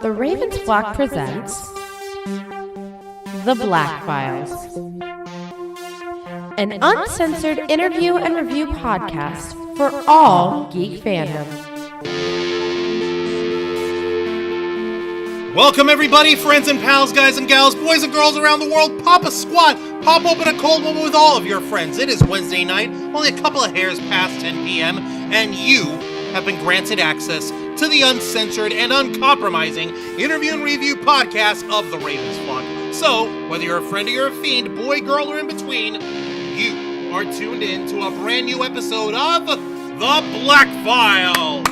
The Ravens Flock presents Theblackfiles, an uncensored interview and review podcast for all geek fandom. Welcome everybody, friends and pals, guys and gals, boys and girls around the world. Pop a squat, pop open a cold one with all of your friends. It is Wednesday night, only a couple of hairs past 10 p.m., and you have been granted access to the uncensored and uncompromising interview and review podcast of the Ravens Flock. So, whether you're a friend or you're a fiend, boy, girl, or in between, you are tuned in to a brand new episode of Theblackfiles.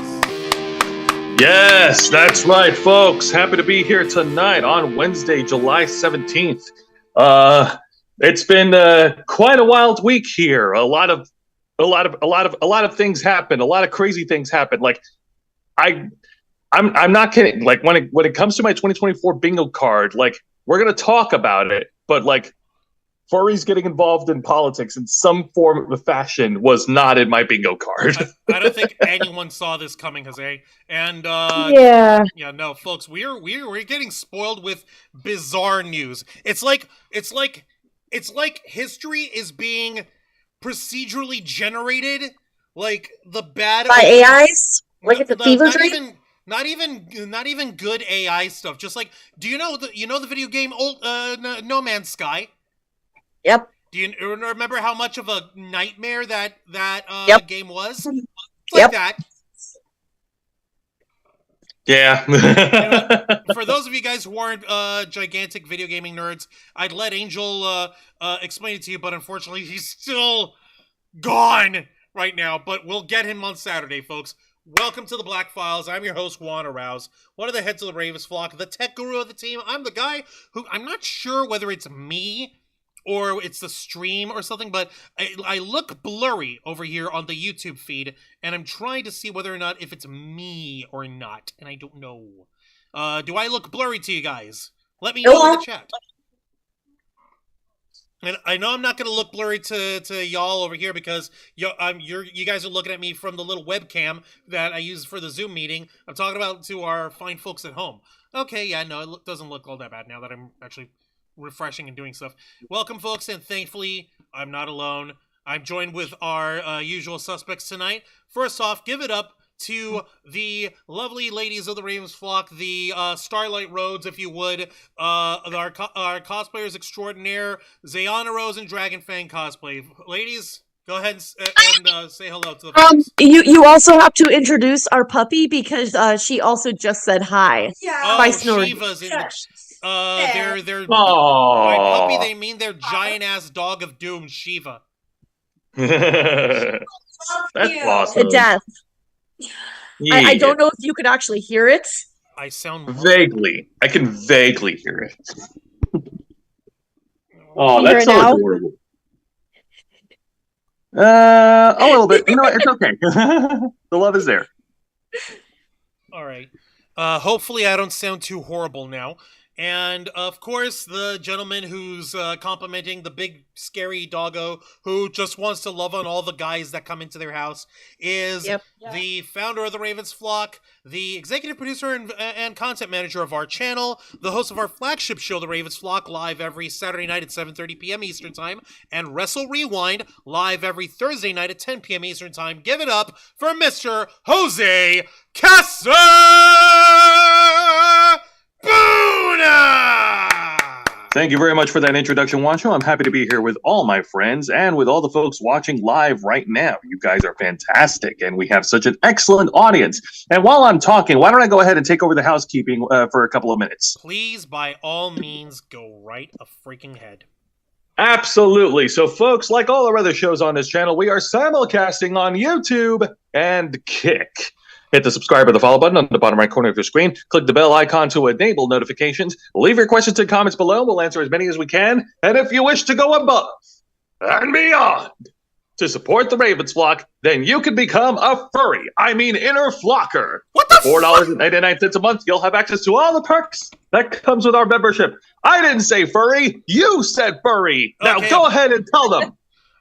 Yes, that's right, folks. Happy to be here tonight on Wednesday, July 17th. It's been quite a wild week here. A lot of things happened. A lot of crazy things happened. Like, I'm not kidding. Like, when it comes to my 2024 bingo card, like, we're gonna talk about it, but like, furries getting involved in politics in some form of fashion was not in my bingo card. I don't think anyone saw this coming, Jose. And no, folks, we're getting spoiled with bizarre news. It's like history is being procedurally generated, like the bad by AIs, like it's a fever dream. Not even good AI stuff. Just like, do you know the video game No Man's Sky? Yep. Do you remember how much of a nightmare that game was? It's like that. Yeah. For those of you guys who aren't gigantic video gaming nerds, I'd let Angel explain it to you, but unfortunately he's still gone right now. But we'll get him on Saturday, folks. Welcome to the Theblackfiles. I'm your host, Juan Arouse, one of the heads of the Ravens Flock, the tech guru of the team. I'm the guy who, I'm not sure whether it's me or it's the stream or something, but I look blurry over here on the YouTube feed, and I'm trying to see whether or not if it's me or not, and I don't know. Do I look blurry to you guys? Let me know in the chat. And I know I'm not going to look blurry to y'all over here because you guys are looking at me from the little webcam that I use for the Zoom meeting. I'm talking about to our fine folks at home. Okay, yeah, no, it doesn't look all that bad now that I'm actually refreshing and doing stuff. Welcome, folks, and thankfully, I'm not alone. I'm joined with our usual suspects tonight. First off, give it up to the lovely ladies of the Ravens Flock, the Starlight Roads, if you would, our cosplayers extraordinaire, xeiana Rose and Dragon Fang cosplay. Ladies, go ahead and say hello to the folks. You also have to introduce our puppy because she also just said hi. Yeah. By snoring. Shiva's in they're by puppy they mean their giant ass dog of doom, Shiva. That's awesome. Death. Yeah. I don't know if you could actually hear it. I sound vaguely. I can vaguely hear it. Oh, that's so adorable. A little bit. You know what? It's okay. The love is there. All right. Hopefully I don't sound too horrible now. And, of course, the gentleman who's complimenting the big, scary doggo who just wants to love on all the guys that come into their house is the founder of the Ravens Flock, the executive producer and content manager of our channel, the host of our flagship show, The Ravens Flock, live every Saturday night at 7:30 p.m. Eastern Time, and Wrestle Rewind, live every Thursday night at 10 p.m. Eastern Time. Give it up for Mr. Jose Casabona! Thank you very much for that introduction, Wancho. I'm happy to be here with all my friends and with all the folks watching live right now. You guys are fantastic, and we have such an excellent audience. And while I'm talking, why don't I go ahead and take over the housekeeping for a couple of minutes? Please, by all means, go right a freaking head. Absolutely. So, folks, like all our other shows on this channel, we are simulcasting on YouTube and Kick. Hit the subscribe or the follow button on the bottom right corner of your screen. Click the bell icon to enable notifications. Leave your questions and comments below. We'll answer as many as we can. And if you wish to go above and beyond to support the Ravens Flock, then you can become a furry. I mean, inner flocker. What the $4.99 a month. You'll have access to all the perks that comes with our membership. I didn't say furry. You said furry. Now Okay. Go ahead and tell them.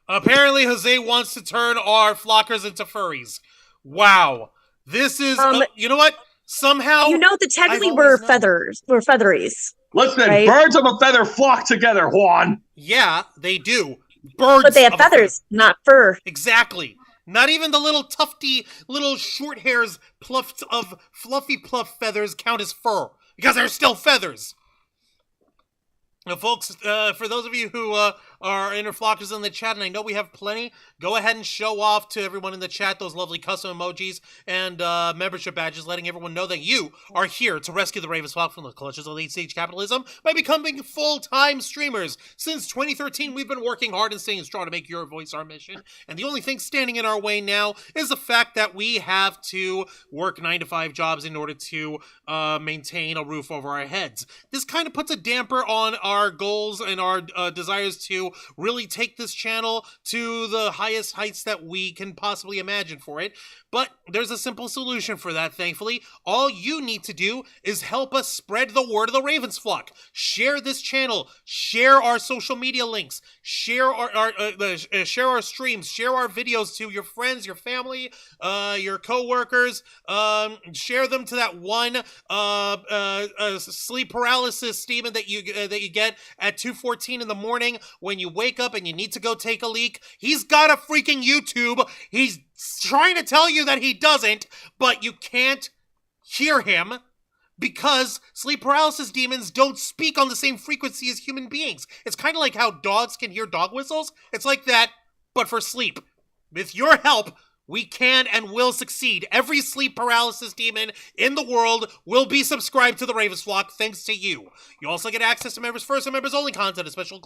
Apparently, Jose wants to turn our flockers into furries. Wow. This is, you know what? Somehow, that technically I've we're always known. feathers. We're featheries. Listen, Right? birds of a feather flock together, Juan. Yeah, they do. Birds, But they have of a feather. feathers, not fur. Exactly. Not even the little tufty, little short hairs pluffed of fluffy pluff feathers count as fur because they're still feathers. Now, folks, for those of you who are interflockers in the chat, and I know we have plenty, go ahead and show off to everyone in the chat those lovely custom emojis and membership badges, letting everyone know that you are here to rescue the Ravens flock from the clutches of late-stage capitalism by becoming full-time streamers. Since 2013, we've been working hard and staying strong to make your voice our mission, and the only thing standing in our way now is the fact that we have to work 9-to-5 jobs in order to maintain a roof over our heads. This kind of puts a damper on our goals and our desires to really take this channel to the highest heights that we can possibly imagine for it. But there's a simple solution for that, thankfully. All you need to do is help us spread the word of the Ravens flock. Share this channel. Share our social media links. Share share our streams. Share our videos to your friends, your family, your coworkers. Share them to that one sleep paralysis demon that you get at 2:14 in the morning when you wake up and you need to go take a leak. He's got a freaking YouTube. He's trying to tell you that he doesn't, but you can't hear him because sleep paralysis demons don't speak on the same frequency as human beings. It's kind of like how dogs can hear dog whistles. It's like that, but for sleep. With your help, we can and will succeed. Every sleep paralysis demon in the world will be subscribed to the Ravens flock thanks to you. You also get access to members first and members only content, a special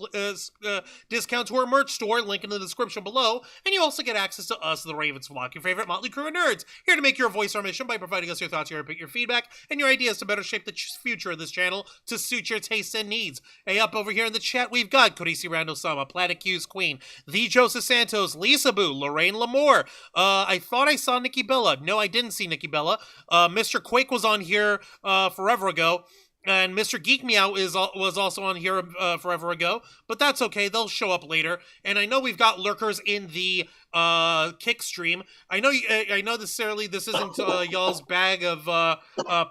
discount to our merch store, link in the description below, and you also get access to us, the Ravens flock, your favorite motley crew of nerds, here to make your voice our mission by providing us your thoughts, your input, your feedback, and your ideas to better shape the future of this channel to suit your tastes and needs. Hey, up over here in the chat, we've got Kodisi Randall-sama, Platicuse Queen, The Joseph Santos, Lisa Boo, Lorraine Lamore, I thought I saw Nikki Bella. No, I didn't see Nikki Bella. Mr. Quake was on here forever ago. And Mr. Geek Meow was also on here forever ago. But that's okay. They'll show up later. And I know we've got lurkers in the Kick stream. I know necessarily this isn't y'all's bag of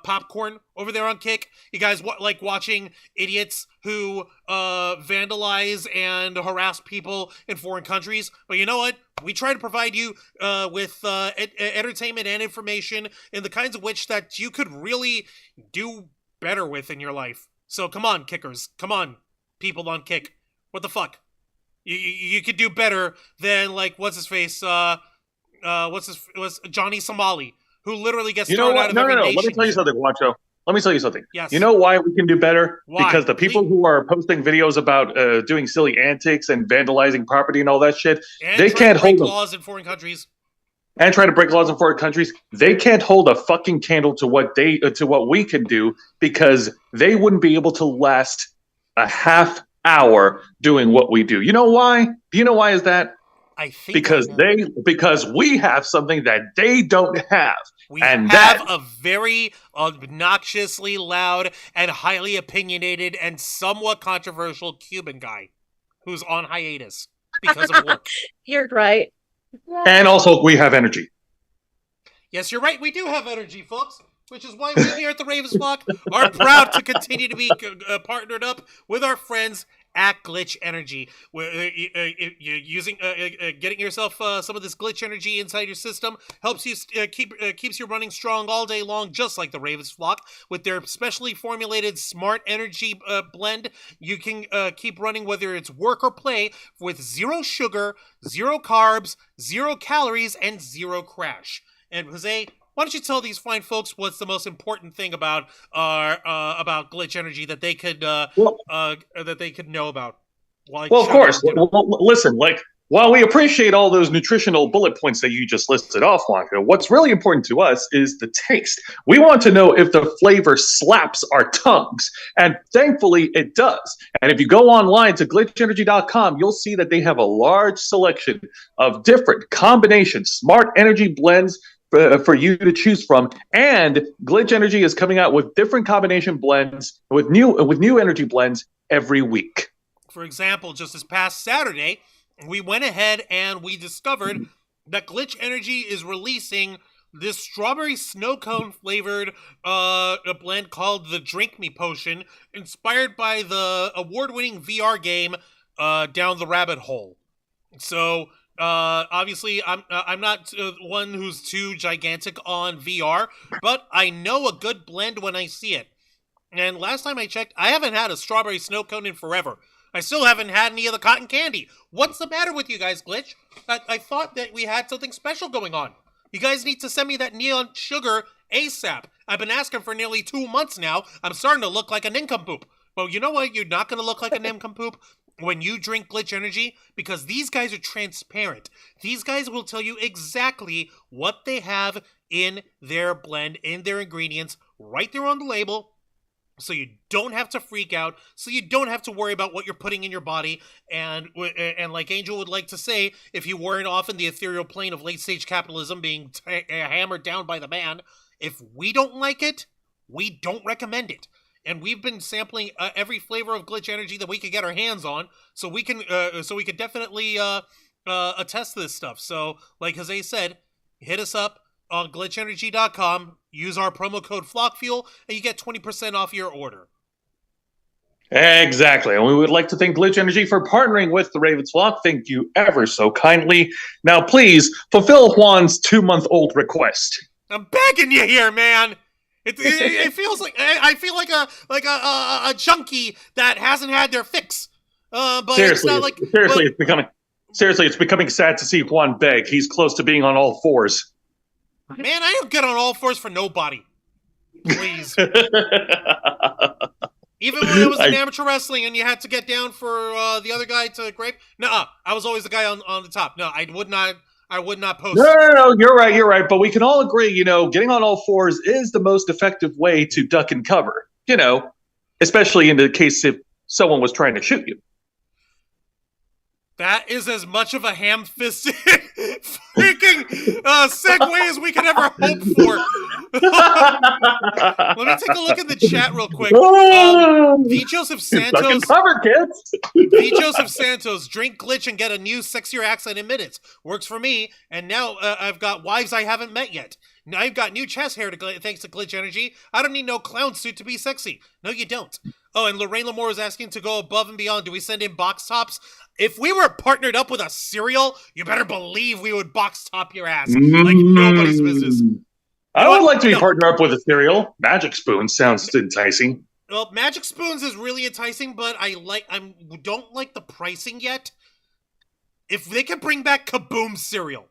popcorn over there on Kick. You guys like watching idiots who vandalize and harass people in foreign countries. But you know what? We try to provide you with entertainment and information in the kinds of which that you could really do better with in your life. So come on, Kickers. Come on, people on Kick. What the fuck? You could do better than, like, what's his face? Johnny Somali, who literally gets thrown out of every nation. Let me tell you something, Wancho. Let me tell you something. Yes. You know why we can do better? Why? Because the people who are posting videos about doing silly antics and vandalizing property and all that shit, And they can't hold laws in foreign countries. And try to break laws in foreign countries. They can't hold a fucking candle to what we can do because they wouldn't be able to last a half hour doing what we do. You know why? Do you know why is that? I think because we have something that they don't have. We have a very obnoxiously loud and highly opinionated and somewhat controversial Cuban guy who's on hiatus because of work. You're right. And also, we have energy. Yes, you're right. We do have energy, folks, which is why we here at the Ravens flock are proud to continue to be partnered up with our friends at Glitch Energy. Using getting yourself some of this glitch energy inside your system helps you keeps you running strong all day long, just like the Ravens flock. With their specially formulated Smart Energy blend, you can keep running whether it's work or play with zero sugar, zero carbs, 0 calories, and 0 crash. And Jose, why don't you tell these fine folks what's the most important thing about Glitch Energy that they could know about? Well, of course. Listen, like, while we appreciate all those nutritional bullet points that you just listed off, Wonka, what's really important to us is the taste. We want to know if the flavor slaps our tongues, and thankfully it does. And if you go online to glitchenergy.com, you'll see that they have a large selection of different combinations, smart energy blends for you to choose from, and Glitch Energy is coming out with different combination blends with new energy blends every week. For example, just this past Saturday, we went ahead and we discovered that Glitch Energy is releasing this strawberry snow cone flavored a blend called the Drink Me Potion, inspired by the award-winning VR game Down the Rabbit Hole. So obviously I'm not one who's too gigantic on VR, but I know a good blend when I see it. And last time I checked, I haven't had a strawberry snow cone in forever. I still haven't had any of the cotton candy. What's the matter with you guys, Glytch? I thought that we had something special going on. You guys need to send me that neon sugar ASAP. I've been asking for nearly 2 months now. I'm starting to look like a nincompoop. Well, you know what? You're not going to look like a nincompoop when you drink Glytch Energy, because these guys are transparent. These guys will tell you exactly what they have in their blend, in their ingredients, right there on the label. So you don't have to freak out, so you don't have to worry about what you're putting in your body, and like Angel would like to say, if you weren't off in the ethereal plane of late-stage capitalism being hammered down by the man, if we don't like it, we don't recommend it. And we've been sampling every flavor of Glytch Energy that we could get our hands on, so we can definitely attest to this stuff. So, like Jose said, hit us up on glitchenergy.com, use our promo code FlockFuel, and you get 20% off your order. Exactly. And we would like to thank Glytch Energy for partnering with the Ravens Flock. Thank you ever so kindly. Now, please fulfill Juan's 2-month-old request. I'm begging you here, man. It feels like I feel like a junkie that hasn't had their fix. But seriously, it's not like it's becoming sad to see Juan beg. He's close to being on all fours. Man, I don't get on all fours for nobody. Please. Even when it was in amateur wrestling and you had to get down for the other guy to grape. Nuh-uh. I was always the guy on the top. No, I would not post. No, you're right. But we can all agree, getting on all fours is the most effective way to duck and cover. Especially in the case if someone was trying to shoot you. That is as much of a ham-fisted freaking segue as we could ever hope for. Let me take a look at the chat real quick. V. Joseph Santos. Cover, kids. V. Joseph Santos, drink Glytch and get a new, sexier accent in minutes. Works for me. And now I've got wives I haven't met yet. Now I've got new chest hair thanks to Glytch Energy. I don't need no clown suit to be sexy. No, you don't. Oh, and Lorraine Lamore is asking to go above and beyond. Do we send in box tops? If we were partnered up with a cereal, you better believe we would box top your ass like nobody's business. I would like to be partnered up with a cereal. Magic Spoon sounds enticing. Well, Magic Spoons is really enticing, but I don't like the pricing yet. If they could bring back Kaboom cereal,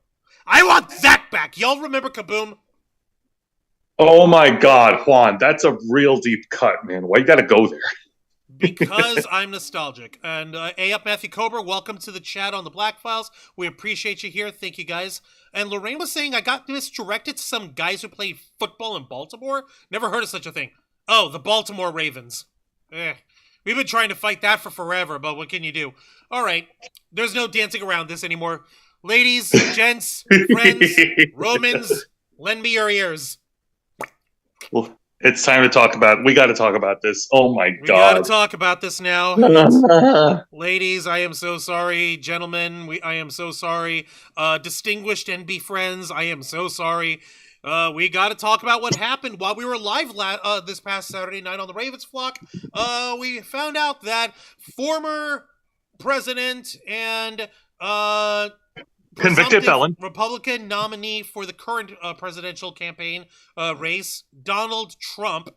I want that back. Y'all remember Kaboom? Oh my God, Juan, that's a real deep cut, man. Why you gotta go there? Because I'm nostalgic. And A-Up Matthew Cobra, welcome to the chat on the Theblackfiles. We appreciate you here. Thank you, guys. And Lorraine was saying I got misdirected to some guys who play football in Baltimore. Never heard of such a thing. Oh, the Baltimore Ravens. We've been trying to fight that for forever, but what can you do? All right. There's no dancing around this anymore. Ladies, gents, friends, Romans, lend me your ears. Well, it's time to talk about. We got to talk about this. Oh my God! We got to talk about this now, ladies. I am so sorry, gentlemen. I am so sorry, distinguished NB friends. I am so sorry. We got to talk about what happened while we were live this past Saturday night on the Ravens Flock. We found out that former president and convicted felon, Republican nominee for the current presidential campaign race, Donald Trump,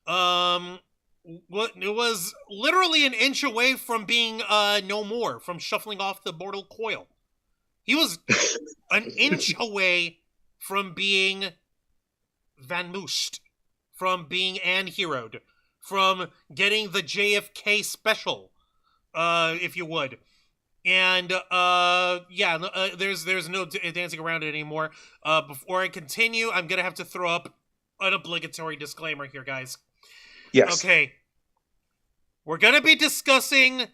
it was literally an inch away from being no more, from shuffling off the mortal coil. He was an inch away from being vanmooshed, from being anheroed, from getting the JFK special, if you would. And, there's no dancing around it anymore. Before I continue, I'm going to have to throw up an obligatory disclaimer here, guys. Yes. Okay. We're going to be discussing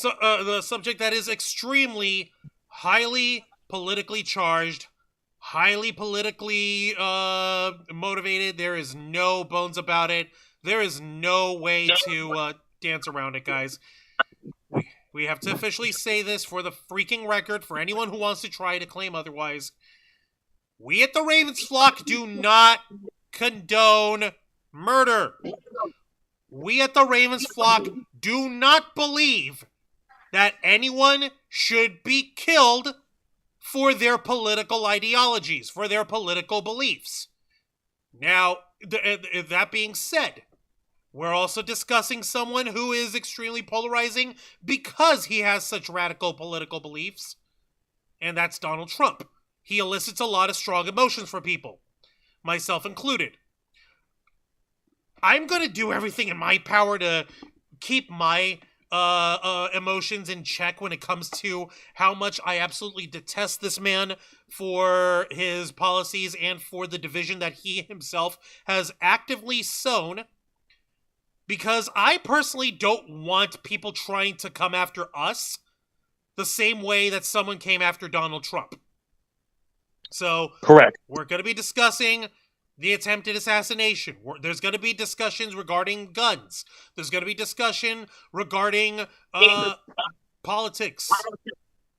the subject that is extremely, highly politically charged, highly politically motivated. There is no bones about it. There is no way to dance around it, guys. We have to officially say this for the freaking record, for anyone who wants to try to claim otherwise. We at the Ravens Flock do not condone murder. We at the Ravens Flock do not believe that anyone should be killed for their political ideologies, for their political beliefs. Now, that being said, we're also discussing someone who is extremely polarizing because he has such radical political beliefs, and that's Donald Trump. He elicits a lot of strong emotions for people, myself included. I'm going to do everything in my power to keep my emotions in check when it comes to how much I absolutely detest this man for his policies and for the division that he himself has actively sown, because I personally don't want people trying to come after us the same way that someone came after Donald Trump. So, Correct. We're going to be discussing the attempted assassination. There's going to be discussions regarding guns. There's going to be discussion regarding politics.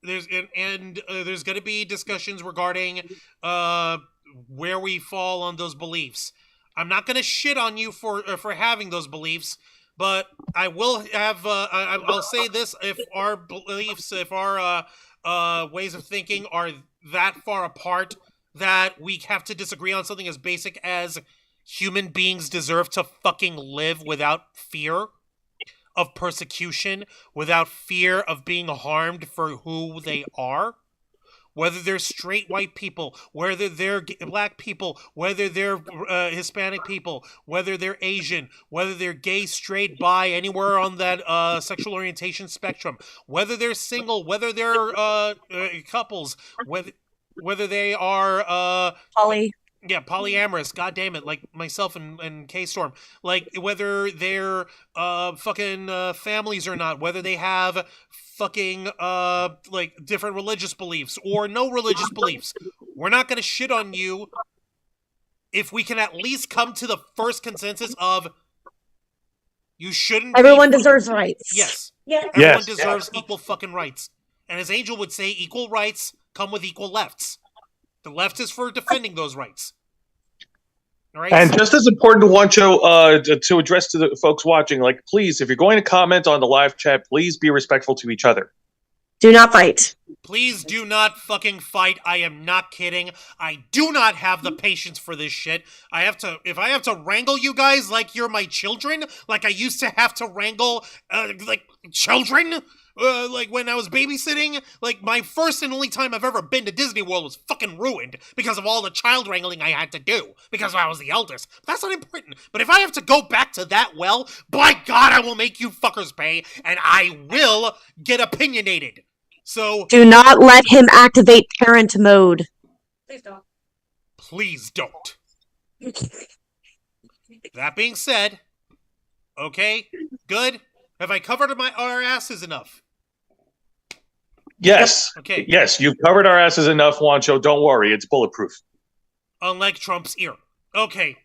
There's going to be discussions regarding where we fall on those beliefs. I'm not going to shit on you for having those beliefs, but I will have. I'll say this: if our beliefs, if our ways of thinking are that far apart that we have to disagree on something as basic as human beings deserve to fucking live without fear of persecution, without fear of being harmed for who they are, whether they're straight white people, whether they're black people, whether they're Hispanic people, whether they're Asian, whether they're gay, straight, bi, anywhere on that sexual orientation spectrum, whether they're single, whether they're couples, whether they are polyamorous, god damn it, like myself and kstorm, like whether they're fucking families or not, whether they have fucking like different religious beliefs or no religious beliefs. We're not gonna shit on you if we can at least come to the first consensus of you shouldn't. Everyone deserves rights. Yes. Yeah. Everyone deserves equal fucking rights. And as Angel would say, equal rights come with equal lefts. The left is for defending those rights. All right? And just as important to Wancho, to address to the folks watching, like, please, if you're going to comment on the live chat, please be respectful to each other. Do not fight. Please do not fucking fight. I am not kidding. I do not have the patience for this shit. If I have to wrangle you guys like you're my children, like I used to have to wrangle, like, children, like when I was babysitting, like my first and only time I've ever been to Disney World was fucking ruined because of all the child wrangling I had to do because I was the eldest. But that's not important. But if I have to go back to that well, by God, I will make you fuckers pay, and I will get opinionated. So do not let him activate parent mode. Please don't. Please don't. That being said, okay, good. Have I covered our asses enough? Yes. Okay. Yes, you've covered our asses enough, Wancho. Don't worry, it's bulletproof. Unlike Trump's ear. Okay.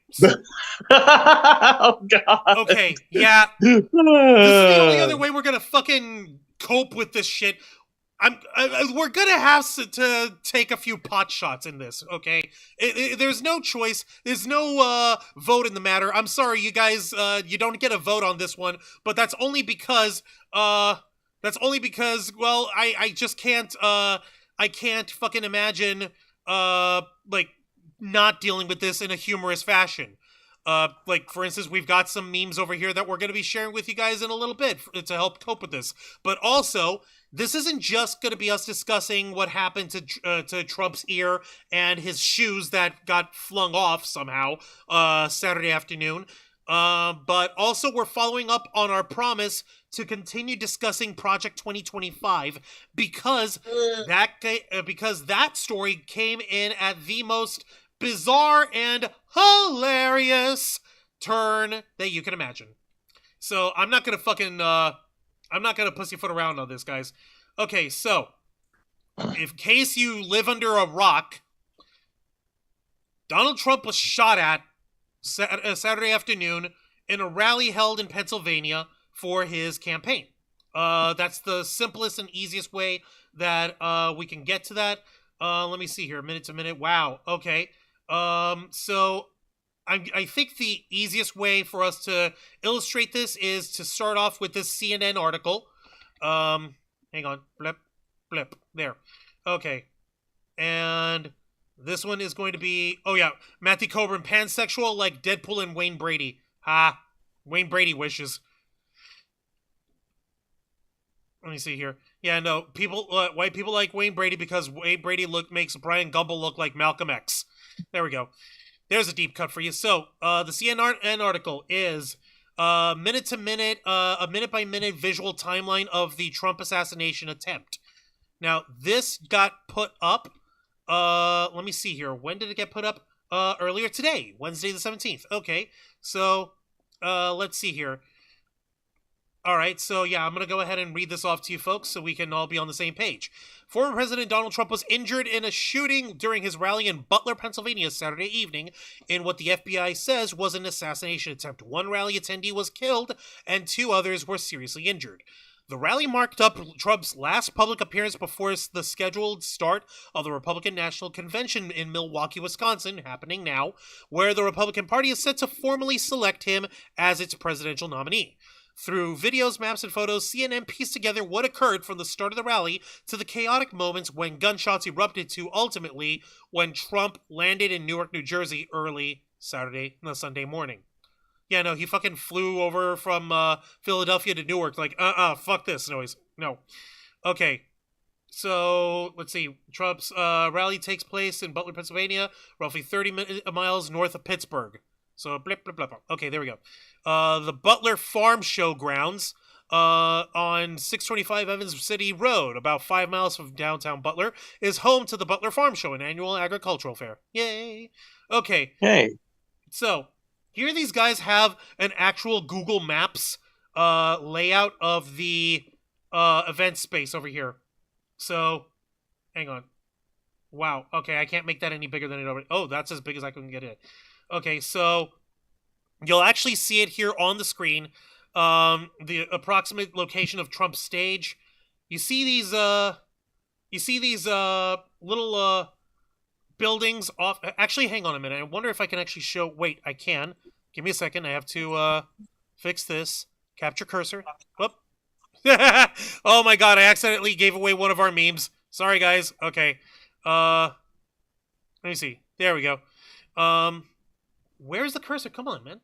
Oh, God. Okay, yeah. This is the only other way we're gonna fucking cope with this shit. We're gonna have to take a few pot shots in this, okay? There's no choice. There's no vote in the matter. I'm sorry, you guys. You don't get a vote on this one, but that's only because. Well, I just can't. I can't fucking imagine. Like not dealing with this in a humorous fashion. Like, for instance, we've got some memes over here that we're going to be sharing with you guys in a little bit to help cope with this. But also, this isn't just going to be us discussing what happened to Trump's ear and his shoes that got flung off somehow Saturday afternoon. But also, we're following up on our promise to continue discussing Project 2025 because that story came in at the most bizarre and hilarious turn that you can imagine. So I'm not gonna pussyfoot around on this, guys. Okay, so in case you live under a rock, Donald Trump was shot at Saturday afternoon in a rally held in Pennsylvania for his campaign. That's the simplest and easiest way that we can get to that. Let me see here. Minute to minute. Wow. Okay. So I think the easiest way for us to illustrate this is to start off with this CNN article. Hang on. Blip. Blip. There. Okay. And this one is going to be... Oh, yeah. Matthew Coburn, pansexual like Deadpool and Wayne Brady. Ha. Wayne Brady wishes. Let me see here. Yeah, no. People, white people like Wayne Brady because Wayne Brady makes Brian Gumble look like Malcolm X. There we go. There's a deep cut for you. So, the CNN article is minute to minute, a minute by minute visual timeline of the Trump assassination attempt. Now, this got put up. Let me see here. When did it get put up? Earlier today, Wednesday the 17th. Okay, so let's see here. All right, so yeah, I'm going to go ahead and read this off to you folks so we can all be on the same page. Former President Donald Trump was injured in a shooting during his rally in Butler, Pennsylvania, Saturday evening in what the FBI says was an assassination attempt. One rally attendee was killed and 2 others were seriously injured. The rally marked up Trump's last public appearance before the scheduled start of the Republican National Convention in Milwaukee, Wisconsin, happening now, where the Republican Party is set to formally select him as its presidential nominee. Through videos, maps, and photos, CNN pieced together what occurred from the start of the rally to the chaotic moments when gunshots erupted to ultimately when Trump landed in Newark, New Jersey early Sunday morning. Yeah, no, he fucking flew over from Philadelphia to Newark like, fuck this noise. No. Okay. So, let's see. Trump's rally takes place in Butler, Pennsylvania, roughly 30 miles north of Pittsburgh. So, blip, blip, blip. Okay, there we go. The Butler Farm Showgrounds on 625 Evans City Road, about 5 miles from downtown Butler, is home to the Butler Farm Show, an annual agricultural fair. Yay! Okay. Hey. So, here these guys have an actual Google Maps layout of the event space over here. So, hang on. Wow. Okay, I can't make that any bigger than it already... Oh, that's as big as I can get it. Okay, so you'll actually see it here on the screen. The approximate location of Trump's stage. You see these little buildings off. Actually, hang on a minute. I wonder if I can actually show. Wait, I can. Give me a second. I have to fix this. Capture cursor. Whoop. Oh my god! I accidentally gave away one of our memes. Sorry, guys. Okay. Let me see. There we go. Where's the cursor? Come on, man.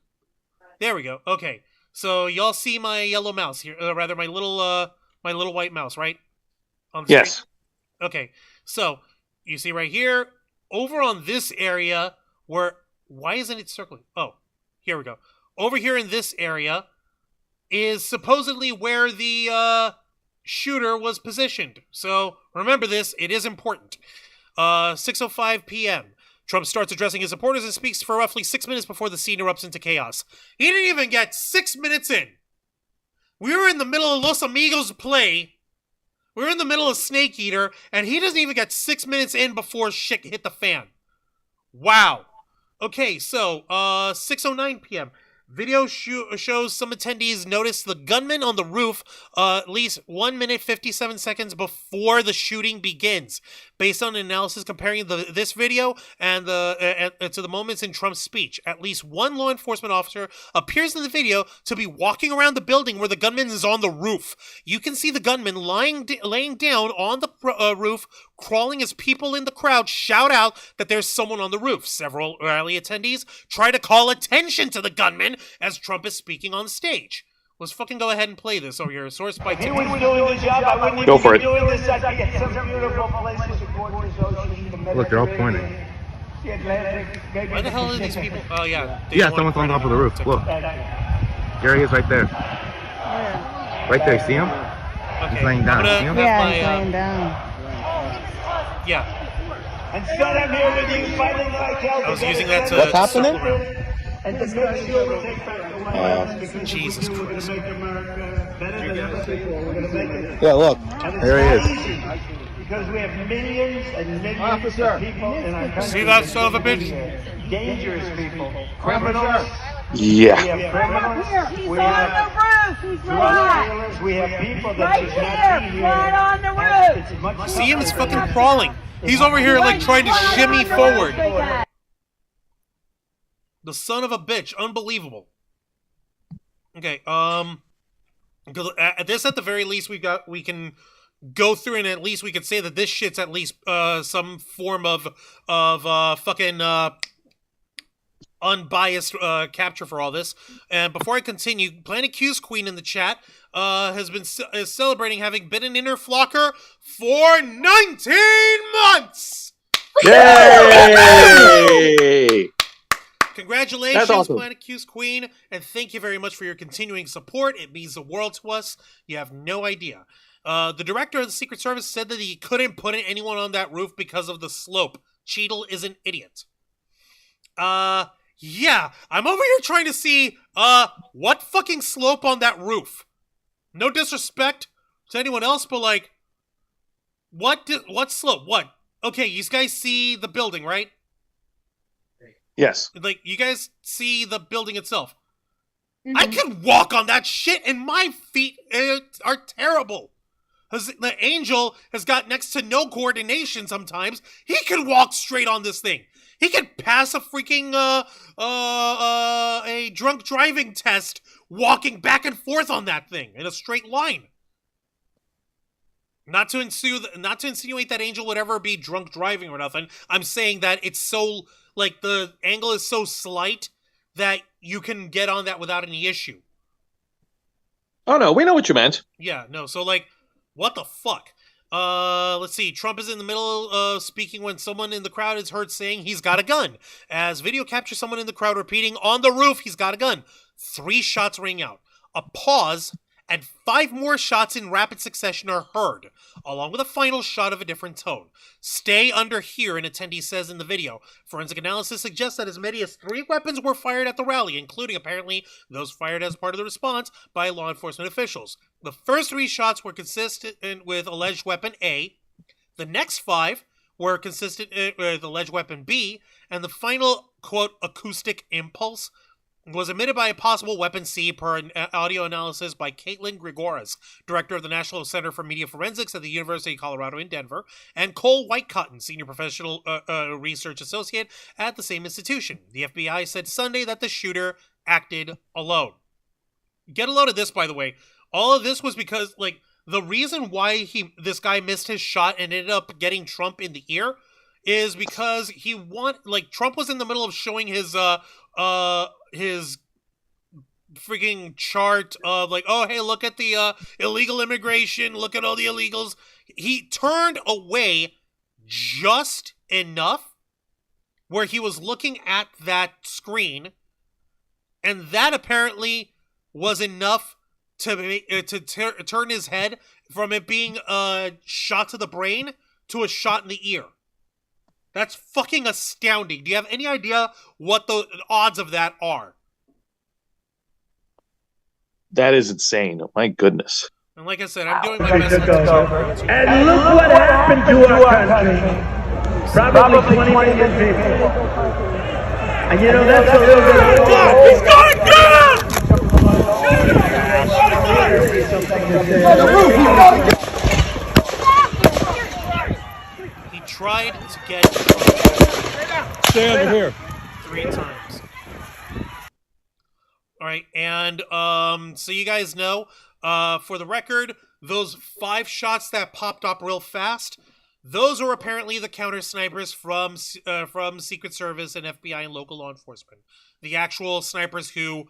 There we go. Okay. So y'all see my yellow mouse here, rather my little white mouse, right? On the Yes. screen? Okay. So you see right here, over on this area where why isn't it circling? Oh, here we go. Over here in this area is supposedly where the shooter was positioned. So remember this; it is important. 6:05 p.m. Trump starts addressing his supporters and speaks for roughly 6 minutes before the scene erupts into chaos. He didn't even get 6 minutes in. We were in the middle of Los Amigos play. We were in the middle of Snake Eater, and he doesn't even get 6 minutes in before shit hit the fan. Wow. Okay, so, 6:09 p.m. Video shows some attendees noticed the gunman on the roof at least 1 minute 57 seconds before the shooting begins. Based on analysis comparing this video and to the moments in Trump's speech, at least one law enforcement officer appears in the video to be walking around the building where the gunman is on the roof. You can see the gunman laying down on the roof, crawling as people in the crowd shout out that there's someone on the roof. Several rally attendees try to call attention to the gunman as Trump is speaking on stage. Let's fucking go ahead and play this over here. Source by He was doing the job. I wouldn't Go even for be it. doing this. I'd be at some beautiful place with the gorgeous ocean. The Look, they're all pointing. The Atlantic. Maybe Why the hell are these people? Oh, yeah. They Yeah, want someone's on to- top of the roof. Look, there he is right there. Right there, see him? Okay. He's laying down. I'm gonna See him? have Yeah, my, he's laying down. Yeah, And son, I'm here with you fighting like hell. I was using that to What's happening? circle around. And to make sure we take back the White House. Because Jesus we're going Christ. to make America better than other people. We're going to make it. Yeah, look. And it's There he not is. easy, because we have millions and millions of people in our country. See that son of a bitch? Dangerous people. Criminals. Yeah. We have criminals. He's We on have the roof. He's drug right dealers. We have people that Right should not there, be here. right on the And roof. it's much See him? He's tougher fucking than- crawling. He's over here like trying to shimmy forward. The son of a bitch, unbelievable. Okay, because at the very least we can go through and at least we can say that this shit's at least some form of fucking unbiased capture for all this. And before I continue, Planet Q's Queen in the chat is celebrating having been an inner flocker for 19 months. Yay! Congratulations, That's awesome. Planet Q's Queen, and thank you very much for your continuing support. It means the world to us. You have no idea. The director of the Secret Service said that he couldn't put anyone on that roof because of the slope. Cheadle is an idiot. Yeah, I'm over here trying to see, what fucking slope on that roof? No disrespect to anyone else, but like, what slope? What? Okay, you guys see the building, right? Yes. Like, you guys see the building itself. Mm-hmm. I can walk on that shit, and my feet are terrible. The Angel has got next to no coordination sometimes. He can walk straight on this thing. He can pass a freaking, a drunk driving test walking back and forth on that thing in a straight line. Not to insinuate that Angel would ever be drunk driving or nothing. I'm saying that it's so, like, the angle is so slight that you can get on that without any issue. Oh, no, we know what you meant. Yeah, no, so, like, what the fuck? Let's see. Trump is in the middle of speaking when someone in the crowd is heard saying he's got a gun. As video captures someone in the crowd repeating, on the roof, he's got a gun. 3 shots ring out. A pause, and 5 more shots in rapid succession are heard, along with a final shot of a different tone. Stay under here, an attendee says in the video. Forensic analysis suggests that as many as 3 weapons were fired at the rally, including apparently those fired as part of the response by law enforcement officials. The first 3 shots were consistent with alleged weapon A. The next 5 were consistent with alleged weapon B. And the final, quote, acoustic impulse was emitted by a possible weapon C per an audio analysis by Caitlin Grigoras, director of the National Center for Media Forensics at the University of Colorado in Denver, and Cole Whitecotton, senior professional research associate at the same institution. The FBI said Sunday that the shooter acted alone. Get a load of this, by the way. All of this was because, like, the reason why this guy missed his shot and ended up getting Trump in the ear is because Trump was in the middle of showing his freaking chart of like, oh, hey, look at the illegal immigration, look at all the illegals. He turned away just enough where he was looking at that screen, and that apparently was enough to turn his head from it being a shot to the brain to a shot in the ear. That's fucking astounding. Do you have any idea what the odds of that are? That is insane. My goodness. And like I said, I'm doing my best. And look what happened to our country. Probably 20 million people. And you know, that's a little bit... He's going down! He tried to get Stay under here. 3 times. Alright, and so you guys know, for the record, those 5 shots that popped up real fast, those are apparently the counter snipers from Secret Service and FBI and local law enforcement. The actual snipers who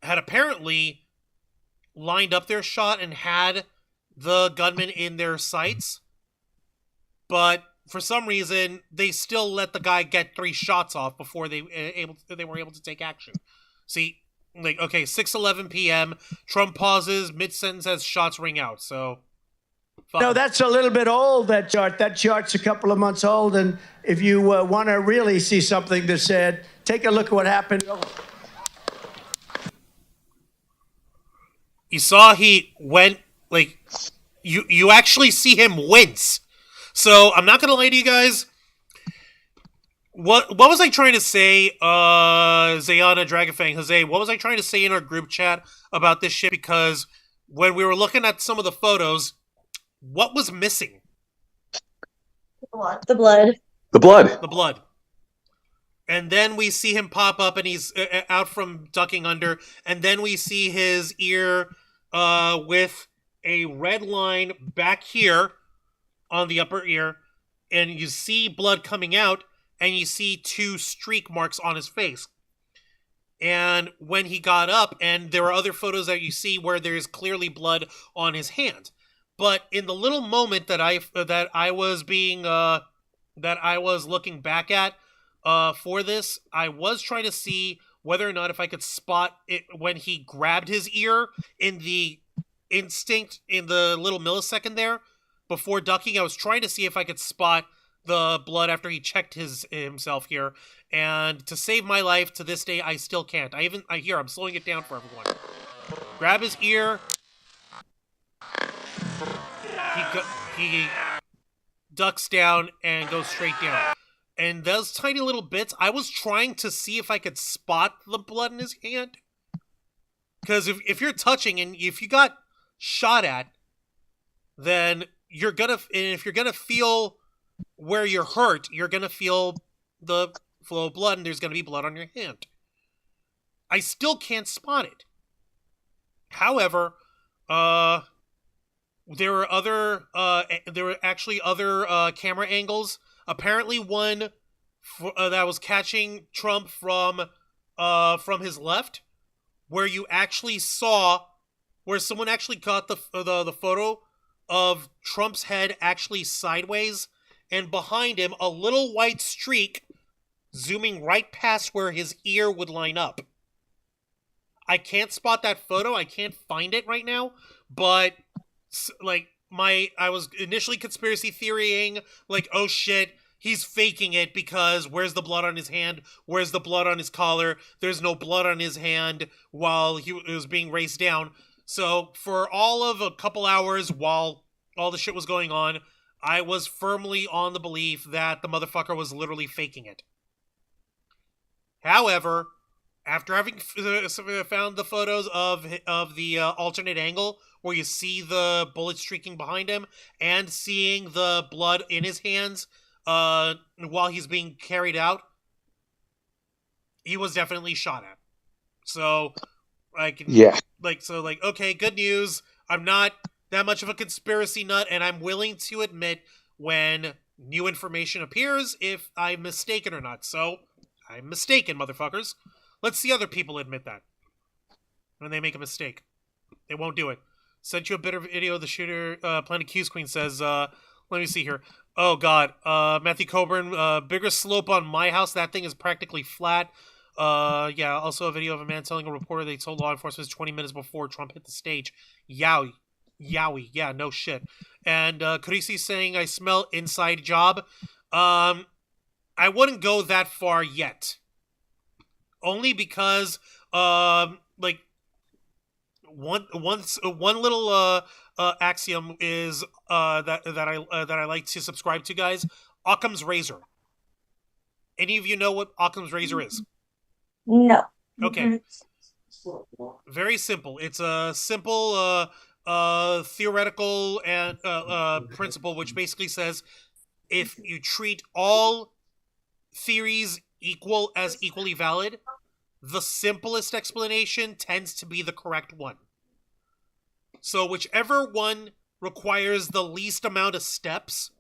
had apparently lined up their shot and had the gunman in their sights, but for some reason they still let the guy get 3 shots off before they were able to take action. See, like, okay, 6:11 p.m. Trump pauses mid-sentence as shots ring out. So, no, that's a little bit old. That chart. That chart's a couple of months old. And if you want to really see something that said, take a look at what happened. You saw he went, like, you actually see him wince. So, I'm not going to lie to you guys. What was I trying to say, xeiana, Dragonfang, Jose, what was I trying to say in our group chat about this shit? Because when we were looking at some of the photos, what was missing? The blood. The blood. The blood. And then we see him pop up, and he's out from ducking under. And then we see his ear with a red line back here on the upper ear. And you see blood coming out, and you see 2 streak marks on his face. And when he got up, and there are other photos that you see where there's clearly blood on his hand. But in the little moment that I was looking back at for this, I was trying to see whether or not if I could spot it when he grabbed his ear in the instinct in the little millisecond there before ducking. I was trying to see if I could spot the blood after he checked himself here, and to save my life to this day I still can't. I'm slowing it down for everyone. Grab his ear. He ducks down and goes straight down. And those tiny little bits, I was trying to see if I could spot the blood in his hand. Because if you're touching and if you got shot at, then if you're gonna feel where you're hurt, you're gonna feel the flow of blood, and there's gonna be blood on your hand. I still can't spot it. However, there were actually other camera angles. Apparently, one that was catching Trump from his left, where you actually saw where someone actually caught the photo of Trump's head actually sideways, and behind him a little white streak zooming right past where his ear would line up. I can't spot that photo. I can't find it right now, but I was initially conspiracy theorying, like, oh shit, he's faking it because where's the blood on his hand? Where's the blood on his collar? There's no blood on his hand while he was being raced down. So for all of a couple hours while all the shit was going on, I was firmly on the belief that the motherfucker was literally faking it. However, after having found the photos of the alternate angle where you see the bullet streaking behind him and seeing the blood in his hands while he's being carried out, he was definitely shot at. So okay, good news. I'm not that much of a conspiracy nut, and I'm willing to admit when new information appears if I'm mistaken or not. So I'm mistaken, motherfuckers. Let's see other people admit that when they make a mistake. They won't do it. Sent you a bit of video of the shooter. Planet Q's Queen says, let me see here. Oh, God. Matthew Coburn, bigger slope on my house. That thing is practically flat. Yeah, also a video of a man telling a reporter they told law enforcement 20 minutes before Trump hit the stage. Yowie. Yeah, no shit. And Carisi saying, I smell inside job. I wouldn't go that far yet. Only because, one little axiom is that I like to subscribe to, guys. Occam's razor. Any of you know what Occam's razor is? No. Okay. Very simple. It's a simple theoretical and principle which basically says if you treat all theories equally valid, the simplest explanation tends to be the correct one. So whichever one requires the least amount of steps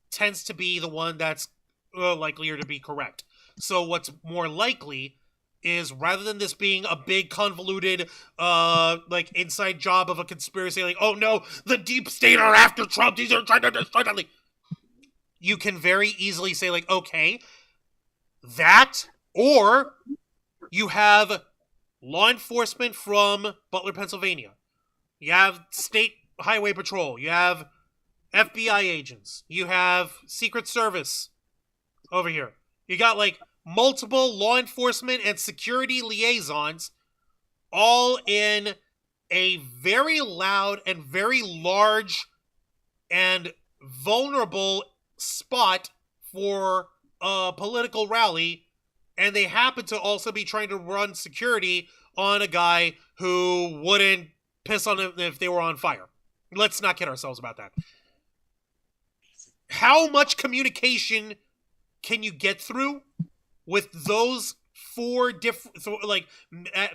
tends to be the one that's likelier to be correct. So what's more likely is, rather than this being a big convoluted inside job of a conspiracy, like, oh no, the deep state are after Trump, these are trying to destroy Trump, you can very easily say, like, okay, that, or you have law enforcement from Butler, Pennsylvania. You have state highway patrol. You have FBI agents. You have Secret Service over here. You got, like, multiple law enforcement and security liaisons all in a very loud and very large and vulnerable spot for a political rally, and they happen to also be trying to run security on a guy who wouldn't piss on them if they were on fire. Let's not kid ourselves about that. how much communication can you get through with those four different,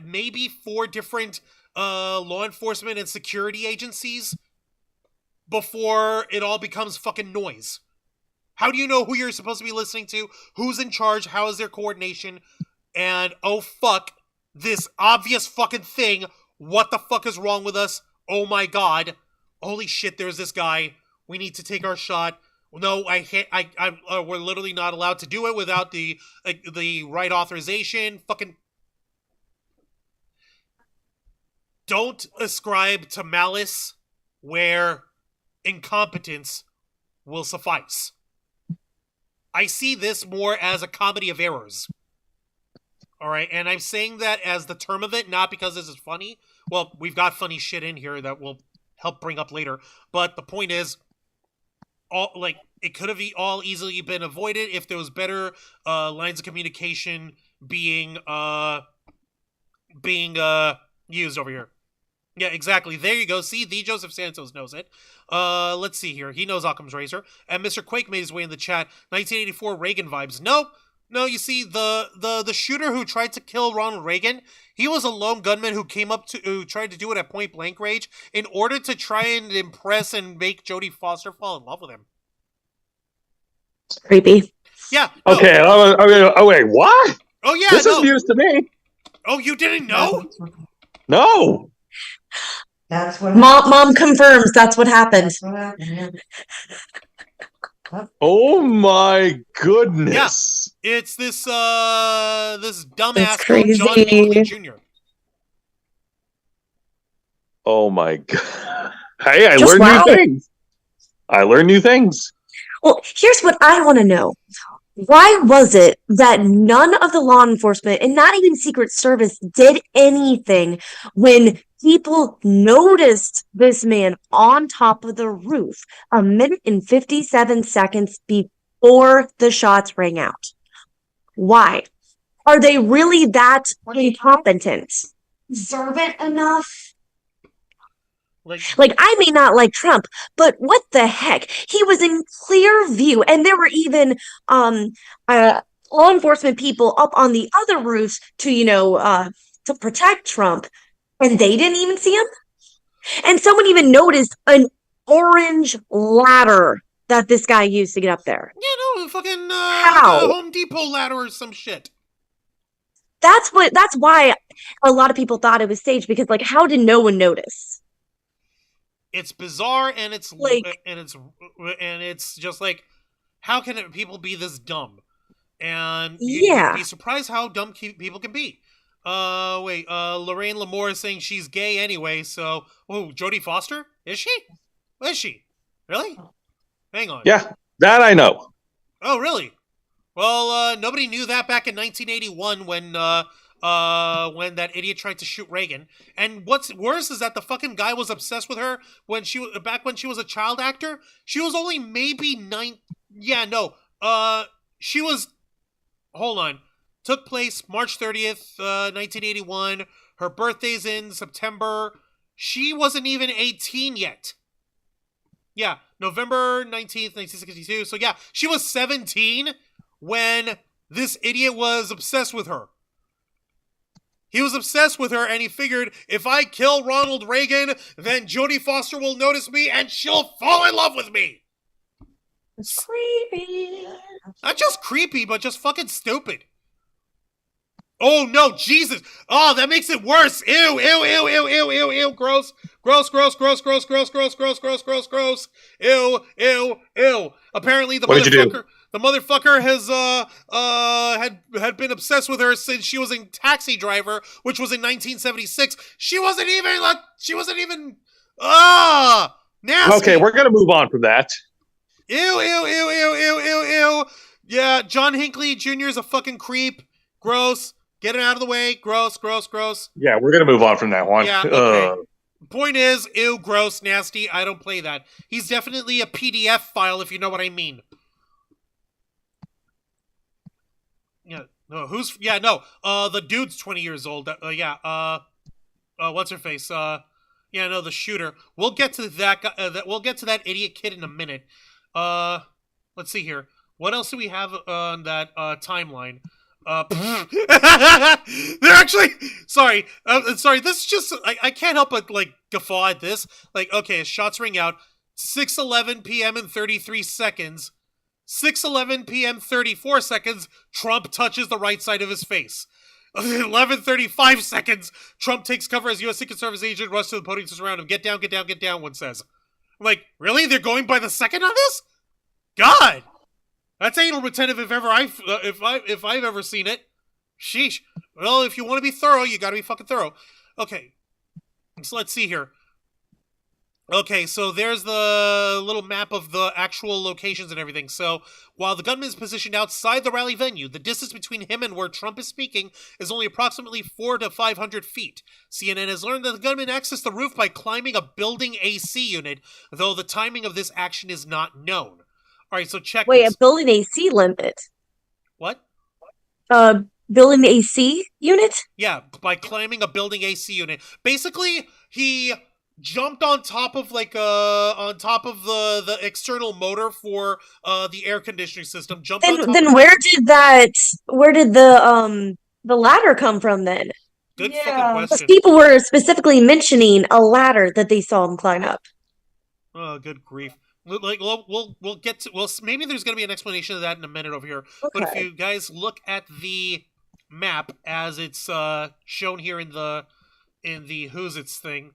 maybe four different law enforcement and security agencies before it all becomes fucking noise? How do you know who you're supposed to be listening to? Who's in charge? How is their coordination? And oh fuck, this obvious fucking thing. What the fuck is wrong with us? Oh my god. Holy shit, there's this guy. We need to take our shot. No, I can't. We're literally not allowed to do it without the right authorization. Fucking don't ascribe to malice where incompetence will suffice. I see this more as a comedy of errors. All right, and I'm saying that as the term of it, not because this is funny. Well, we've got funny shit in here that we'll help bring up later. But the point is, it could have all easily been avoided if there was better lines of communication being used over here. Yeah, exactly. There you go. See, the Joseph Santos knows it. Let's see here. He knows Occam's razor. And Mr. Quake made his way in the chat. 1984 Reagan vibes. No, you see, the shooter who tried to kill Ronald Reagan, he was a lone gunman who tried to do it at point blank range in order to try and impress and make Jodie Foster fall in love with him. Creepy. Yeah. No. Okay. Oh wait, what? Oh yeah. This is news to me. Oh, you didn't know? No. That's what mom confirms. That's what happened. Oh my goodness. Yeah, it's this dumbass crazy. John Hinckley Jr. Oh my god. Hey, I Just learned new things. I learned new things. Well, here's what I want to know. Why was it that none of the law enforcement and not even Secret Service did anything when people noticed this man on top of the roof 1 minute and 57 seconds before the shots rang out? Why? Are they really that incompetent? Observant enough? Like, I may not like Trump, but what the heck? He was in clear view, and there were even law enforcement people up on the other roofs to protect Trump, and they didn't even see him. And someone even noticed an orange ladder that this guy used to get up there. Yeah, no, fucking How? Home Depot ladder or some shit. That's why a lot of people thought it was staged, because how did no one notice? It's bizarre, and it's just like, how can people be this dumb? And you'd be surprised how dumb people can be. Lorraine Lamore is saying she's gay anyway. So, Jodie Foster, is she? Is she really? Hang on. Yeah, that I know. Oh, really? Well, nobody knew that back in 1981 when that idiot tried to shoot Reagan. And what's worse is that the fucking guy was obsessed with her when she was a child actor. She was only maybe 9. Yeah, no. She was. Hold on. Took place March 30th, 1981. Her birthday's in September. She wasn't even 18 yet. Yeah, November 19th, 1962. So yeah, she was 17 when this idiot was obsessed with her. He was obsessed with her, and he figured, if I kill Ronald Reagan, then Jodie Foster will notice me, and she'll fall in love with me. It's creepy. Not just creepy, but just fucking stupid. Oh, no, Jesus. Oh, that makes it worse. Ew, ew, ew, ew, ew, ew, ew. Gross. Gross, gross, gross, gross, gross, gross, gross, gross, gross, gross. Ew, ew, ew. Apparently, the motherfucker has had been obsessed with her since she was in Taxi Driver, which was in 1976. She wasn't even nasty. Okay, we're gonna move on from that. Ew, ew, ew, ew, ew, ew, ew. Yeah, John Hinckley Jr. is a fucking creep. Gross. Get it out of the way. Gross, gross, gross. Yeah, we're gonna move on from that one. Yeah, okay. Point is, ew, gross, nasty. I don't play that. He's definitely a PDF file, if you know what I mean. Yeah, no, the dude's 20 years old. What's her face? The shooter. We'll get to that guy. We'll get to that idiot kid in a minute. let's see here. What else do we have on that timeline? They're actually sorry. Sorry. This is just I can't help but like guffaw at this. Like, okay, shots ring out. 6:11 p.m. and 33 seconds. 6:11 p.m. 34 seconds. Trump touches the right side of his face. 11:35 seconds. Trump takes cover as U.S. Secret Service agent rushes to the podium to surround him. Get down, get down, get down. One says. I'm like, really? They're going by the second on this? God. That's anal retentive if I've ever seen it. Sheesh. Well, if you want to be thorough, you gotta be fucking thorough. Okay. So let's see here. Okay, so there's the little map of the actual locations and everything. So while the gunman is positioned outside the rally venue, the distance between him and where Trump is speaking is only approximately 400 to 500 feet. CNN has learned that the gunman accessed the roof by climbing a building AC unit, though the timing of this action is not known. All right, so check Wait, this. a building AC limit? What? Building AC unit? Yeah, by climbing a building AC unit. Basically, he jumped on top of the external motor for the air conditioning system. Jumped on top Then where did the ladder come from then? Good fucking Because question. people were specifically mentioning a ladder that they saw him climb up. Oh, good grief. Like we'll get to maybe there's gonna be an explanation of that in a minute over here. Okay. But if you guys look at the map as it's shown here in the Who's It's thing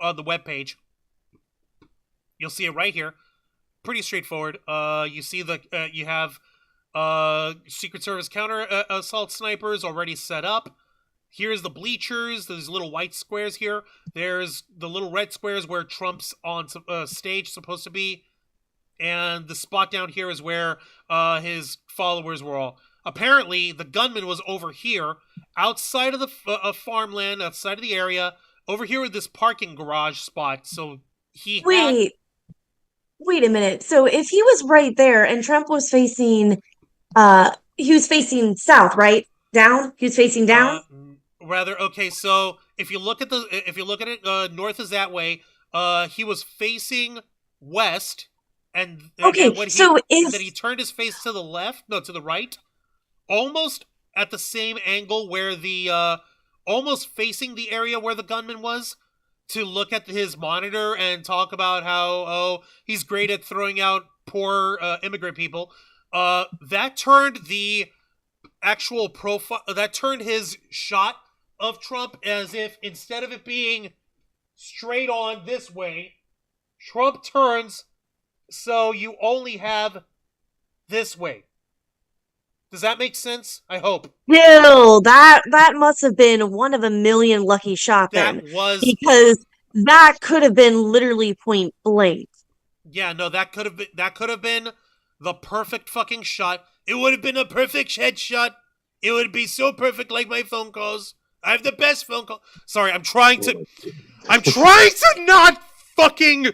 on the webpage, you'll see it right here. Pretty straightforward. You see you have Secret Service counter assault snipers already set up. Here's the bleachers. There's little white squares here. There's the little red squares where Trump's on stage supposed to be. And the spot down here is where his followers were all. Apparently, the gunman was over here, outside of the farmland, outside of the area, over here with this parking garage spot. So Wait a minute. So if he was right there and Trump was facing south, right? Down? He was facing down? Okay, so if you look at it, north is that way. He was facing west, and then he turned his face to the left, no, to the right, almost at the same angle where the almost facing the area where the gunman was, to look at his monitor and talk about how he's great at throwing out poor immigrant people. That turned the actual profile. That turned his shot of Trump as if instead of it being straight on this way, Trump turns so you only have this way. Does that make sense? I hope. Bill, that must have been one of a million lucky shots because that could have been literally point blank. Yeah, no, that could have been the perfect fucking shot. It would have been a perfect headshot. It would be so perfect like my phone calls. I have the best phone call. Sorry, I'm trying to not fucking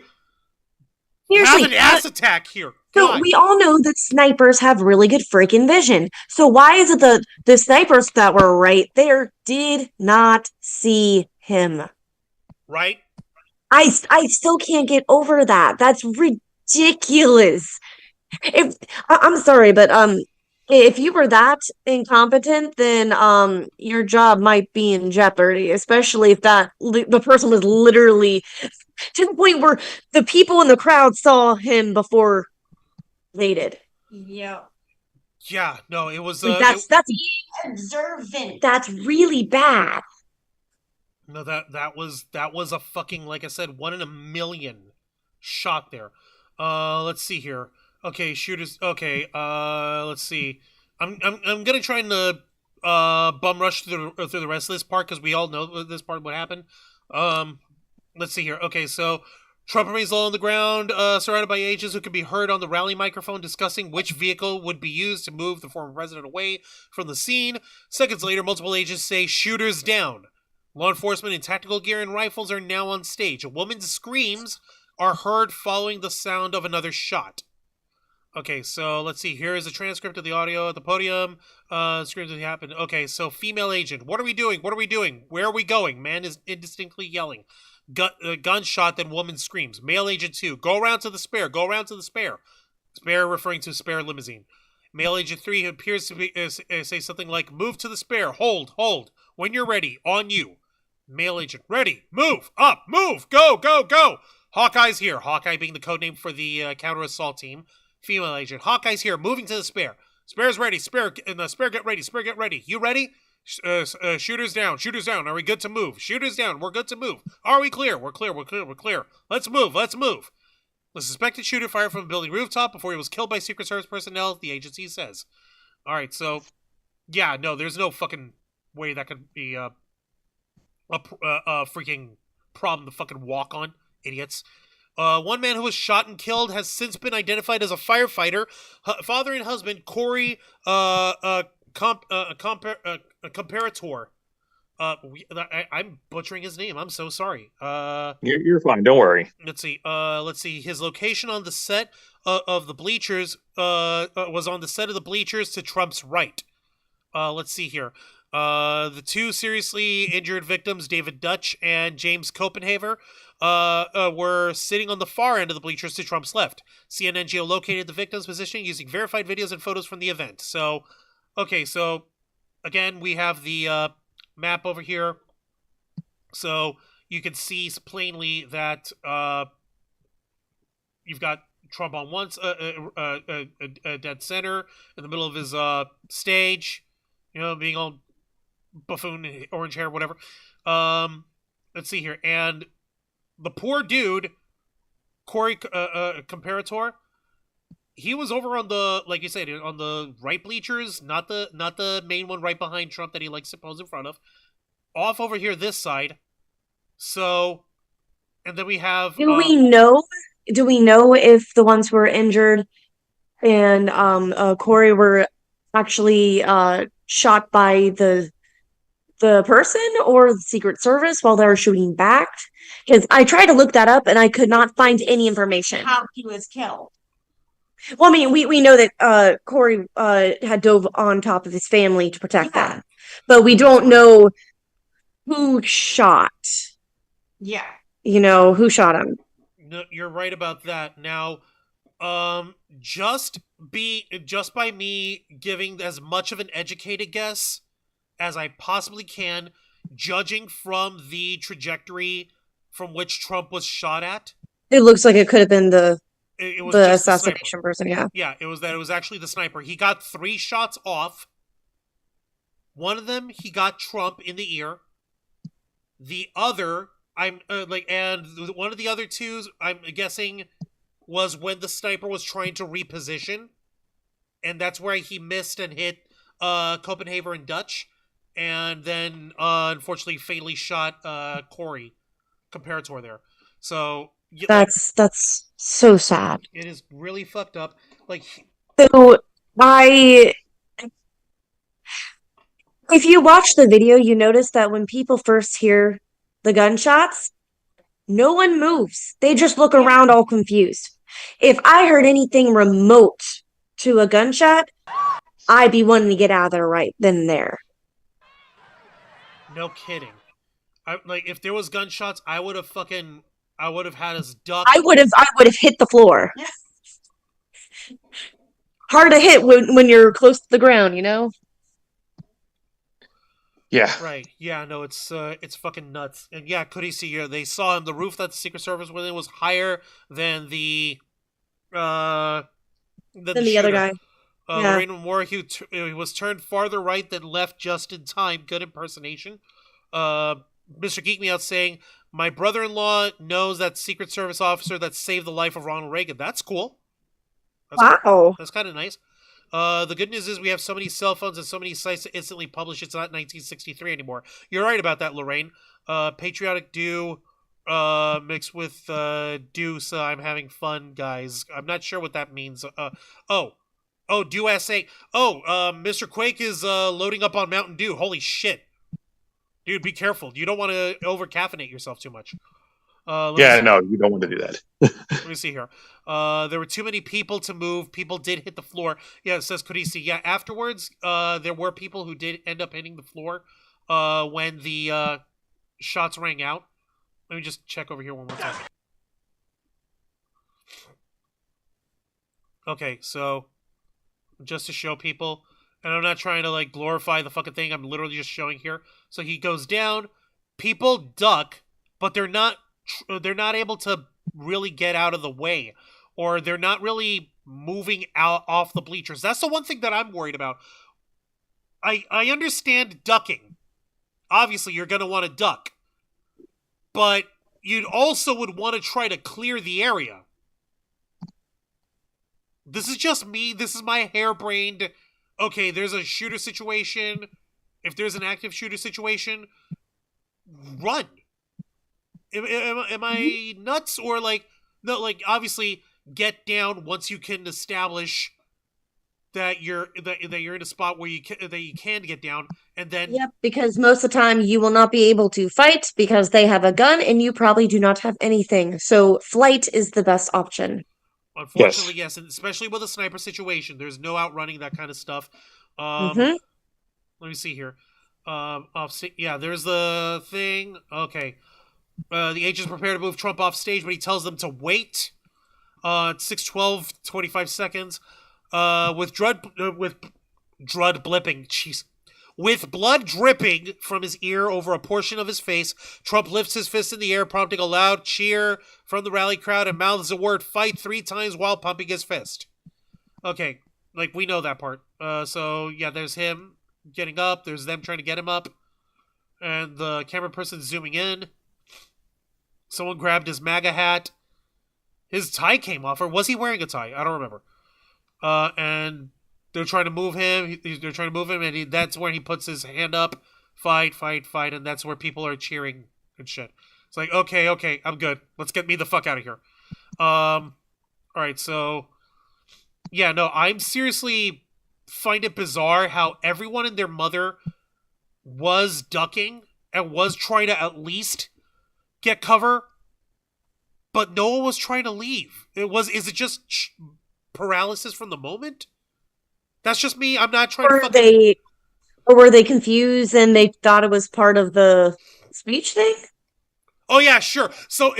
have an ass attack here. So we all know that snipers have really good freaking vision. So why is it the snipers that were right there did not see him? Right? I still can't get over that. That's ridiculous. I'm sorry, but if you were that incompetent, then your job might be in jeopardy, especially if the person was literally to the point where the people in the crowd saw him before they did. Yeah. Yeah, no, it was that's observant. That's really bad. No, that was a fucking, like I said, 1 in a million shot there. Let's see here. Okay, shooters. Okay, let's see. I'm gonna try and bum rush through the rest of this part because we all know this part what happened. Let's see here. Okay, so Trump remains low on the ground, surrounded by agents who can be heard on the rally microphone discussing which vehicle would be used to move the former president away from the scene. Seconds later, multiple agents say shooters down. Law enforcement in tactical gear and rifles are now on stage. A woman's screams are heard following the sound of another shot. Okay, so let's see. Here is a transcript of the audio at the podium. Screams that happened. Okay, so female agent. What are we doing? What are we doing? Where are we going? Man is indistinctly yelling. Gunshot, then woman screams. Male agent 2. Go around to the spare. Go around to the spare. Spare referring to spare limousine. Male Agent 3 appears to be say something like, move to the spare, hold. When you're ready, on you. Male Agent, ready, move, up, move, go. Hawkeye's here. Hawkeye being the codename for the counter-assault team. Female Agent, Hawkeye's here, moving to the spare. Spare's ready, spare get ready. You ready? Shooters down. Are we good to move? Shooters down. We're good to move. Are we clear? We're clear. Let's move. The suspected shooter fired from a building rooftop before he was killed by Secret Service personnel, the agency says. Alright, so, yeah, no, there's no fucking way that could be a freaking problem to fucking walk on, idiots. One man who was shot and killed has since been identified as a firefighter. Father and husband, Corey, Comparator. I'm butchering his name. I'm so sorry. You're fine. Don't worry. Let's see. His location on the set of the bleachers was on the set of the bleachers to Trump's right. Let's see here. The two seriously injured victims, David Dutch and James Copenhaver, were sitting on the far end of the bleachers to Trump's left. CNN geolocated the victims' position using verified videos and photos from the event. So, okay, so again, we have the map over here, so you can see plainly that you've got Trump on one dead center in the middle of his stage, being all buffoon, orange hair, whatever. Let's see here, and the poor dude, Corey Comparator, he was over on the, like you said, on the right bleachers, not the main one right behind Trump that he likes to pose in front of. Off over here, this side. So, and then we have. Do we know if the ones who were injured and Corey were actually shot by the person or the Secret Service while they were shooting back? Because I tried to look that up and I could not find any information. How he was killed. Well, I mean, we know that Corey had dove on top of his family to protect them, but we don't know who shot. Yeah. Who shot him. No, you're right about that. Now, just by me giving as much of an educated guess as I possibly can, judging from the trajectory from which Trump was shot at, it looks like it could have been the just assassination person. Yeah, it was actually the sniper. He got 3 shots off. One of them, he got Trump in the ear. The other, and one of the other 2, I'm guessing, was when the sniper was trying to reposition, and that's where he missed and hit Copenhaver and Dutch, and then unfortunately fatally shot Corey Comparator there. So that's so sad. It is really fucked up. So if you watch the video, you notice that when people first hear the gunshots, no one moves. They just look around all confused. If I heard anything remote to a gunshot, I'd be wanting to get out of there right then and there. No kidding. If there was gunshots, I would have had us duck. I would have hit the floor. Hard to hit when you're close to the ground, Yeah. Right. Yeah. No. It's fucking nuts. And yeah, could he see? They saw him. The roof that the Secret Service was in was higher than the other guy. Lorraine Moore. He was turned farther right than left just in time. Good impersonation. Mr. Geek Me Out saying, "My brother-in-law knows that Secret Service officer that saved the life of Ronald Reagan." That's cool. Wow. That's kind of nice. The good news is we have so many cell phones and so many sites to instantly publish. It's not 1963 anymore. You're right about that, Lorraine. Patriotic do mixed with deuce. I'm having fun, guys. I'm not sure what that means. Do SA. Mr. Quake is loading up on Mountain Dew. Holy shit. Dude, be careful. You don't want to over-caffeinate yourself too much. No, you don't want to do that. Let me see here. There were too many people to move. People did hit the floor. Yeah, it says Kodisi. Yeah, afterwards, there were people who did end up hitting the floor when the shots rang out. Let me just check over here one more time. Okay, so just to show people, and I'm not trying to like glorify the fucking thing. I'm literally just showing here. So he goes down. People duck, but they're not able to really get out of the way, or they're not really moving out off the bleachers. That's the one thing that I'm worried about. I understand ducking. Obviously, you're going to want to duck. But you'd also would want to try to clear the area. This is just me. This is my harebrained, okay, there's a shooter situation. If there's an active shooter situation, run. Am I nuts? Or like, no, like, obviously, get down once you can establish that you're in a spot where you can get down, and then Yep, because most of the time you will not be able to fight because they have a gun and you probably do not have anything. So flight is the best option. Unfortunately, yes, and especially with a sniper situation, there's no outrunning that kind of stuff. Let me see here. Yeah, there's the thing. Okay, the agents prepare to move Trump off stage, but he tells them to wait. 6:12, 25 seconds. With blood dripping from his ear over a portion of his face, Trump lifts his fist in the air, prompting a loud cheer from the rally crowd, and mouths the word "fight" 3 times while pumping his fist. Okay, like, we know that part. So yeah, there's him getting up. There's them trying to get him up, and the camera person zooming in. Someone grabbed his MAGA hat. His tie came off, or was he wearing a tie? I don't remember. And they're trying to move him. They're trying to move him, and that's where he puts his hand up. Fight, fight, fight, and that's where people are cheering and shit. It's like, okay, I'm good. Let's get me the fuck out of here. Alright, so... Yeah, no, I'm seriously find it bizarre how everyone and their mother was ducking and was trying to at least get cover, but no one was trying to leave. Is it just paralysis from the moment? That's just me. I'm not trying to fucking... Or were they confused and they thought it was part of the speech thing? Oh yeah, sure. So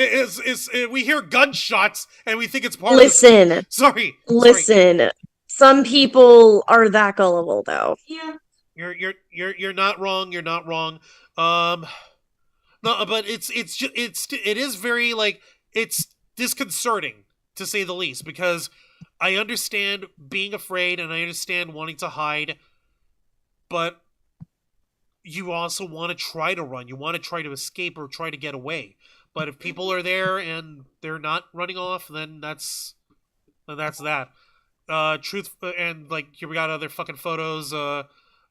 we hear gunshots and we think it's part Listen. of the... Sorry. Some people are that gullible, though. Yeah. You're not wrong. You're not wrong. No, but it is very, like, it's disconcerting, to say the least, because I understand being afraid and I understand wanting to hide, but you also want to try to run. You want to try to escape or try to get away. But if people are there and they're not running off, then that's that. Truth, and like, here we got other fucking photos.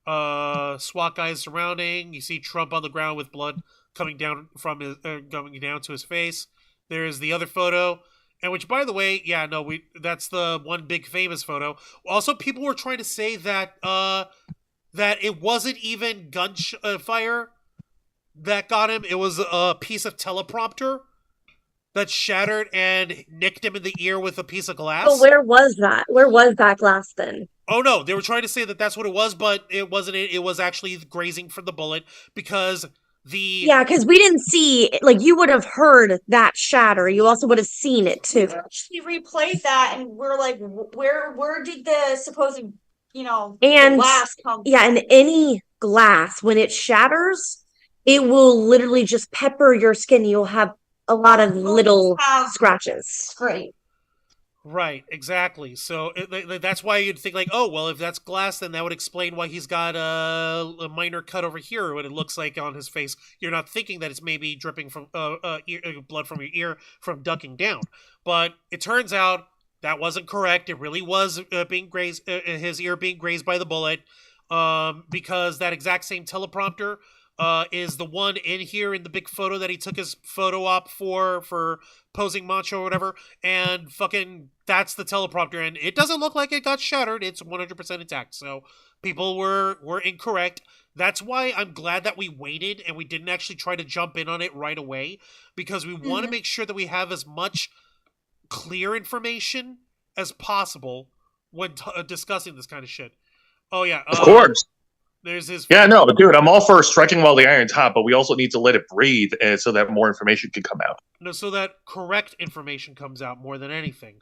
SWAT guys surrounding. You see Trump on the ground with blood coming down from his going down to his face. There's the other photo, and which, by the way, yeah, no, that's the one big famous photo. Also, people were trying to say that that it wasn't even gunfire that got him. It was a piece of teleprompter that shattered and nicked him in the ear with a piece of glass. So where was that? Where was that glass then? Oh no, they were trying to say that that's what it was, but it wasn't. It was actually grazing from the bullet, because yeah, because we didn't see, like, you would have heard that shatter. You also would have seen it too. She replayed that, and we're like, where did the supposed, and glass come from? Yeah, and any glass, when it shatters, it will literally just pepper your skin. You'll have a lot of little scratches. Great. Right, exactly. So that's why you'd think, like, oh, well, if that's glass, then that would explain why he's got a minor cut over here, what it looks like on his face. You're not thinking that it's maybe dripping from blood from your ear from ducking down. But it turns out that wasn't correct. It really was being grazed, his ear being grazed by the bullet, because that exact same teleprompter is the one in here in the big photo that he took his photo op for posing macho or whatever, and fucking that's the teleprompter, and it doesn't look like it got shattered. It's 100% intact. So people were incorrect. That's why I'm glad that we waited and we didn't actually try to jump in on it right away, because we want to make sure that we have as much clear information as possible when discussing this kind of shit. Oh yeah, of course. There's his... Yeah, no, dude, I'm all for striking while the iron's hot, but we also need to let it breathe so that more information can come out. No, so that correct information comes out more than anything.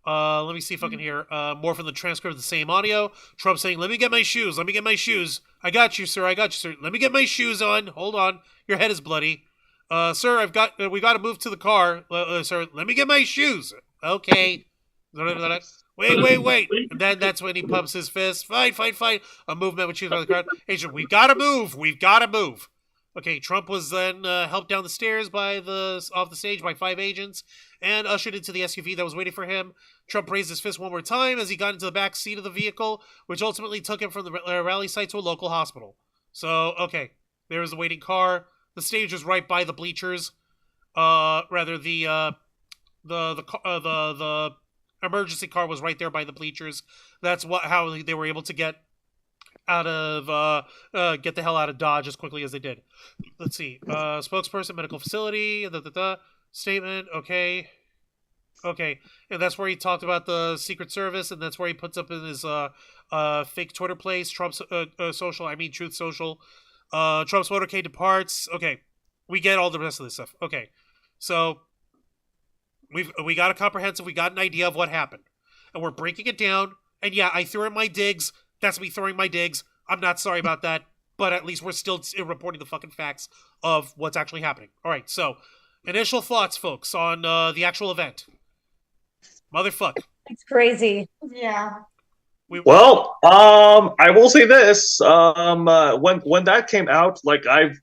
Let me see if I can hear more from the transcript of the same audio. Trump saying, "Let me get my shoes. Let me get my shoes. I got you, sir. I got you, sir. Let me get my shoes on. Hold on. Your head is bloody. Sir, we got to move to the car. Sir, let me get my shoes. Okay. Wait. And then that's when he pumps his fist. Fight. A movement which he's on the crowd. Agent, we've got to move. Okay, Trump was then helped down the stairs off the stage by 5 agents and ushered into the SUV that was waiting for him. Trump raised his fist one more time as he got into the back seat of the vehicle, which ultimately took him from the rally site to a local hospital. So, okay, there was the waiting car. The stage was right by the bleachers. The emergency car was right there by the bleachers. That's how they were able to get the hell out of Dodge as quickly as they did. Let's see. Spokesperson, medical facility, statement. Okay. And that's where he talked about the Secret Service, and that's where he puts up in his fake Twitter place, Trump's Truth Social. Trump's motorcade departs. Okay. We get all the rest of this stuff. Okay. So we got an idea of what happened. And we're breaking it down. And yeah, I threw in my digs. That's me throwing my digs. I'm not sorry about that, but at least we're still reporting the fucking facts of what's actually happening. All right, so initial thoughts, folks, on the actual event. Motherfuck. It's crazy. Yeah. Well, I will say this. When that came out, I've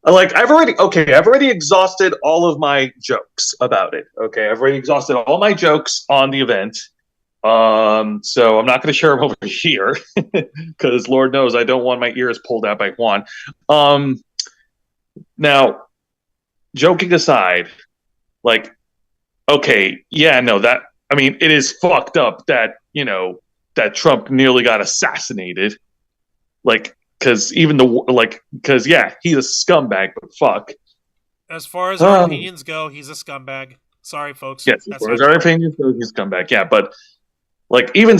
already exhausted all of my jokes about it. Okay, I've already exhausted all my jokes on the event. So I'm not going to share them over here because Lord knows I don't want my ears pulled out by Juan. Now, joking aside, it is fucked up that, that Trump nearly got assassinated. Because he's a scumbag, but fuck. As far as our opinions go, he's a scumbag. Sorry, folks. Yes, as far as our opinions go, he's a scumbag. Yeah, but even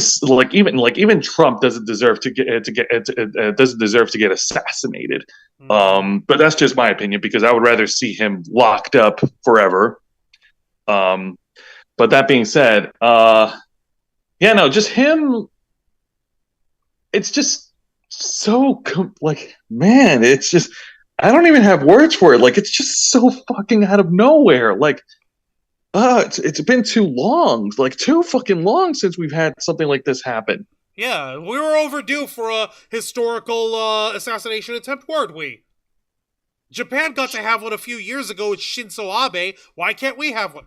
Trump doesn't deserve to get assassinated. But that's just my opinion because I would rather see him locked up forever. But that being said, just him. It's just so man. It's just I don't even have words for it. It's just so fucking out of nowhere. It's been too long, too fucking long since we've had something like this happen. Yeah, we were overdue for a historical assassination attempt, weren't we? Japan got to have one a few years ago with Shinzo Abe. Why can't we have one?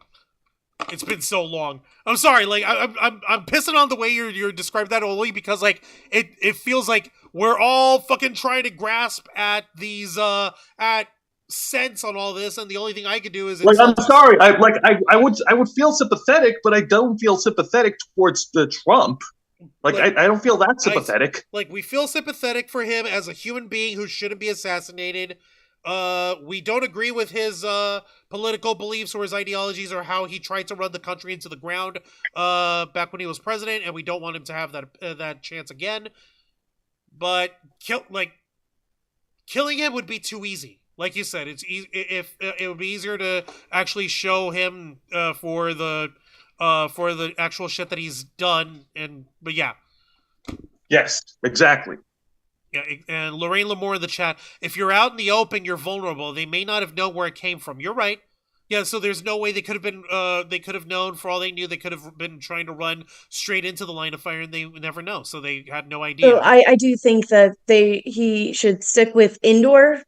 It's been so long. I'm sorry, I'm pissing on the way you're describing that only because it feels like we're all fucking trying to grasp at these at sense on all this, and the only thing I could do is I'm sorry. I would feel sympathetic, but I don't feel sympathetic towards the Trump. I don't feel that sympathetic. We feel sympathetic for him as a human being who shouldn't be assassinated. We don't agree with his political beliefs or his ideologies or how he tried to run the country into the ground back when he was president, and we don't want him to have that chance again. But killing him would be too easy. Like you said, it's if it would be easier to actually show him for the actual shit that he's done. But yeah. Yes, exactly. Yeah, and Lorraine Lamore in the chat. If you're out in the open, you're vulnerable. They may not have known where it came from. You're right. Yeah, so there's no way they could have been. They could have known. For all they knew, they could have been trying to run straight into the line of fire, and they would never know. So they had no idea. So I do think that he should stick with indoor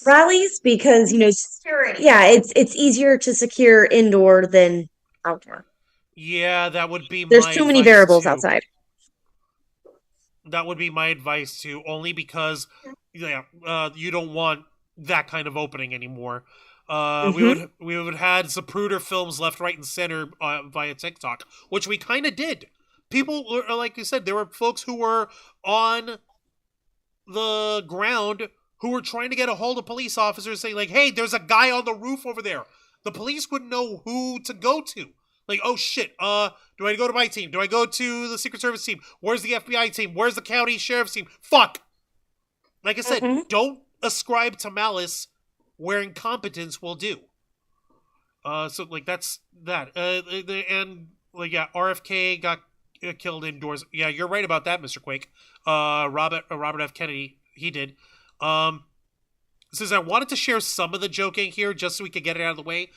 rallies because Security. yeah, it's easier to secure indoor than outdoor. Yeah, that would be. There's too many variables outside. That would be my advice too, only because you don't want that kind of opening anymore. We would had Zapruder films left, right, and center via TikTok, which we kind of did. People, like you said, there were folks who were on the ground who were trying to get a hold of police officers, saying "Hey, there's a guy on the roof over there." The police wouldn't know who to go to. Oh shit, do I go to my team? Do I go to the Secret Service team? Where's the FBI team? Where's the county sheriff's team? Fuck! Like I said, don't ascribe to malice where incompetence will do. So that's that. And Like, yeah, RFK got killed indoors. Yeah, you're right about that, Mr. Quake. Robert F. Kennedy, he did. Says, I wanted to share some of the joking here just so we could get it out of the way.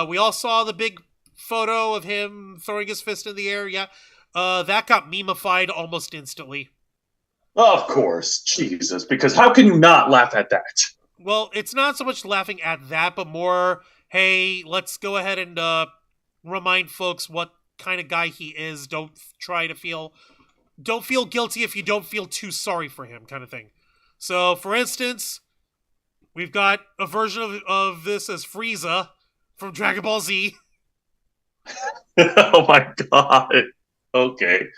We all saw the big photo of him throwing his fist in the air. Yeah. That got memeified almost instantly. Of course, Jesus, because how can you not laugh at that? Well, it's not so much laughing at that, but more, hey, let's go ahead and remind folks what kind of guy he is. Don't feel guilty if you don't feel too sorry for him, kind of thing. So, for instance, we've got a version of this as Frieza from Dragon Ball Z. Oh my god. Okay.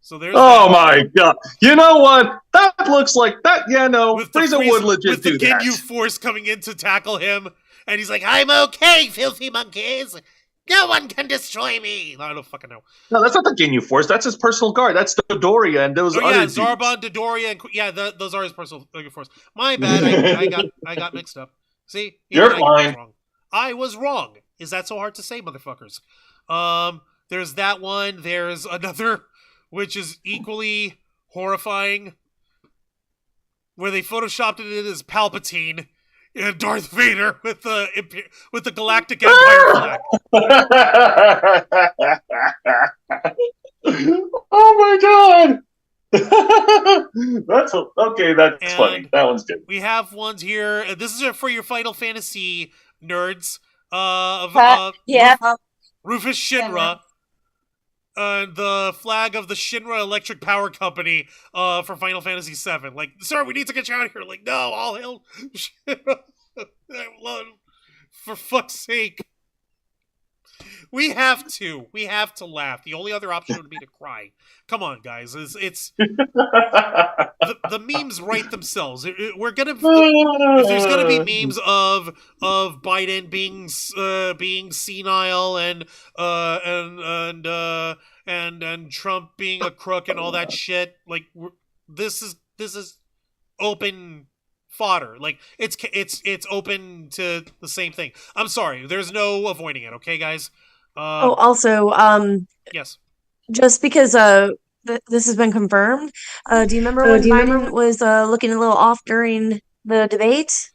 So there's my god. You know what? That looks like that. Yeah, no. Frieza would legit do that. With the Ginyu Force coming in to tackle him, and he's like, I'm okay, filthy monkeys. No one can destroy me. I don't fucking know. No, that's not the Ginyu Force. That's his personal guard. That's Dodoria and those other dudes. Zarbon, Dodoria, and those are his personal force. My bad. I got mixed up. See, you're fine. I was wrong. Is that so hard to say, motherfuckers? There's that one. There's another, which is equally horrifying, where they photoshopped it in as Palpatine and Darth Vader with the Galactic Empire flag. Oh my god! That's okay. That's funny. That one's good. We have ones here. This is for your Final Fantasy nerds. Rufus Shinra. The flag of the Shinra Electric Power Company for Final Fantasy VII. Like, sir, we need to get you out of here. Like, no, all hail Shinra. For fuck's sake. We have to laugh. The only other option would be to cry. Come on, guys. It's the memes write themselves. If there's gonna be memes of Biden being senile and Trump being a crook and all that shit, like this is open fodder. Like it's open to the same thing. I'm sorry. There's no avoiding it. Okay, guys. Also, yes. Just because this has been confirmed, do you remember when Biden was looking a little off during the debate?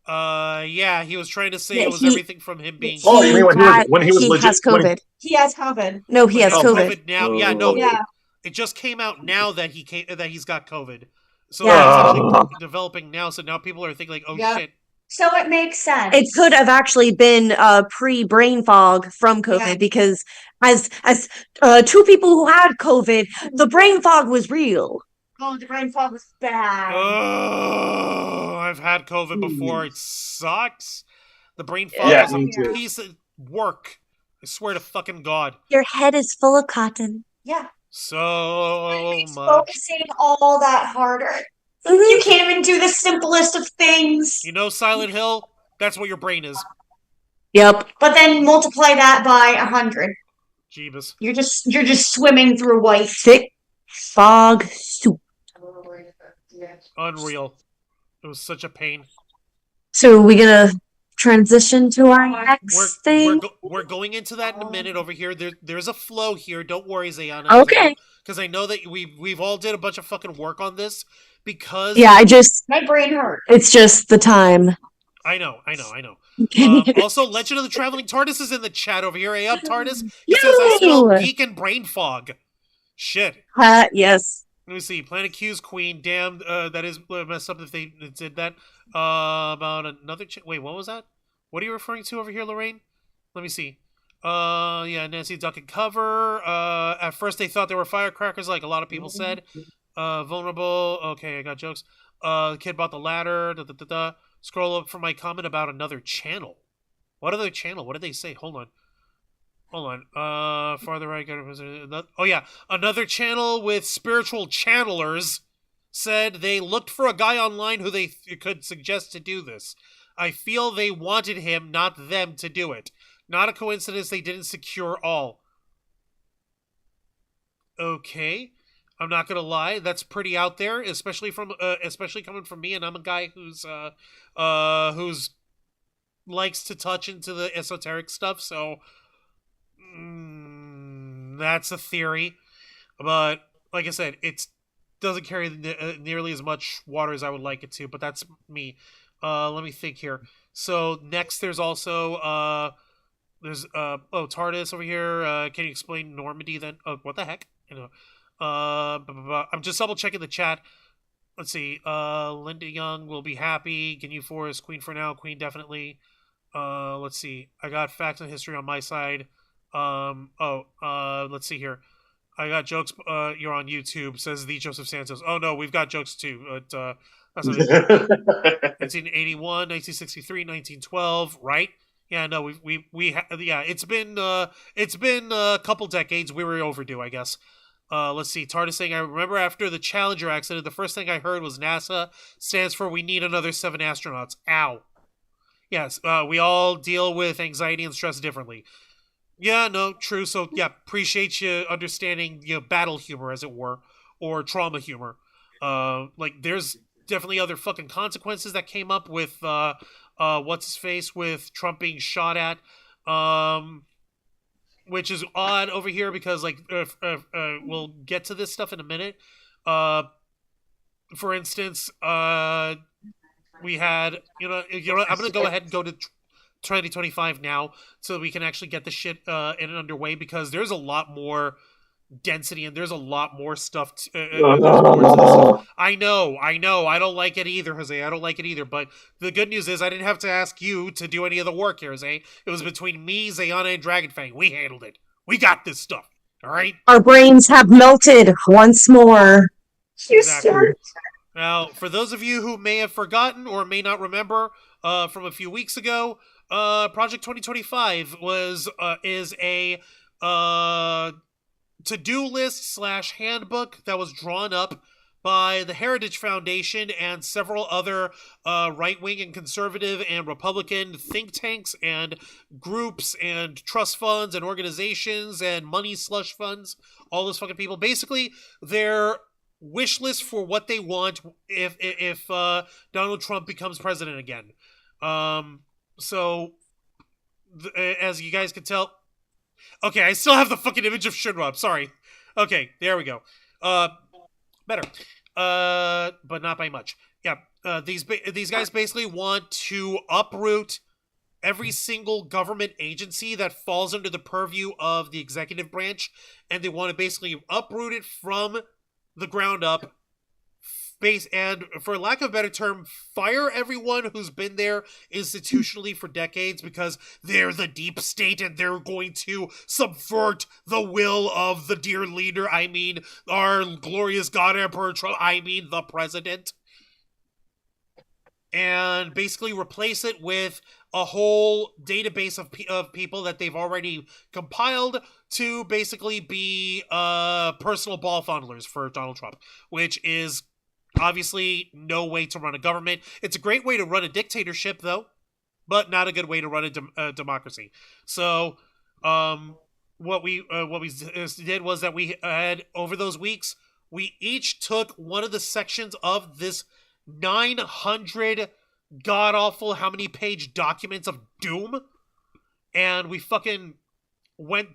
Yeah, he was trying to say it was everything from him being. Oh, you mean when he was legit? Has COVID. He has COVID. No, he has COVID now. Yeah, no. Yeah. It just came out now that he's got COVID. So it's developing now. So now people are thinking like, oh shit. So it makes sense. It could have actually been pre-brain fog from COVID because as two people who had COVID, the brain fog was real. Oh, the brain fog was bad. Oh, I've had COVID before. It sucks. The brain fog was a piece of work. I swear to fucking God. Your head is full of cotton. Yeah. So much. Focusing all that harder. You can't even do the simplest of things. You know, Silent Hill? That's what your brain is. Yep. But then multiply that by 100. Jeebus. You're just swimming through white. Thick fog soup. Unreal. It was such a pain. So are we gonna transition to our next thing? We're going into that in a minute over here. There's a flow here. Don't worry, Xeiana. Okay. Because I know that we've all did a bunch of fucking work on this. Because my brain hurt. It's just the time. I know. Also, Legend of the Traveling TARDIS is in the chat over here. Hey, up, TARDIS. It says I smell geek and brain fog. Shit. Yes. Let me see. Planet Q's Queen. Damn, that is messed up if they did that. About another... Wait, what was that? What are you referring to over here, Lorraine? Let me see. Nancy Duck and cover. At first they thought they were firecrackers, like a lot of people said. Vulnerable. Okay, I got jokes. The kid bought the ladder. Scroll up for my comment about another channel. What other channel? What did they say? Hold on. Farther right. Oh yeah, another channel with spiritual channelers said they looked for a guy online who they could suggest to do this. I feel they wanted him, not them, to do it. Not a coincidence they didn't secure all. Okay. I'm not gonna lie, that's pretty out there, especially coming from me, and I'm a guy who's likes to touch into the esoteric stuff. So That's a theory, but like I said, it doesn't carry nearly as much water as I would like it to. But that's me. Let me think here. So next, there's also TARDIS over here. Can you explain Normandy then? Oh, what the heck? I'm just double checking the chat. Let's see. Linda Young will be happy. Can you force Queen for now? Queen definitely. Let's see. I got facts and history on my side. Let's see here. I got jokes. You're on YouTube, says the Joseph Santos. Oh no, we've got jokes too. That's not 1981, 1963, 1912, right? Yeah, no, it's been a couple decades. We were overdue, I guess. Let's see. TARDIS saying, I remember after the Challenger accident, the first thing I heard was NASA stands for we need another 7 astronauts. Ow. Yes, we all deal with anxiety and stress differently. Yeah, no, true. So, yeah, appreciate you understanding, battle humor, as it were, or trauma humor. There's definitely other fucking consequences that came up with, what's-his-face, with Trump being shot at, which is odd over here because, we'll get to this stuff in a minute. For instance, we had, I'm going to go ahead and go to 2025 now so we can actually get the shit in and underway because there's a lot more density and there's a lot more stuff. I know. I don't like it either, Jose. I don't like it either. But the good news is I didn't have to ask you to do any of the work here, Jose. It was between me, xeiana, and Dragonfang. We handled it. We got this stuff. All right? Our brains have melted once more. Exactly. Now, for those of you who may have forgotten or may not remember from a few weeks ago, Project 2025 is a to-do list / handbook that was drawn up by the Heritage Foundation and several other right-wing and conservative and Republican think tanks and groups and trust funds and organizations and money slush funds, all those fucking people. Basically, their wish list for what they want if Donald Trump becomes president again. As you guys can tell... Okay, I still have the fucking image of Shinra. I'm sorry. Okay, there we go. Better. But not by much. Yeah, these guys basically want to uproot every single government agency that falls under the purview of the executive branch, and they want to basically uproot it from the ground up, and for lack of a better term, fire everyone who's been there institutionally for decades because they're the deep state and they're going to subvert the will of the dear leader. I mean, our glorious God Emperor Trump. I mean, the president. And basically replace it with a whole database of people that they've already compiled to basically be personal ball fondlers for Donald Trump, which is obviously no way to run a government. It's a great way to run a dictatorship, though, but not a good way to run a democracy. So, what we did was that we had, over those weeks, we each took one of the sections of this 900 god-awful how-many-page documents of doom, and we fucking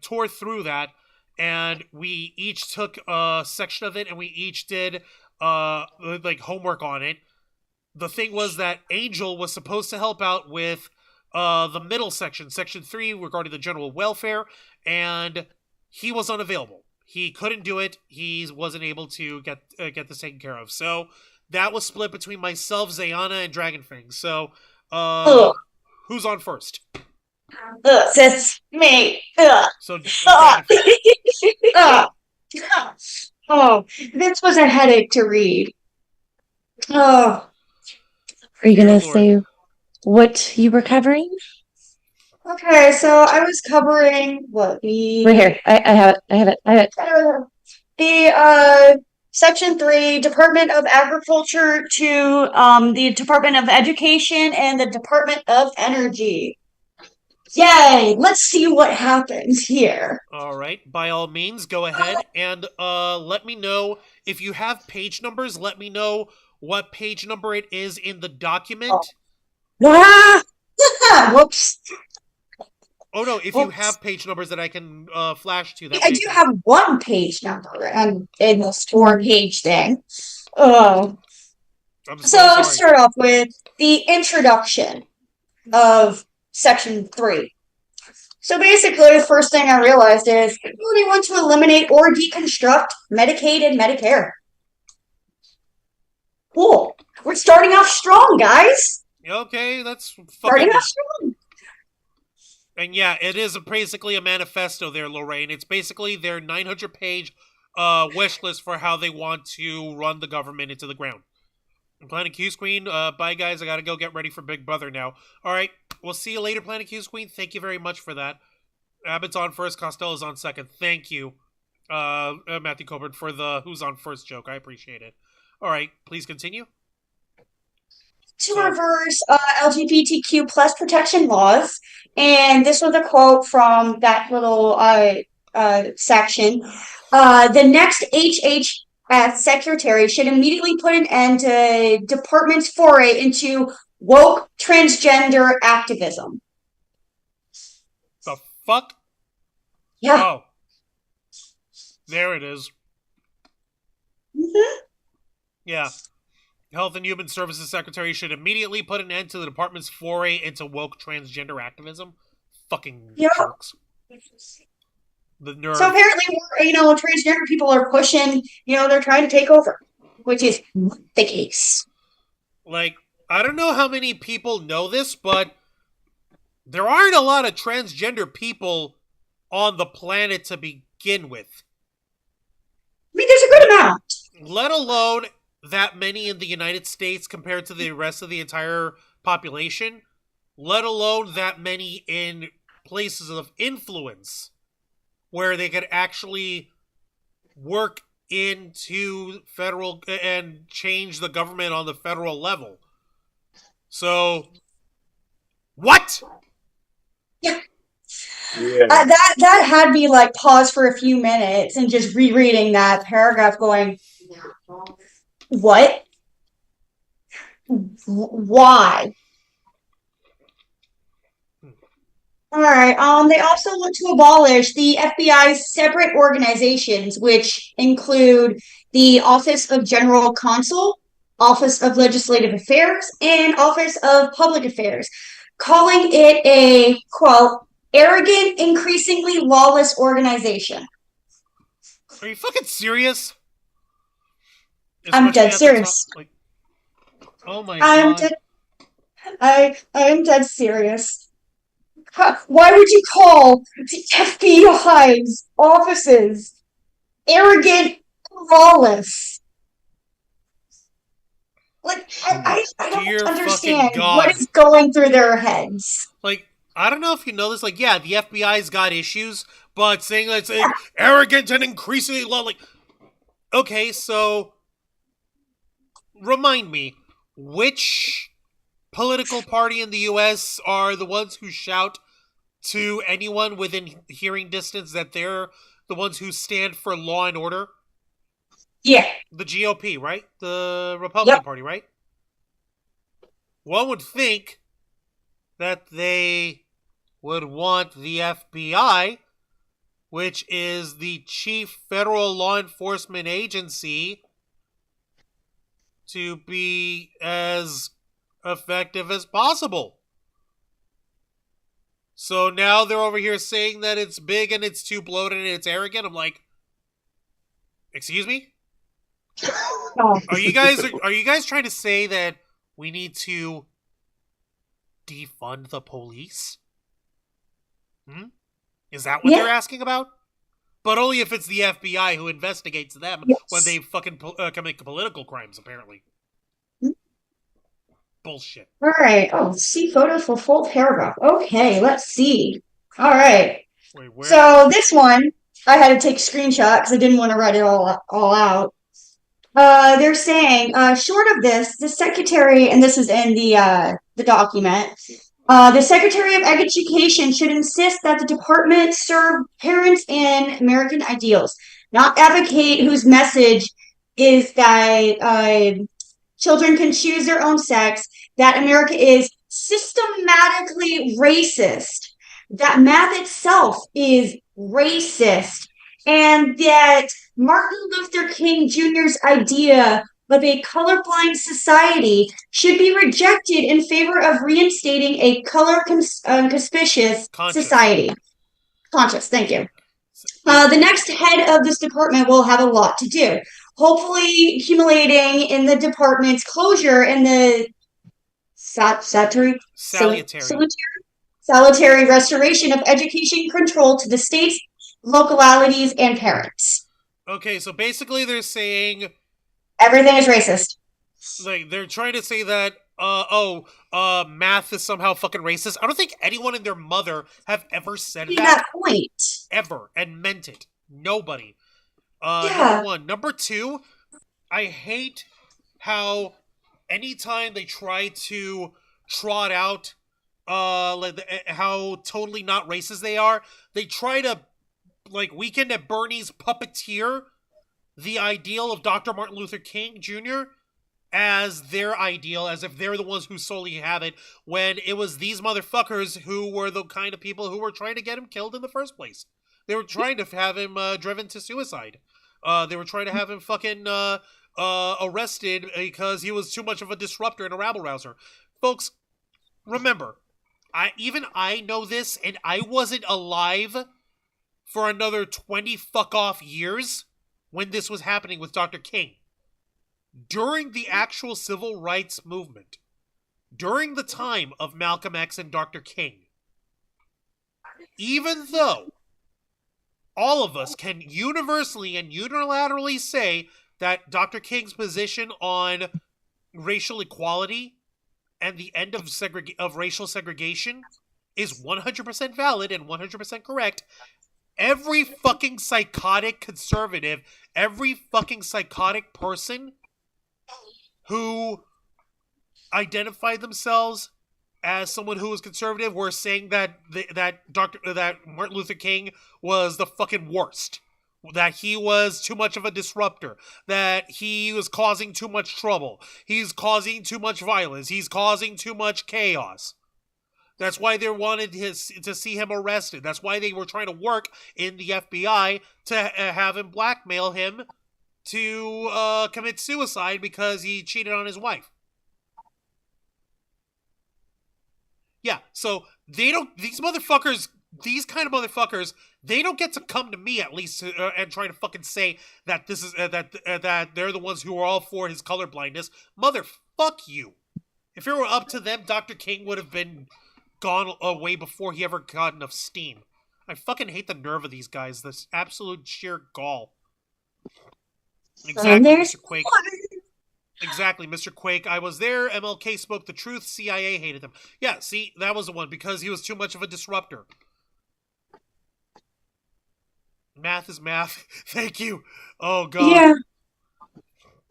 tore through that, and we each took a section of it, and we each did homework on it. The thing was that Angel was supposed to help out with the middle section, section 3, regarding the general welfare, and he was unavailable. He couldn't do it. He wasn't able to get this taken care of. So that was split between myself, xeiana, and Dragonfang. So who's on first? Sis, me. So Oh, this was a headache to read. Oh. Are you going to say what you were covering? Okay, so I was covering what we... Right here. I have it. The Section 3, Department of Agriculture to the Department of Education and the Department of Energy. Yay! Let's see what happens here. All right. By all means, go ahead and let me know if you have page numbers. Let me know what page number it is in the document. Ah! Whoops. Oh no, if you have page numbers that I can flash to that. I do have one page number in this 4-page thing. So let's start off with the introduction of section 3. So basically, the first thing I realized is they want to eliminate or deconstruct Medicaid and Medicare. Cool. We're starting off strong, guys. Okay, that's starting off strong. And yeah, it is basically a manifesto there, Lorraine. It's basically their 900-page wish list for how they want to run the government into the ground. Planet Q's Queen, bye guys, I gotta go get ready for Big Brother now. Alright, we'll see you later, Planet Q's Queen. Thank you very much for that. Abbott's on first, Costello's on second. Thank you, Matthew Coburn, for the who's on first joke. I appreciate it. Alright, please continue. To reverse LGBTQ plus protection laws, and this was a quote from that little section. The next HHS secretary should immediately put an end to department's foray into woke transgender activism. The fuck? Yeah. Oh. There it is. Mm-hmm. Yeah. Health and Human Services Secretary should immediately put an end to the department's foray into woke transgender activism. Fucking jerks. The nerve. So apparently, transgender people are pushing, they're trying to take over, which is the case. Like, I don't know how many people know this, but there aren't a lot of transgender people on the planet to begin with. I mean, there's a good amount. Let alone that many in the United States compared to the rest of the entire population, let alone that many in places of influence where they could actually work into federal and change the government on the federal level. So, what? Yeah. That had me pause for a few minutes and just rereading that paragraph going, what? Why? All right. They also want to abolish the FBI's separate organizations, which include the Office of General Counsel, Office of Legislative Affairs, and Office of Public Affairs, calling it a, quote, arrogant, increasingly lawless organization. Are you fucking serious? I'm dead serious. Oh my god. I am dead serious. Why would you call the FBI's offices arrogant, lawless? I don't understand what is going through their heads. I don't know if you know this. Yeah, the FBI's got issues, but saying that it's arrogant and increasingly low. Okay, so remind me, which political party in the U.S. are the ones who shout to anyone within hearing distance that they're the ones who stand for law and order? Yeah. The GOP, right? The Republican Party, right? One would think that they would want the FBI, which is the chief federal law enforcement agency, to be as effective as possible. So now they're over here saying that it's big and it's too bloated and it's arrogant. I'm like, excuse me? Are you guys trying to say that we need to defund the police? Is that what they're asking about? But only if it's the FBI who investigates them when they fucking commit political crimes, apparently. Bullshit. All right. Oh, see photos for full paragraph. Okay, let's see. All right. Wait, where? So this one, I had to take a screenshot because I didn't want to write it all out. They're saying, short of this, the secretary, and this is in the document, the Secretary of Education should insist that the department serve parents and American ideals, not advocate whose message is that children can choose their own sex, that America is systematically racist, that math itself is racist, and that Martin Luther King Jr.'s idea of a colorblind society should be rejected in favor of reinstating a conspicuous society. Conscious, thank you. The next head of this department will have a lot to do, hopefully accumulating in the department's closure and the salutary restoration of education control to the states, localities, and parents. Okay, so basically they're saying everything is racist. Like, they're trying to say that math is somehow fucking racist. I don't think anyone and their mother have ever said that point ever and meant it. Nobody. Yeah. Number one. Number two, I hate how anytime they try to trot out how totally not racist they are, they try to Weekend at Bernie's puppeteer the ideal of Dr. Martin Luther King Jr. as their ideal, as if they're the ones who solely have it, when it was these motherfuckers who were the kind of people who were trying to get him killed in the first place. They were trying to have him driven to suicide. They were trying to have him fucking arrested because he was too much of a disruptor and a rabble-rouser. Folks, remember, I know this, and I wasn't alive for another 20 fuck-off years when this was happening with Dr. King. During the actual civil rights movement, during the time of Malcolm X and Dr. King, even though all of us can universally and unilaterally say that Dr. King's position on racial equality and the end of racial segregation is 100% valid and 100% correct, every fucking psychotic conservative, every fucking psychotic person who identified themselves as someone who was conservative were saying that that Martin Luther King was the fucking worst, that he was too much of a disruptor, that he was causing too much trouble, he's causing too much violence, he's causing too much chaos. That's why they wanted to see him arrested. That's why they were trying to work in the FBI to have him blackmail him to commit suicide because he cheated on his wife. Yeah, so these kind of motherfuckers, they don't get to come to me at least and try to fucking say that this is that they're the ones who are all for his colorblindness. Motherfuck you. If it were up to them, Dr. King would have been gone away before he ever got enough steam. I fucking hate the nerve of these guys. This absolute sheer gall. Exactly, Mr. Quake. Exactly, Mr. Quake. I was there. MLK spoke the truth. CIA hated him. Yeah, see, that was the one, because he was too much of a disruptor. Math is math. Thank you. Oh, God. Yeah.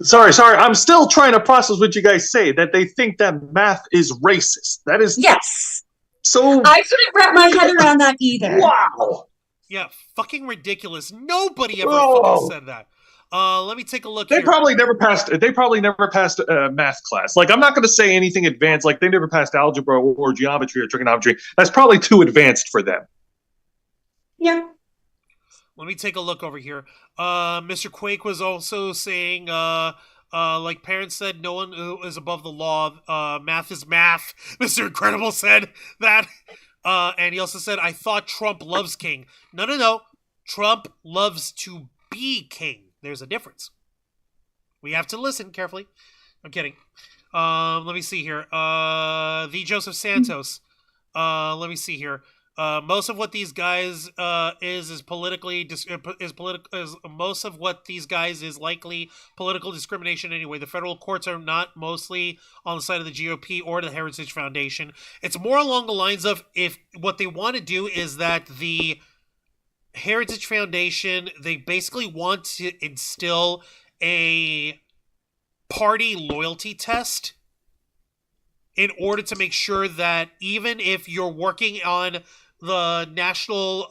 Sorry. I'm still trying to process what you guys say, that they think that math is racist. That is... Yes. So... I couldn't wrap my head around that either. Wow. Yeah, fucking ridiculous. Nobody ever fucking said that. Let me take a look here. They probably never passed a math class. Like, I'm not going to say anything advanced. Like, they never passed algebra or geometry or trigonometry. That's probably too advanced for them. Yeah. Let me take a look over here. Mr. Quake was also saying, like parents said, no one is above the law. Math is math. Mr. Incredible said that. And he also said, I thought Trump loves king. No. Trump loves to be king. There's a difference. We have to listen carefully. I'm kidding. Let me see here. The Joseph Santos. Let me see here. Most of what these guys is most of what these guys is likely political discrimination anyway. The federal courts are not mostly on the side of the GOP or the Heritage Foundation. It's more along the lines of, if what they want to do is that the Heritage Foundation, they basically want to instill a party loyalty test in order to make sure that even if you're working on the National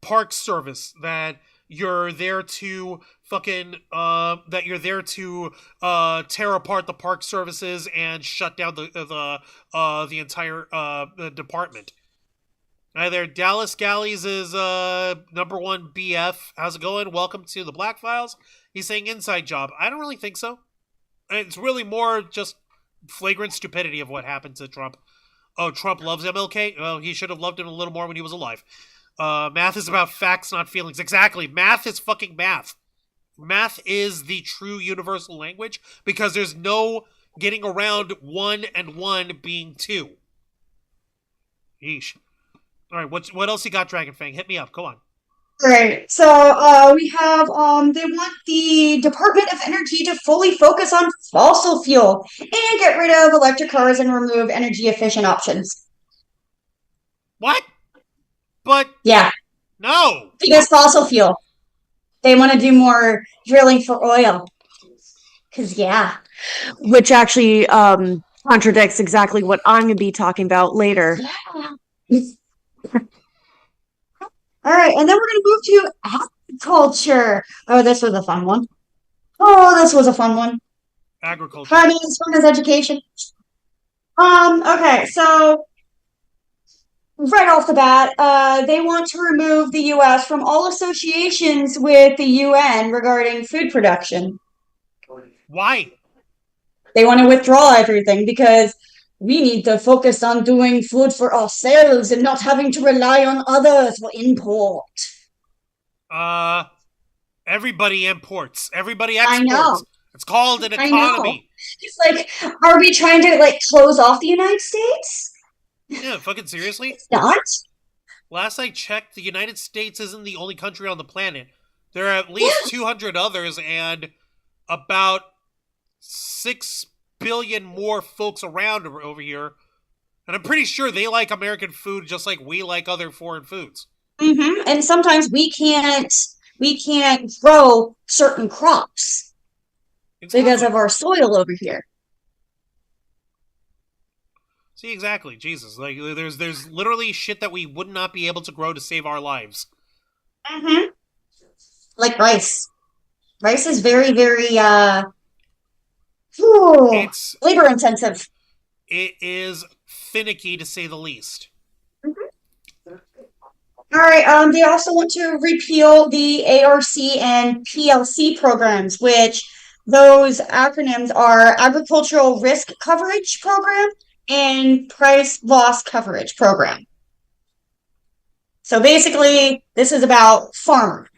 Park Service, that you're there to fucking tear apart the park services and shut down the entire department. Hi there, Dallas Galleys is number one BF. How's it going? Welcome to the Blackfiles. He's saying inside job. I don't really think so. It's really more just flagrant stupidity of what happened to Trump. Oh, Trump loves MLK? Well, he should have loved him a little more when he was alive. Math is about facts, not feelings. Exactly. Math is fucking math. Math is the true universal language because there's no getting around 1 and 1 being 2. Yeesh. All right, what else you got, Dragon Fang? Hit me up. Go on. Right. So we have they want the Department of Energy to fully focus on fossil fuel and get rid of electric cars and remove energy efficient options. What? But yeah. No. Because fossil fuel. They want to do more drilling for oil. Cause yeah. Which actually contradicts exactly what I'm going to be talking about later. Yeah. All right, and then we're going to move to agriculture. Oh, this was a fun one. Agriculture. Finally, as fun as education. Okay, so right off the bat, they want to remove the U.S. from all associations with the UN regarding food production. Why? They want to withdraw everything because we need to focus on doing food for ourselves and not having to rely on others for import. Everybody imports. Everybody exports. I know. It's called an economy. It's like, are we trying to like close off the United States? Yeah, fucking seriously? It's not. Last I checked, the United States isn't the only country on the planet. There are at least 200 others and about 6 billion more folks around over here. And I'm pretty sure they like American food just like we like other foreign foods. Mm-hmm. And sometimes we can't grow certain crops because of our soil over here. See, exactly. Jesus. Like there's literally shit that we would not be able to grow to save our lives. Mm-hmm. Like rice. Rice is very, very it's labor intensive. It is finicky to say the least. Mm-hmm. All right. They also want to repeal the ARC and PLC programs, which those acronyms are Agricultural Risk Coverage Program and Price Loss Coverage Program. So basically, this is about farmers.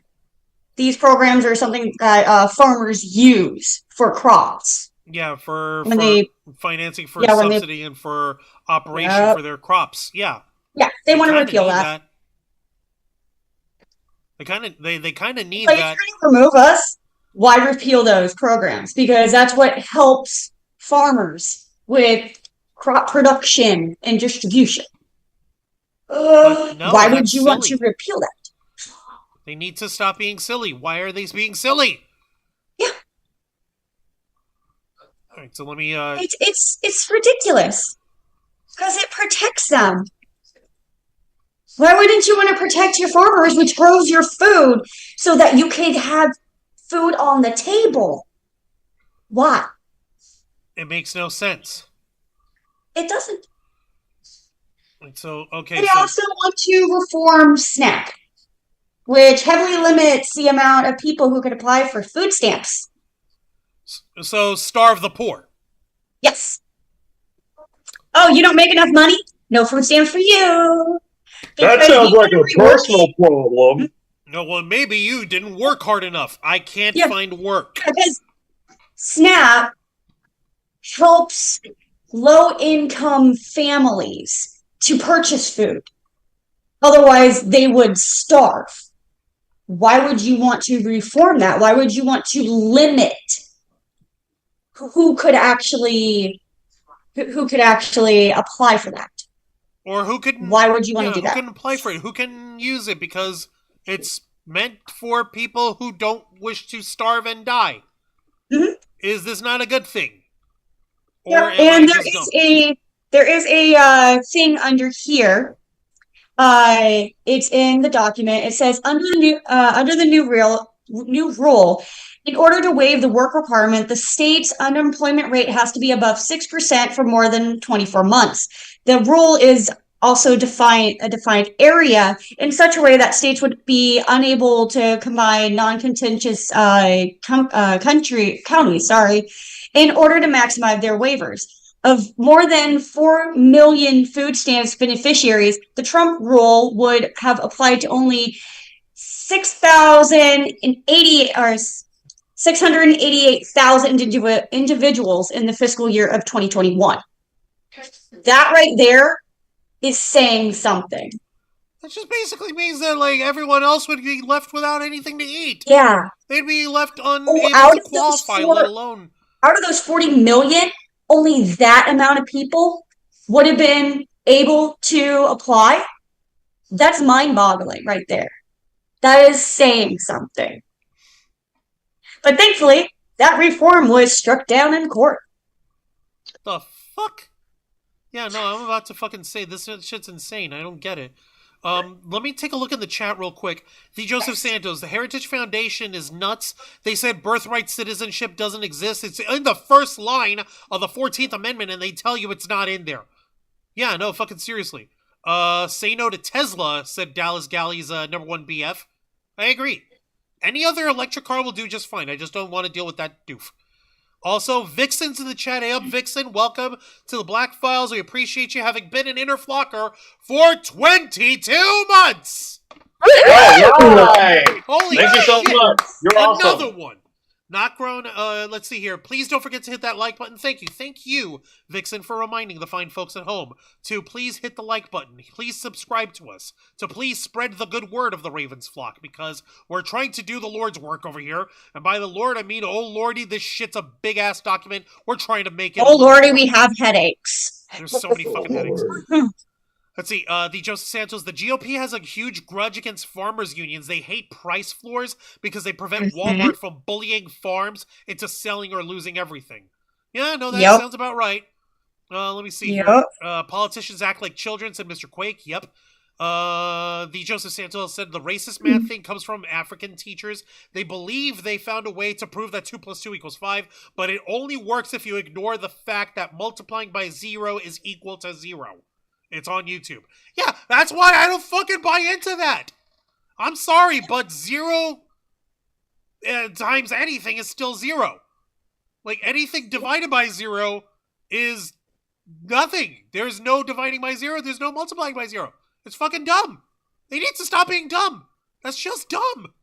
These programs are something that farmers use for crops. Yeah, for they, financing for subsidy and for operation for their crops. Yeah. Yeah, they want to repeal that. They kind of need like, that. If you're going to remove us, why repeal those programs? Because that's what helps farmers with crop production and distribution. Why would you want to repeal that? They need to stop being silly. Why are they being silly? Yeah. All right, so let me. It's ridiculous because it protects them. Why wouldn't you want to protect your farmers, which grows your food, so that you could have food on the table? Why? It makes no sense. It doesn't. So okay. They also want to reform SNAP, which heavily limits the amount of people who could apply for food stamps. So starve the poor. Yes. Oh, you don't make enough money? No food stamps for you. That sounds like a personal problem. No, well, maybe you didn't work hard enough. I can't find work. Because SNAP helps low-income families to purchase food. Otherwise, they would starve. Why would you want to reform that? Why would you want to limit who could actually apply for that? Or who could? Why would you want to do that? Who can apply for it? Who can use it? Because it's meant for people who don't wish to starve and die. Mm-hmm. Is this not a good thing? Or and there is a thing under here. It's in the document. It says under the new rule, in order to waive the work requirement, the state's unemployment rate has to be above 6% for more than 24 months. The rule is also define a defined area in such a way that states would be unable to combine non-contentious counties, in order to maximize their waivers. Of more than 4 million food stamps beneficiaries, the Trump rule would have applied to only 688,000 individuals in the fiscal year of 2021. That right there is saying something. That just basically means that like everyone else would be left without anything to eat. Yeah. They'd be left unable to qualify, let alone. Out of those 40 million, only that amount of people would have been able to apply. That's mind-boggling right there. That is saying something. But thankfully, that reform was struck down in court. The fuck? Yeah, no, I'm about to fucking say this shit's insane. I don't get it. Let me take a look in the chat real quick. The Joseph Santos, the Heritage Foundation is nuts. They said birthright citizenship doesn't exist. It's in the first line of the 14th Amendment, and they tell you it's not in there. Yeah, no, fucking seriously. Say no to Tesla, said Dallas Galley's #1 BF. I agree. Any other electric car will do just fine. I just don't want to deal with that doof. Also, Vixen's in the chat. Hey up, Vixen. Welcome to the Black Files. We appreciate you having been an inner flocker for 22 months. Right. Holy Thank you so shit. much. You're awesome. Another one. Not grown. Let's see here. Please don't forget to hit that like button. Thank you. Thank you, Vixen, for reminding the fine folks at home to please hit the like button. Please subscribe to us. To please spread the good word of the Ravens flock, because we're trying to do the Lord's work over here. And by the Lord, I mean, oh lordy, this shit's a big ass document. We're trying to make it. Oh lordy, we have headaches. There's so many fucking headaches. Let's see, the Joseph Santos, the GOP has a huge grudge against farmers unions. They hate price floors because they prevent Walmart from bullying farms into selling or losing everything. Yeah, no, that sounds about right. Let me see here. Politicians act like children, said Mr. Quake. Yep. The Joseph Santos said the racist math thing comes from African teachers. They believe they found a way to prove that 2 + 2 = 5, but it only works if you ignore the fact that multiplying by 0 is equal to 0. It's on YouTube. Yeah, that's why I don't fucking buy into that. I'm sorry, but 0 times anything is still 0. Like, anything divided by 0 is nothing. There's no dividing by 0. There's no multiplying by 0. It's fucking dumb. They need to stop being dumb. That's just dumb.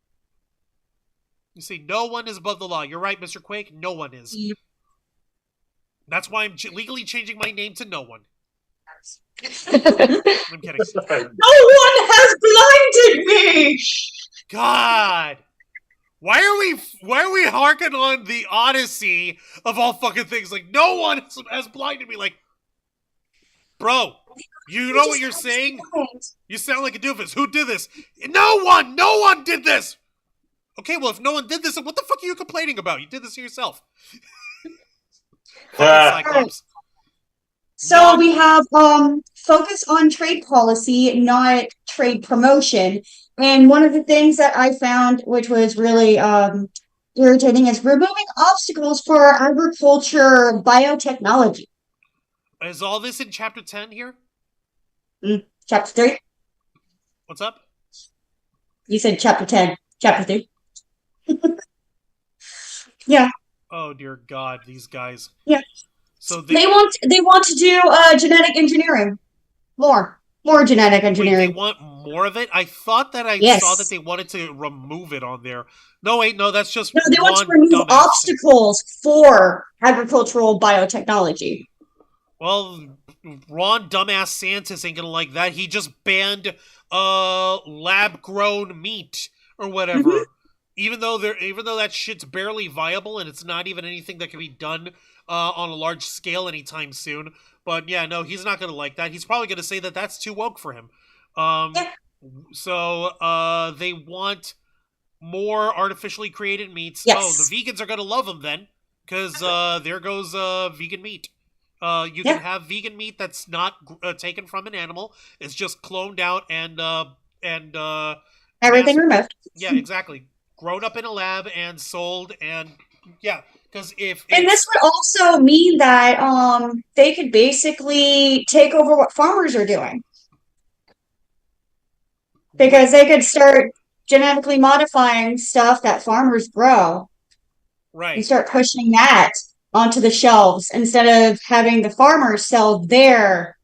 You see, no one is above the law. You're right, Mr. Quake. No one is. Yep. That's why I'm legally changing my name to No One. I'm kidding. No one has blinded me. God, why are we harking on the Odyssey of all fucking things? Like, no one has blinded me. Like, bro, you know what you're saying? You sound like a doofus. Who did this? No one did this. Okay, well, if no one did this, what the fuck are you complaining about? You did this to yourself. Cyclops. So we have focus on trade policy, not trade promotion. And one of the things that I found, which was really irritating, is removing obstacles for agriculture biotechnology. Is all this in Chapter 10 here? Chapter 3. What's up? You said Chapter 10. Chapter 3. Yeah. Oh, dear God, these guys. Yeah. So they want to do genetic engineering. More genetic engineering. Wait, they want more of it? I thought that I saw that they wanted to remove it on there. No, wait, no, that's just they want to remove obstacles for agricultural biotechnology. Well, Ron Dumbass Santos ain't gonna like that. He just banned lab-grown meat or whatever. Mm-hmm. Even though that shit's barely viable and it's not even anything that can be done on a large scale anytime soon. But yeah, no, he's not gonna like that. He's probably gonna say that that's too woke for him. So they want more artificially created meats. Yes. Oh, the vegans are gonna love them then, because there goes vegan meat. You can have vegan meat that's not taken from an animal. It's just cloned out and everything removed. Yeah, exactly. Grown up in a lab and sold, and yeah, because and this would also mean that they could basically take over what farmers are doing. because they could start genetically modifying stuff that farmers grow Right. and start pushing that onto the shelves instead of having the farmers sell their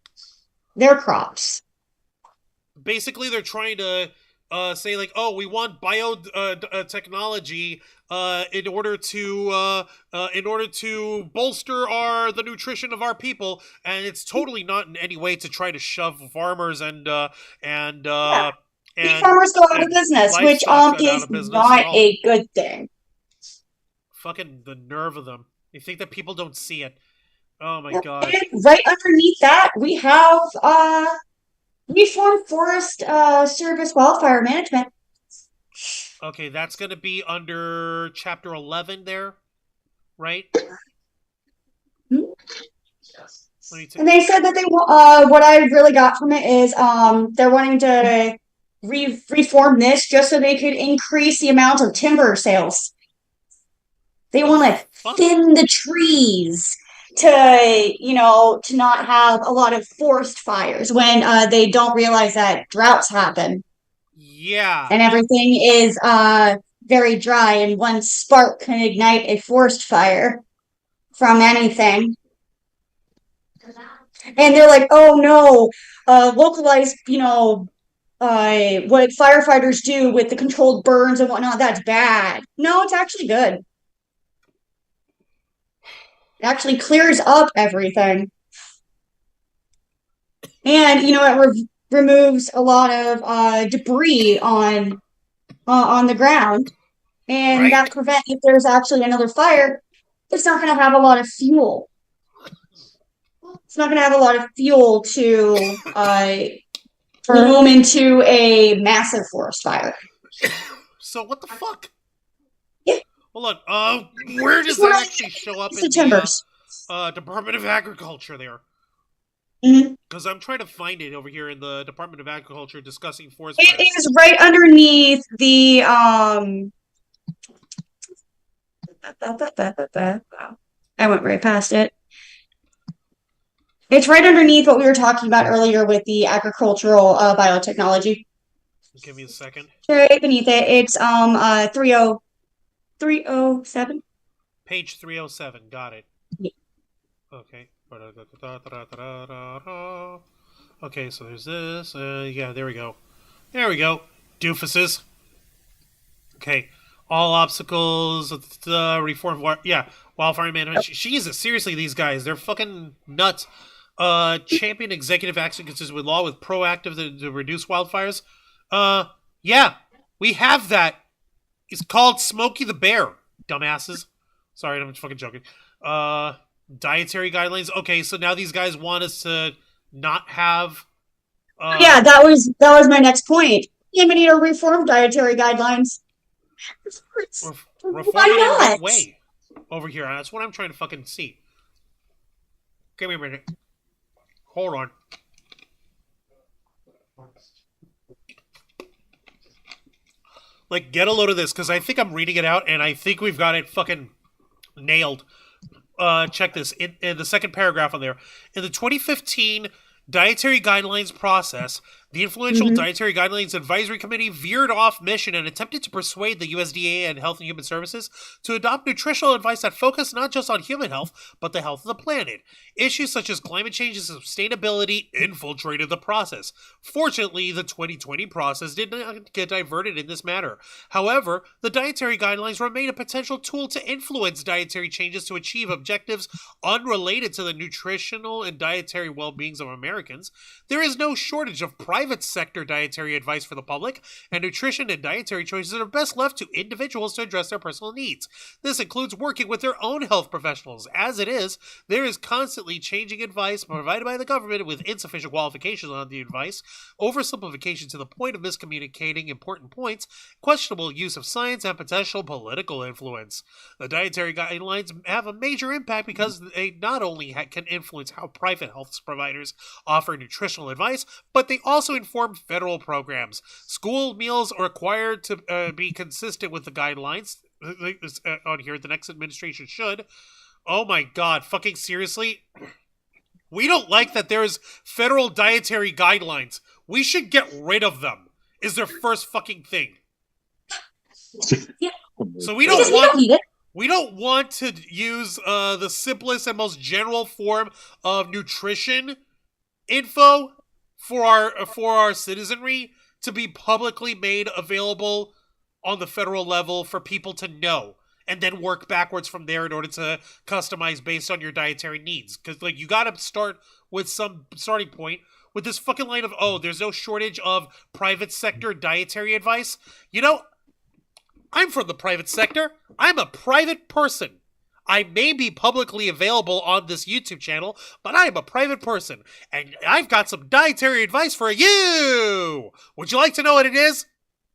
crops. Basically, they're trying to say like, oh, we want biotechnology in order to bolster the nutrition of our people, and it's totally not in any way to try to shove farmers and farmers go out of business, which is not a good thing. Fucking the nerve of them! They think that people don't see it. Oh my god! And right underneath that, we have Reformed Forest Service Wildfire Management. Okay, that's going to be under Chapter 11 there, right? And they said that they what I really got from it is they're wanting to reform this just so they could increase the amount of timber sales. They want to thin the trees to not have a lot of forest fires when they don't realize that droughts happen. Yeah. And everything is very dry, and one spark can ignite a forest fire from anything. And they're like, oh no, localized, what firefighters do with the controlled burns and whatnot, that's bad. No, it's actually good. It actually clears up everything. And, it removes a lot of debris on the ground. And that prevents, if there's actually another fire, it's not going to have a lot of fuel. It's not going to have a lot of fuel to bloom into a massive forest fire. So what the fuck? Yeah. Hold on. Where does that actually show up in the Department of Agriculture there? Because I'm trying to find it over here in the Department of Agriculture discussing forest fires. It is right underneath the I went right past it. It's right underneath what we were talking about earlier with the agricultural biotechnology. Give me a second. Right beneath it, it's 307. Page 307. Got it. Yeah. Okay. Okay, so there's this. Yeah, there we go. There we go. Doofuses. Okay. All obstacles, reform. Wildfire management. Jesus, seriously, these guys, they're fucking nuts. Champion executive actions with law with proactive to reduce wildfires. Yeah, we have that. It's called Smokey the Bear, dumbasses. Sorry, I'm just fucking joking. Dietary guidelines. Okay, so now these guys want us to not have. Yeah, that was my next point. We need to reform dietary guidelines. Reform Why not? in what way? Over here. That's what I'm trying to fucking see. Give me a minute. Hold on. Like, get a load of this, because I think I'm reading it out, and I think we've got it fucking nailed. Check this. In the second paragraph on there. In the 2015 Dietary Guidelines process, the influential Dietary Guidelines Advisory Committee veered off mission and attempted to persuade the USDA and Health and Human Services to adopt nutritional advice that focused not just on human health, but the health of the planet. Issues such as climate change and sustainability infiltrated the process. Fortunately, the 2020 process did not get diverted in this matter. However, the Dietary Guidelines remain a potential tool to influence dietary changes to achieve objectives unrelated to the nutritional and dietary well-beings of Americans. There is no shortage of private sector dietary advice for the public, and nutrition and dietary choices are best left to individuals to address their personal needs. This includes working with their own health professionals. As it is, there is constantly changing advice provided by the government with insufficient qualifications on the advice, oversimplification to the point of miscommunicating important points, questionable use of science, and potential political influence. The dietary guidelines have a major impact because they not only can influence how private health providers offer nutritional advice, but they also inform federal programs. School meals are required to be consistent with the guidelines. On here, the next administration should. Oh my god, fucking seriously? We don't like that there's federal dietary guidelines. We should get rid of them. is their first fucking thing. Yeah. So we Because don't we don't need it. we don't want to use the simplest and most general form of nutrition info for our citizenry to be publicly made available on the federal level for people to know, and then work backwards from there in order to customize based on your dietary needs. Because like you got to start with some starting point. With this fucking line of, oh, there's no shortage of private sector dietary advice. You know, I'm from the private sector. I'm a private person. I may be publicly available on this YouTube channel, but I am a private person. And I've got some dietary advice for you. Would you like to know what it is?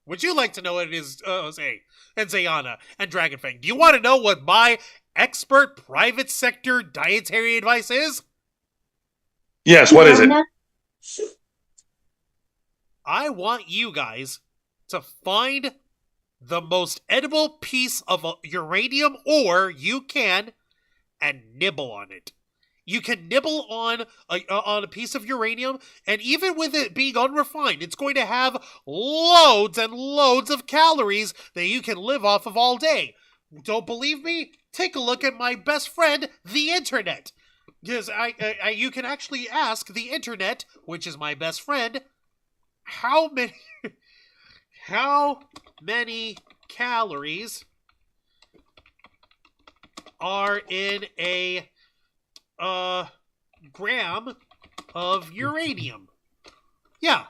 Would you like to know what it is, Jose and xeiana and Dragonfang? Do you want to know what my expert private sector dietary advice is? Yes, what is it? I want you guys to find the most edible piece of uranium ore you can and nibble on it. You can nibble on a piece of uranium, and even with it being unrefined, it's going to have loads and loads of calories that you can live off of all day. Don't believe me? Take a look at my best friend, the internet. Because you can actually ask the internet, which is my best friend, how many calories are in a gram of uranium? Yeah.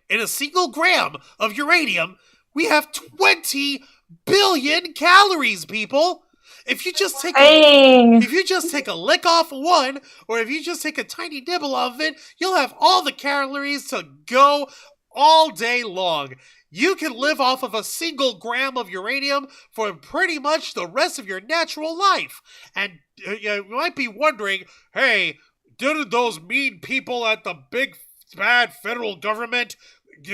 In a single gram of uranium, we have 20 billion calories, people. If you just take a lick off one, or if you just take a tiny nibble of it, you'll have all the calories to go all day long. You can live off of a single gram of uranium for pretty much the rest of your natural life. And you might be wondering, hey, didn't those mean people at the big bad federal government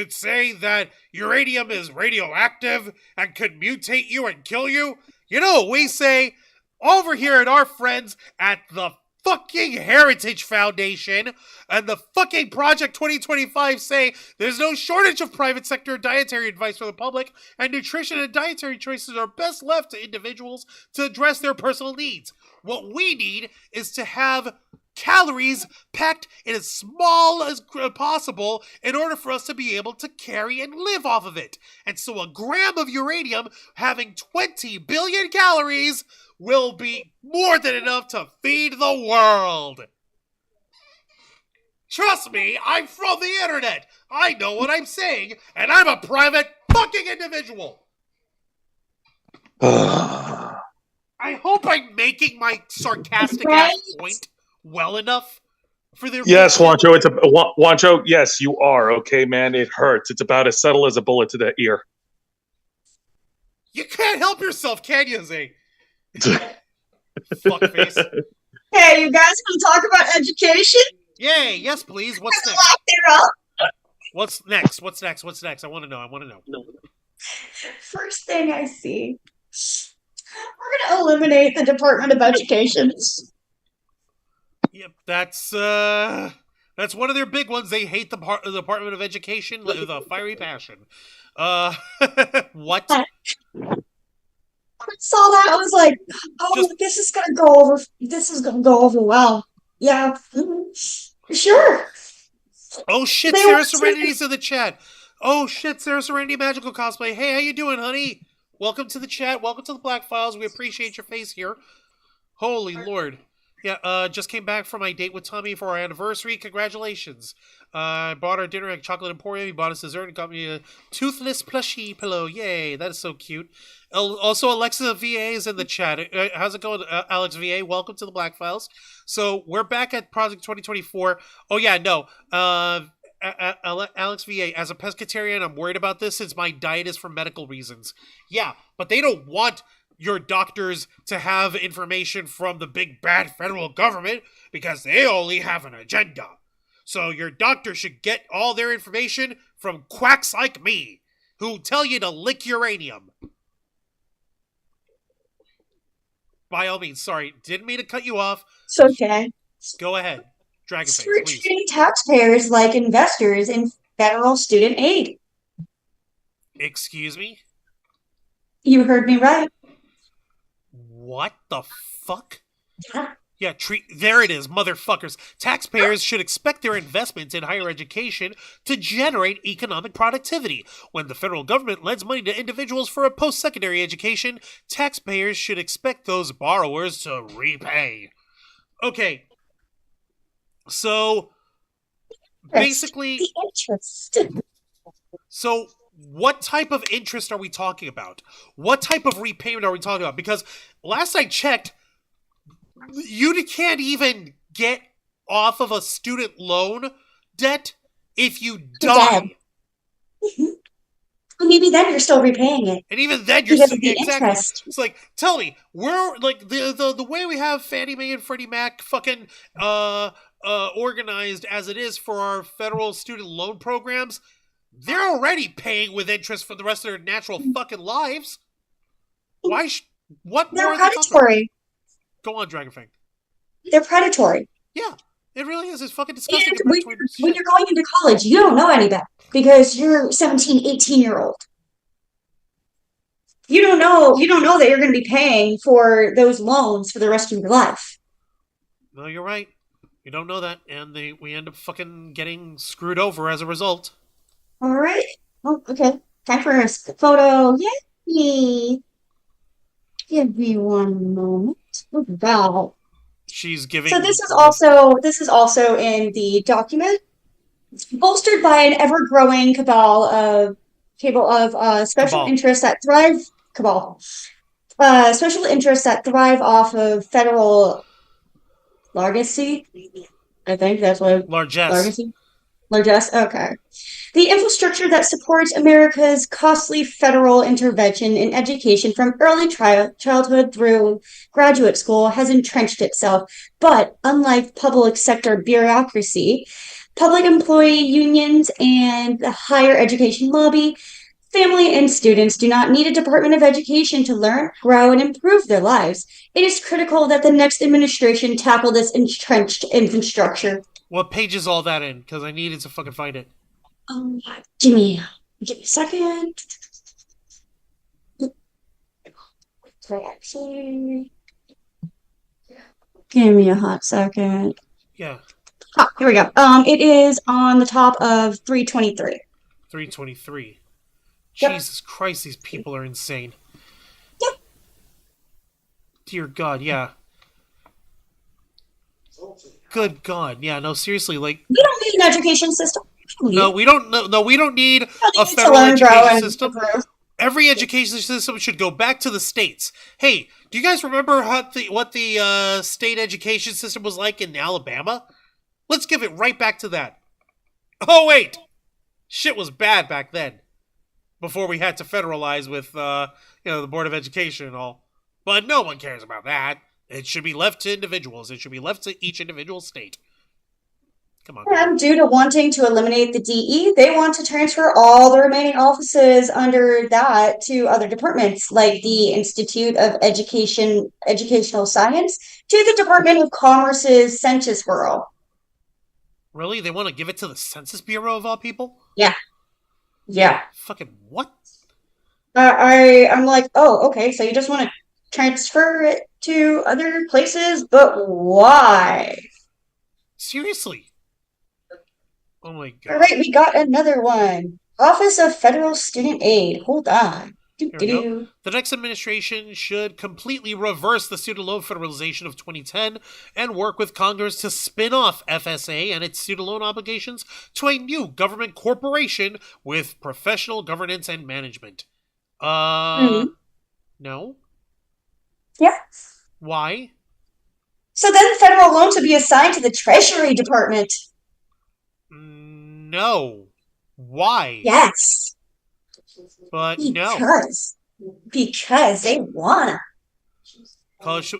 say that uranium is radioactive and could mutate you and kill you? You know what we say over here at our friends at the fucking Heritage Foundation and the fucking Project 2025 say there's no shortage of private sector dietary advice for the public, and nutrition and dietary choices are best left to individuals to address their personal needs. What we need is to have calories packed in as small as possible in order for us to be able to carry and live off of it. And so a gram of uranium having 20 billion calories will be more than enough to feed the world. Trust me, I'm from the internet. I know what I'm saying, and I'm a private fucking individual. I hope I'm making my sarcastic ass point well enough for their. Yes, Wancho. Wancho. Yes, you are. Okay, man. It hurts. It's about as subtle as a bullet to the ear. You can't help yourself, can you, Zay? Fuckface. Hey, you guys want to talk about education? Yay! Yes, please. What's There's a next? lot thereof. What's next? What's next? What's next? I want to know. First thing I see, we're going to eliminate the Department of Education. Yep, that's one of their big ones. They hate the Department of Education with a fiery passion. What? I saw that. I was like, "Oh, this is gonna go over. This is gonna go over well." Yeah, sure. Oh shit! They Sarah were Serenity's in the chat. Oh shit! Sarah Serenity Magical Cosplay. Hey, how you doing, honey? Welcome to the chat. Welcome to the Blackfiles. We appreciate your face here. Holy Lord. Yeah, just came back from my date with Tommy for our anniversary. Congratulations. I bought our dinner at Chocolate Emporium. He bought us dessert and got me a toothless plushie pillow. Yay, that is so cute. Also, Alexa VA is in the chat. How's it going, Alex VA? Welcome to the Blackfiles. So, we're back at Project 2024. Oh, yeah, no. Alex VA, as a pescatarian, I'm worried about this since my diet is for medical reasons. Yeah, but they don't want your doctors to have information from the big bad federal government because they only have an agenda. So your doctor should get all their information from quacks like me who tell you to lick uranium. By all means, sorry, didn't mean to cut you off. It's okay. Go ahead, Dragonface, We're please. treating taxpayers like investors federal student aid. Excuse me? You heard me right. What the fuck? Yeah. Yeah, there it is, motherfuckers. Taxpayers should expect their investments in higher education to generate economic productivity. When the federal government lends money to individuals for a post-secondary education, taxpayers should expect those borrowers to repay. Okay. So, basically... The interest. So, what type of interest are we talking about? What type of repayment are we talking about? Because last I checked, you can't even get off of a student loan debt if you die. Well, maybe then you're still repaying it. And even then you're because of the exactly. interest. It's like, tell me, we're like the way we have Fannie Mae and Freddie Mac fucking organized as it is for our federal student loan programs, they're already paying with interest for the rest of their natural fucking lives. Why? What They're more? Are they predatory. Go on, Dragonfang. They're predatory. Yeah, it really is. It's fucking disgusting. And when you're going into college, you don't know any better because you're 17, 18-year-old. You don't know that you're going to be paying for those loans for the rest of your life. No, you're right. You don't know that, and we end up fucking getting screwed over as a result. All right. Oh, okay. Time for a photo. Yay! Give me one moment. Wow. She's giving. So this is also in the document, bolstered by an ever-growing cabal of special interests that thrive. Special interests that thrive off of federal largesse. I think that's what largesse. Largesse. Okay. The infrastructure that supports America's costly federal intervention in education from early childhood through graduate school has entrenched itself. But unlike public sector bureaucracy, public employee unions, and the higher education lobby, family and students do not need a Department of Education to learn, grow, and improve their lives. It is critical that the next administration tackle this entrenched infrastructure. What page is all that in? Because I needed to fucking find it. Give me a second. Give me a hot second. Yeah. Here we go. It is on the top of 323. 323. Yep. Jesus Christ, these people are insane. Yep. Dear God, yeah. Good God, yeah. No, seriously, like we don't need an education system. No, we don't. No, we don't need a federal education system. Every education system should go back to the states. Hey, do you guys remember what the state education system was like in Alabama? Let's give it right back to that. Oh wait, shit was bad back then, before we had to federalize with the Board of Education and all. But no one cares about that. It should be left to individuals. It should be left to each individual state. Come on. And due to wanting to eliminate the DE, they want to transfer all the remaining offices under that to other departments, like the Institute of Educational Science, to the Department of Commerce's Census Bureau. Really? They want to give it to the Census Bureau of all people? Yeah. Yeah. Fucking what? I'm like, oh, okay, so you just want to transfer it to other places, but why? Seriously? Oh my God. All right, we got another one. Office of Federal Student Aid. Hold on. The next administration should completely reverse the student loan federalization of 2010 and work with Congress to spin off FSA and its student loan obligations to a new government corporation with professional governance and management. No? Yeah. Why? So then federal loans would be assigned to the Treasury Department. No. Why? Yes. But because they wanna. College.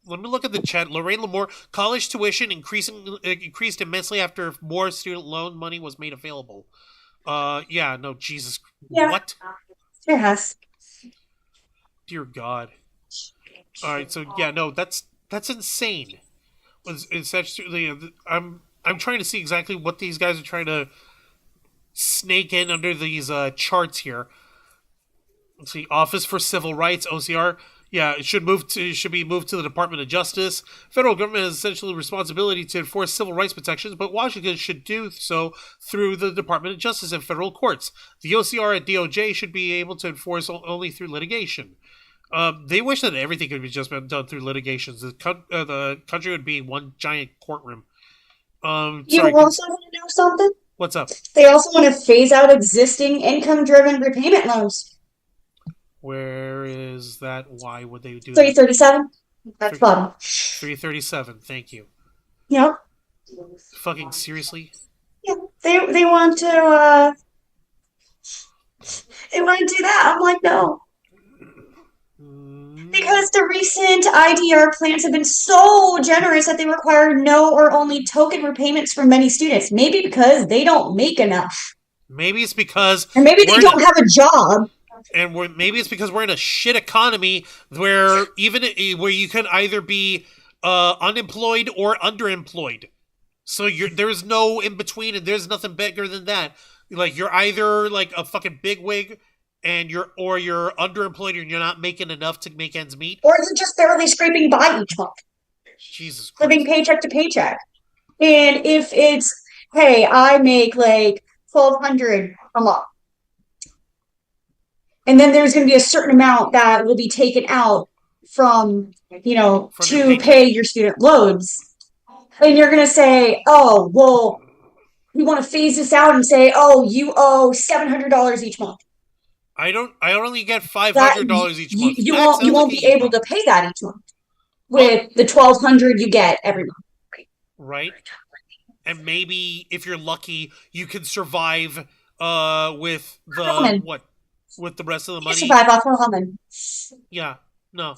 Let me look at the chat. Lorraine Lamore, college tuition increased immensely after more student loan money was made available. Yeah. No. Jesus. Yeah. What? It has. Dear God. All right. So yeah. No. That's insane. It's actually I'm trying to see exactly what these guys are trying to snake in under these charts here. Let's see, Office for Civil Rights, OCR. Yeah, it should be moved to the Department of Justice. Federal government has essentially the responsibility to enforce civil rights protections, but Washington should do so through the Department of Justice and federal courts. The OCR at DOJ should be able to enforce only through litigation. They wish that everything could be just been done through litigations. The country would be one giant courtroom. You also want to know something? What's up? They also want to phase out existing income-driven repayment loans. Where is that? Why would they do 337. That's bottom. 337. Thank you. Yep. Fucking seriously? Yeah. They want to do that. I'm like, no. Because the recent IDR plans have been so generous that they require no or only token repayments from many students. Maybe because they don't make enough. Maybe it's because... Or maybe they don't have a job. And maybe it's because we're in a shit economy where where you can either be unemployed or underemployed. So there's no in between, and there's nothing bigger than that. Like you're either like a fucking bigwig, and you're underemployed, and you're not making enough to make ends meet, or you're just barely scraping by each month. Jesus Christ. Living paycheck to paycheck. And if it's, hey, I make like $1,200 a month. And then there's going to be a certain amount that will be taken out from to pay your student loans. And you're going to say, oh, well, we want to phase this out and say, oh, you owe $700 each month. I only get $500 each month. You won't be able to pay that each month with the $1,200 you get every month. Right. And maybe if you're lucky, you can survive with with the rest of the money. You survive off of humming. Yeah. No.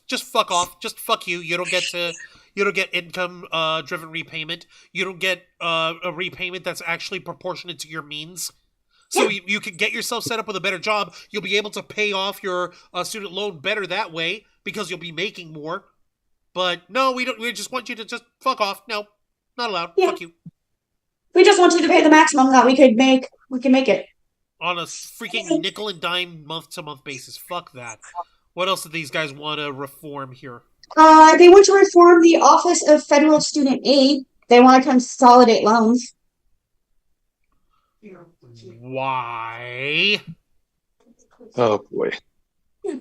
Just fuck off. Just fuck you. You don't get income driven repayment. You don't get a repayment that's actually proportionate to your means. So you can get yourself set up with a better job. You'll be able to pay off your student loan better that way because you'll be making more. But no, we don't. We just want you to just fuck off. No, not allowed. Yeah. Fuck you. We just want you to pay the maximum that we can make it. On a freaking nickel and dime month-to-month basis. Fuck that. What else do these guys want to reform here? They want to reform the Office of Federal Student Aid. They want to consolidate loans. Why? Oh, boy.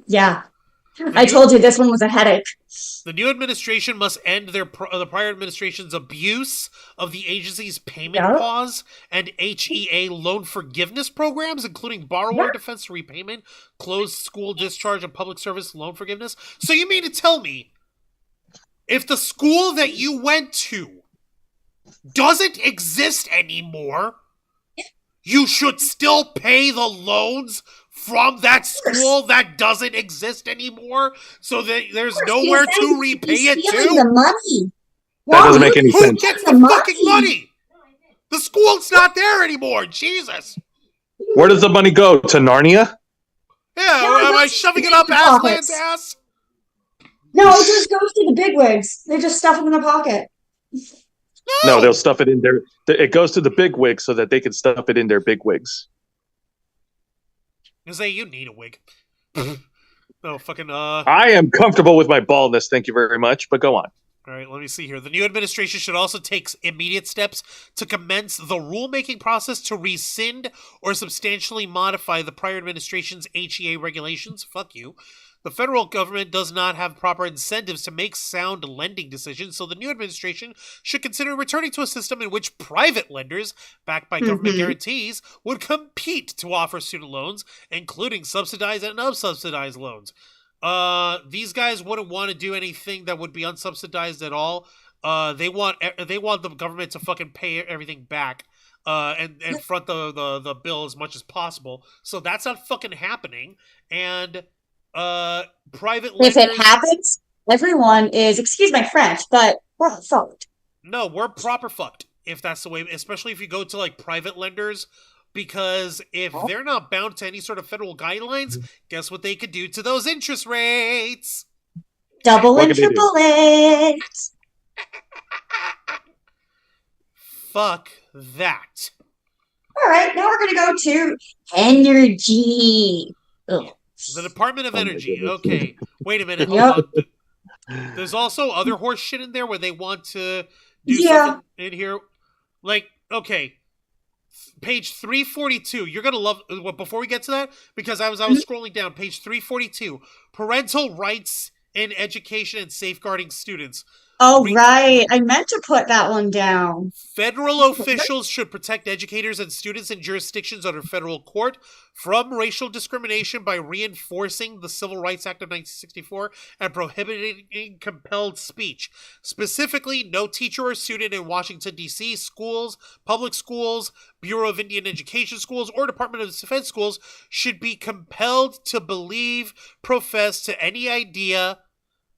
Yeah. I told you this one was a headache. The new administration must end the prior administration's abuse of the agency's payment pause and HEA loan forgiveness programs, including borrower defense repayment, closed school discharge, and public service loan forgiveness. So you mean to tell me, if the school that you went to doesn't exist anymore, you should still pay the loans from that school that doesn't exist anymore, so that there's nowhere to repay it to? The money. That doesn't make any sense. Who gets the fucking money? The school's not there anymore. Jesus. Where does the money go? To Narnia? Yeah, am I shoving it up Aslan's ass? No, it just goes to the bigwigs. They just stuff them in their pocket. No, they'll stuff it in their... It goes to the bigwigs so that they can stuff it in their bigwigs. You say you need a wig. No, fucking, I am comfortable with my baldness, thank you very much, but go on. All right, let me see here. The new administration should also take immediate steps to commence the rulemaking process to rescind or substantially modify the prior administration's HEA regulations. Fuck you. The federal government does not have proper incentives to make sound lending decisions, so the new administration should consider returning to a system in which private lenders, backed by government guarantees, would compete to offer student loans, including subsidized and unsubsidized loans. These guys wouldn't want to do anything that would be unsubsidized at all. They want the government to fucking pay everything back. And front the bill as much as possible. So that's not fucking happening. And private lenders... If it happens, everyone is, excuse my French, but we're all fucked. No, we're proper fucked. If that's the way, especially if you go to like private lenders, because if they're not bound to any sort of federal guidelines, guess what they could do to those interest rates? Double and triple it. Fuck that. All right, now we're going to go to energy. Ugh. The Department of Oh my Energy. goodness. Okay. Wait a minute. Yep. Hold on. There's also other horse shit in there where they want to do Yeah. something in here. Like, okay. Page 342. You're going to love before we get to that, because I was scrolling down page 342. Parental rights in education and safeguarding students. Oh, right. I meant to put that one down. Federal officials should protect educators and students in jurisdictions under federal court from racial discrimination by reinforcing the Civil Rights Act of 1964 and prohibiting compelled speech. Specifically, no teacher or student in Washington, D.C. schools, public schools, Bureau of Indian Education schools, or Department of Defense schools should be compelled to believe, profess to any idea,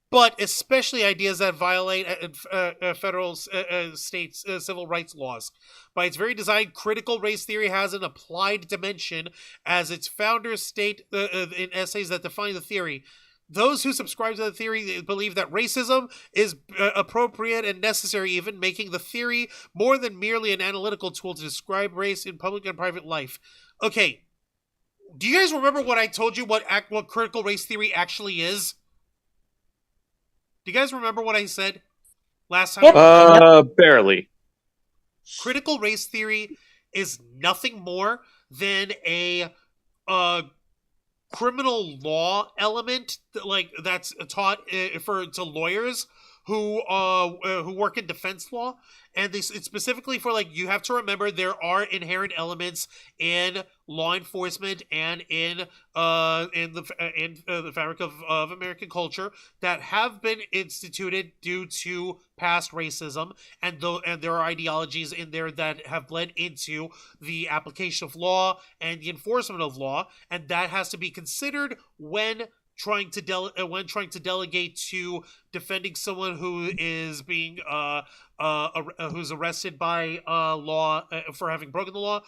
but especially ideas that violate federal states' civil rights laws. By its very design, critical race theory has an applied dimension, as its founders state in essays that define the theory. Those who subscribe to the theory believe that racism is appropriate and necessary, even making the theory more than merely an analytical tool to describe race in public and private life. Okay, do you guys remember what I told you what critical race theory actually is? Do you guys remember what I said last time? Barely. Critical race theory is nothing more than a criminal law element that's taught to lawyers who work in defense law, and it's specifically for you have to remember there are inherent elements in law enforcement and in the fabric of American culture that have been instituted due to past racism, and there are ideologies in there that have bled into the application of law and the enforcement of law, and that has to be considered when trying to delegate to defending someone who is being who's arrested by law for having broken the law,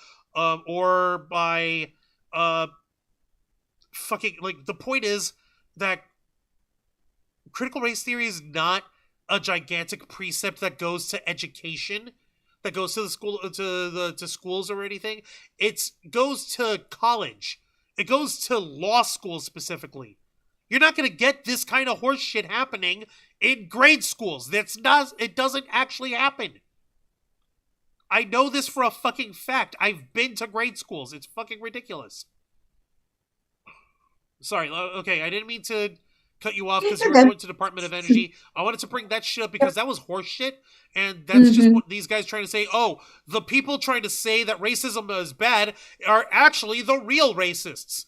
or by the point is that critical race theory is not a gigantic precept that goes to education, that goes to the school to schools or anything. It goes to college. It goes to law school specifically. You're not going to get this kind of horse shit happening in grade schools. It doesn't actually happen. I know this for a fucking fact. I've been to grade schools. It's fucking ridiculous. Sorry, okay, I didn't mean to cut you off because you were going to Department of Energy. I wanted to bring that shit up because that was horse shit, and that's just what these guys trying to say. Oh, the people trying to say that racism is bad are actually the real racists.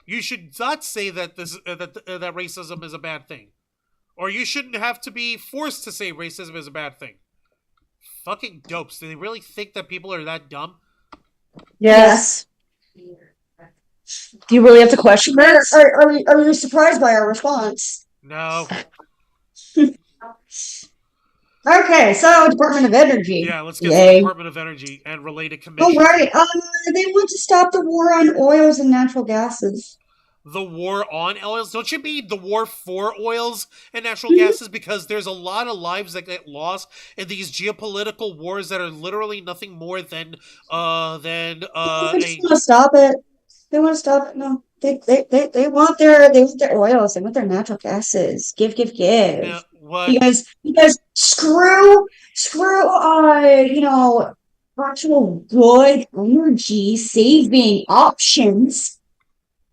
You should not say that that racism is a bad thing. Or you shouldn't have to be forced to say racism is a bad thing. Fucking dopes. Do they really think that people are that dumb? Yes. Do you really have to question that? Are you surprised by our response? No. Okay, so Department of Energy. Yeah, let's get to the Department of Energy and related commissions. Oh, right. They want to stop the war on oils and natural gases. The war on oils? Don't you mean the war for oils and natural gases? Because there's a lot of lives that get lost in these geopolitical wars that are literally nothing more than they just want to stop it. They want to stop it. No, they want their oils. They want their natural gases. Give. Yeah, what? Because screw actual good energy saving options.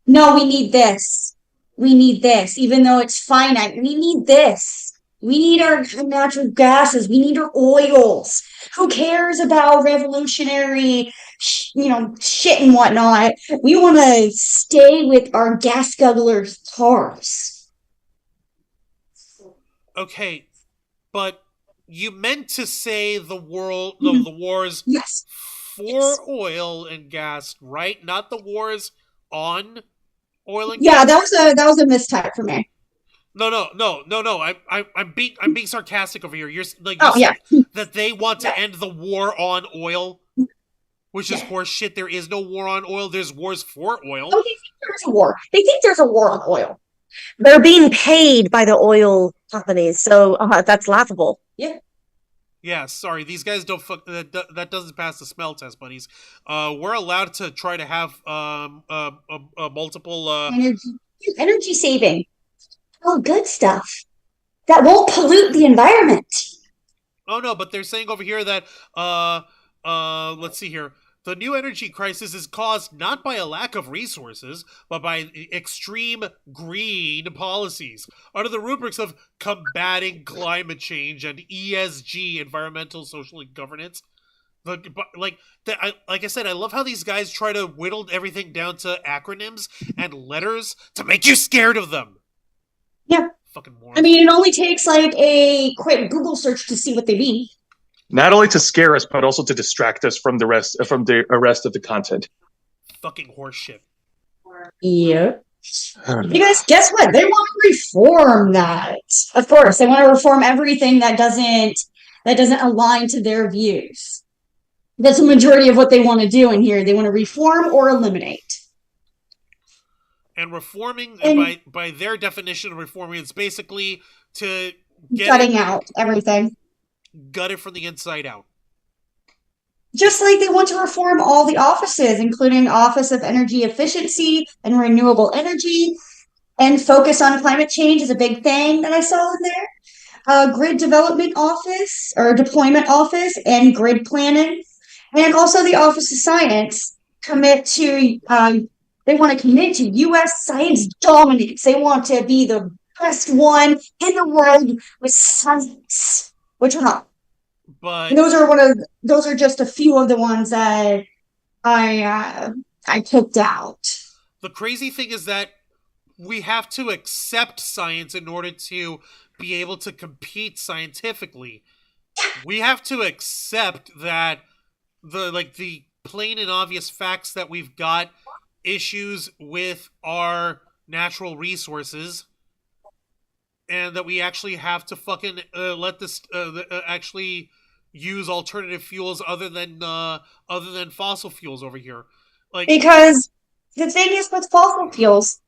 No, we need this. Even though it's finite, we need this. We need our natural gases. We need our oils. Who cares about revolutionary, shit and whatnot? We want to stay with our gas guzzler cars. Okay, but you meant to say the wars for oil and gas, right? Not the wars on oil and gas. Yeah, that was a mistype for me. No. I'm being sarcastic over here. You're that they want to end the war on oil, which is horse shit. There is no war on oil. There's wars for oil. Oh, they think there's a war. They think there's a war on oil. They're being paid by the oil companies, so that's laughable. Yeah. Yeah, sorry, these guys don't that doesn't pass the smell test, buddies. We're allowed to try to have multiple Energy saving. Oh, good stuff. That won't pollute the environment. Oh no, but they're saying over here that let's see here. The new energy crisis is caused not by a lack of resources, but by extreme green policies under the rubrics of combating climate change and ESG, environmental, social, and governance. Like I said, I love how these guys try to whittle everything down to acronyms and letters to make you scared of them. Yeah. Fucking morons. I mean, it only takes like a quick Google search to see what they mean. Not only to scare us, but also to distract us from the rest of the content. Fucking horseshit. Yep. You guys, guess what? They want to reform that. Of course, they want to reform everything that doesn't align to their views. That's the majority of what they want to do in here. They want to reform or eliminate. And reforming, by their definition of reforming, it's basically to gutting out everything. Gut it from the inside out. Just like they want to reform all the offices, including Office of Energy Efficiency and Renewable Energy, and focus on climate change is a big thing that I saw in there. Grid Development Office, or Deployment Office, and Grid Planning. And also the Office of Science they want to commit to U.S. science dominance. They want to be the best one in the world with science, which we're not. But and those are just a few of the ones that I picked out. The crazy thing is that we have to accept science in order to be able to compete scientifically. We have to accept that the plain and obvious facts that we've got issues with our natural resources, and that we actually have to fucking let this actually use alternative fuels other than fossil fuels over here. Because the thing is with fossil fuels,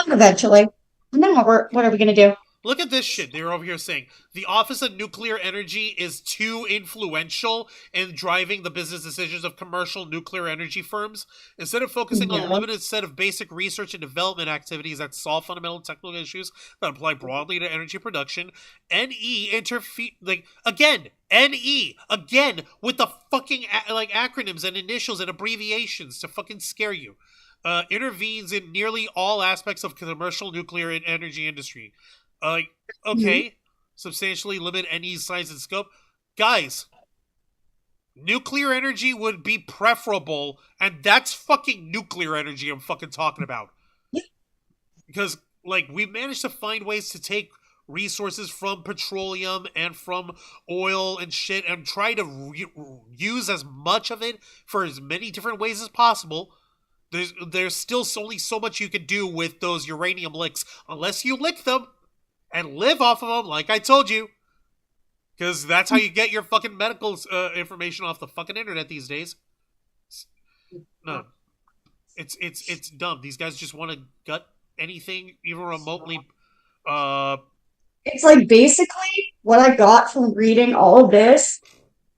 eventually. And then what are we gonna do? Look at this shit. They're over here saying the Office of Nuclear Energy is too influential in driving the business decisions of commercial nuclear energy firms. Instead of focusing on a limited set of basic research and development activities that solve fundamental technical issues that apply broadly to energy production, NE again with the fucking acronyms and initials and abbreviations to fucking scare you. Intervenes in nearly all aspects of commercial nuclear and energy industry. Substantially limit any size and scope. Guys, nuclear energy would be preferable, and that's fucking nuclear energy I'm fucking talking about. Because, we've managed to find ways to take resources from petroleum and from oil and shit and try to use as much of it for as many different ways as possible. There's still only so much you can do with those uranium licks, unless you lick them and live off of them, like I told you. Because that's how you get your fucking medical information off the fucking internet these days. No. It's dumb. These guys just want to gut anything, even remotely. It's basically what I got from reading all of this.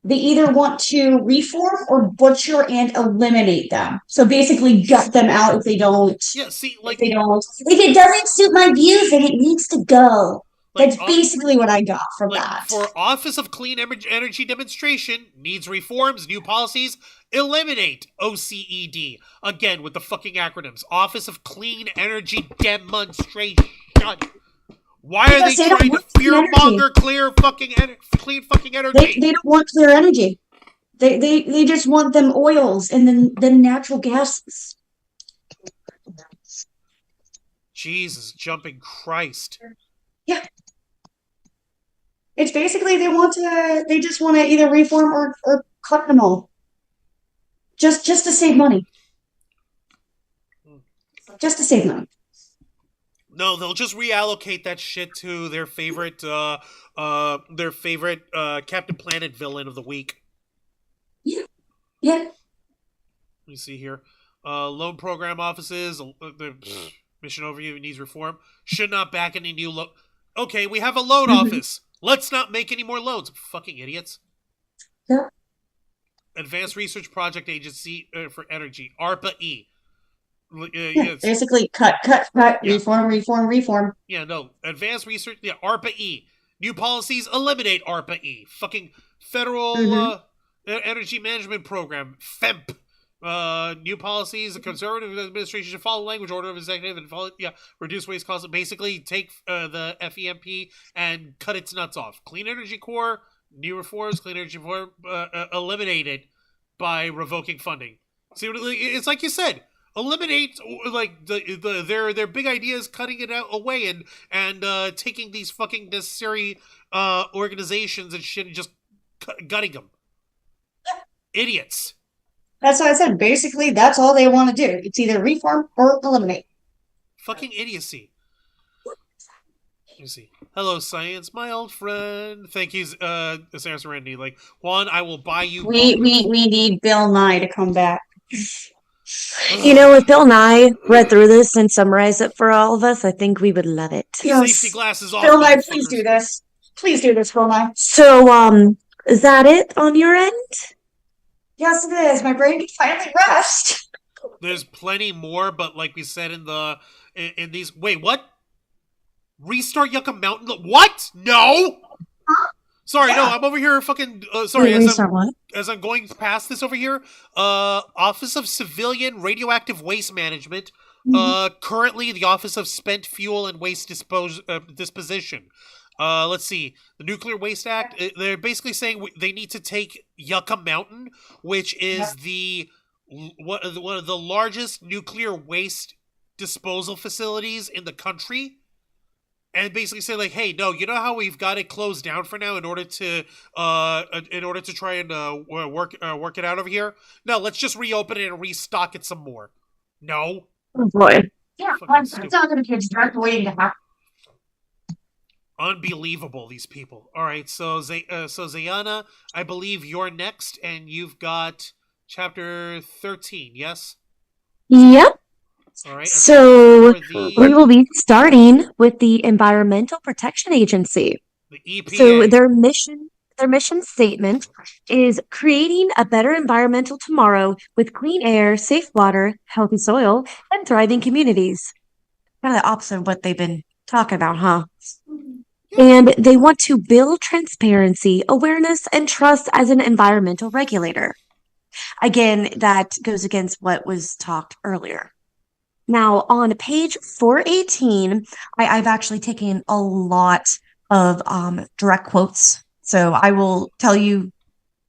They either want to reform or butcher and eliminate them. So basically gut them out if they don't. Yeah, see, if it doesn't suit my views, then it needs to go. That's basically what I got from that. For Office of Clean Energy Demonstration, needs reforms, new policies, eliminate OCED. Again, with the fucking acronyms. Office of Clean Energy Demonstration. Why are they trying to fearmonger clean fucking energy? They don't want clear energy. They just want them oils and then natural gases. Jesus, jumping Christ. Yeah. It's basically they just want to either reform or cut them all. Just to save money. Just to save money. No, they'll just reallocate that shit to their favorite Captain Planet villain of the week. Yeah. Let me see here. Loan program offices, the mission overview needs reform. Should not back any new loan. Okay, we have a loan office. Let's not make any more loads. Fucking idiots. Yeah. Advanced Research Project Agency for Energy, ARPA-E. Basically, cut, reform. Yeah, no. Advanced Research, ARPA-E. New policies eliminate ARPA-E. Fucking Federal Energy Management Program, FEMP. New policies, the conservative administration should follow language order of executive and follow, reduce waste costs. Basically, take the FEMP and cut its nuts off. Clean Energy Corps, new reforms, Clean Energy Corps eliminated by revoking funding. See, it's like you said, eliminate their big ideas, cutting it away and taking these fucking necessary organizations and shit and just gutting them. Idiots. That's what I said. Basically, that's all they want to do. It's either reform or eliminate. Fucking idiocy. Let me see. Hello, science, my old friend. Thank you, Sarah Serenity. Like, Juan, I will buy you. We need Bill Nye to come back. You know, if Bill Nye read through this and summarized it for all of us, I think we would love it. Safety glasses off. Bill Nye, please do this. Please do this, Bill Nye. So, is that it on your end? Yes, it is. My brain can finally rest. There's plenty more, but like we said in these. Wait, what? Restart Yucca Mountain? What? No. Sorry, no. I'm over here. Fucking. Sorry. As I'm going past this over here. Office of Civilian Radioactive Waste Management. Currently, the Office of Spent Fuel and Waste Disposition. Let's see. The Nuclear Waste Act, they're basically saying they need to take Yucca Mountain, which is one of the largest nuclear waste disposal facilities in the country, and basically say like, hey, no, you know how we've got it closed down for now in order to try and work it out over here? No, let's just reopen it and restock it some more. No. Oh boy. Yeah, it's not going to be direct waiting to happen. Unbelievable, these people. All right, so xeiana, I believe you're next, and you've got chapter 13, yes? Yep. All right. So we will be starting with the Environmental Protection Agency. The EPA. So their mission statement is creating a better environmental tomorrow with clean air, safe water, healthy soil, and thriving communities. Kind of the opposite of what they've been talking about, huh? And they want to build transparency, awareness, and trust as an environmental regulator. Again, that goes against what was talked earlier. Now, on page 418, I've actually taken a lot of direct quotes. So I will tell you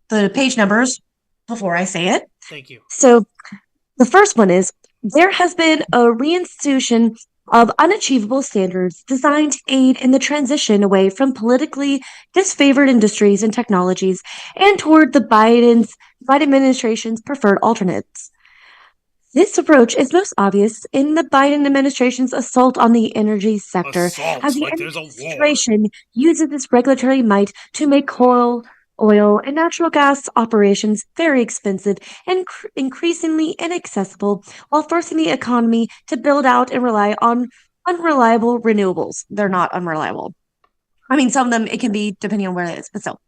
the page numbers before I say it. Thank you. So the first one is, there has been a reinstitution of unachievable standards designed to aid in the transition away from politically disfavored industries and technologies and toward the Biden administration's preferred alternates. This approach is most obvious in the Biden administration's assault on the energy sector, as the administration uses its regulatory might to make coal, oil, and natural gas operations very expensive and increasingly inaccessible, while forcing the economy to build out and rely on unreliable renewables. They're not unreliable. I mean, some of them, it can be depending on where it is, but still.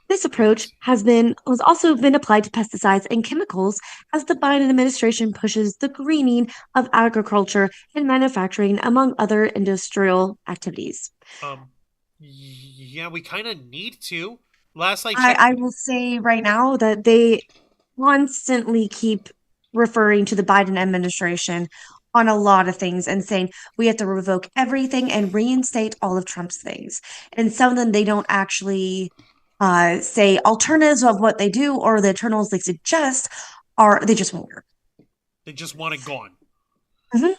This approach has also been applied to pesticides and chemicals as the Biden administration pushes the greening of agriculture and manufacturing, among other industrial activities. Yeah, we kind of need to. Last I will say right now that they constantly keep referring to the Biden administration on a lot of things and saying we have to revoke everything and reinstate all of Trump's things. And some of them they don't actually say alternatives of what they do, or the alternatives they suggest they just won't work. They just want it gone.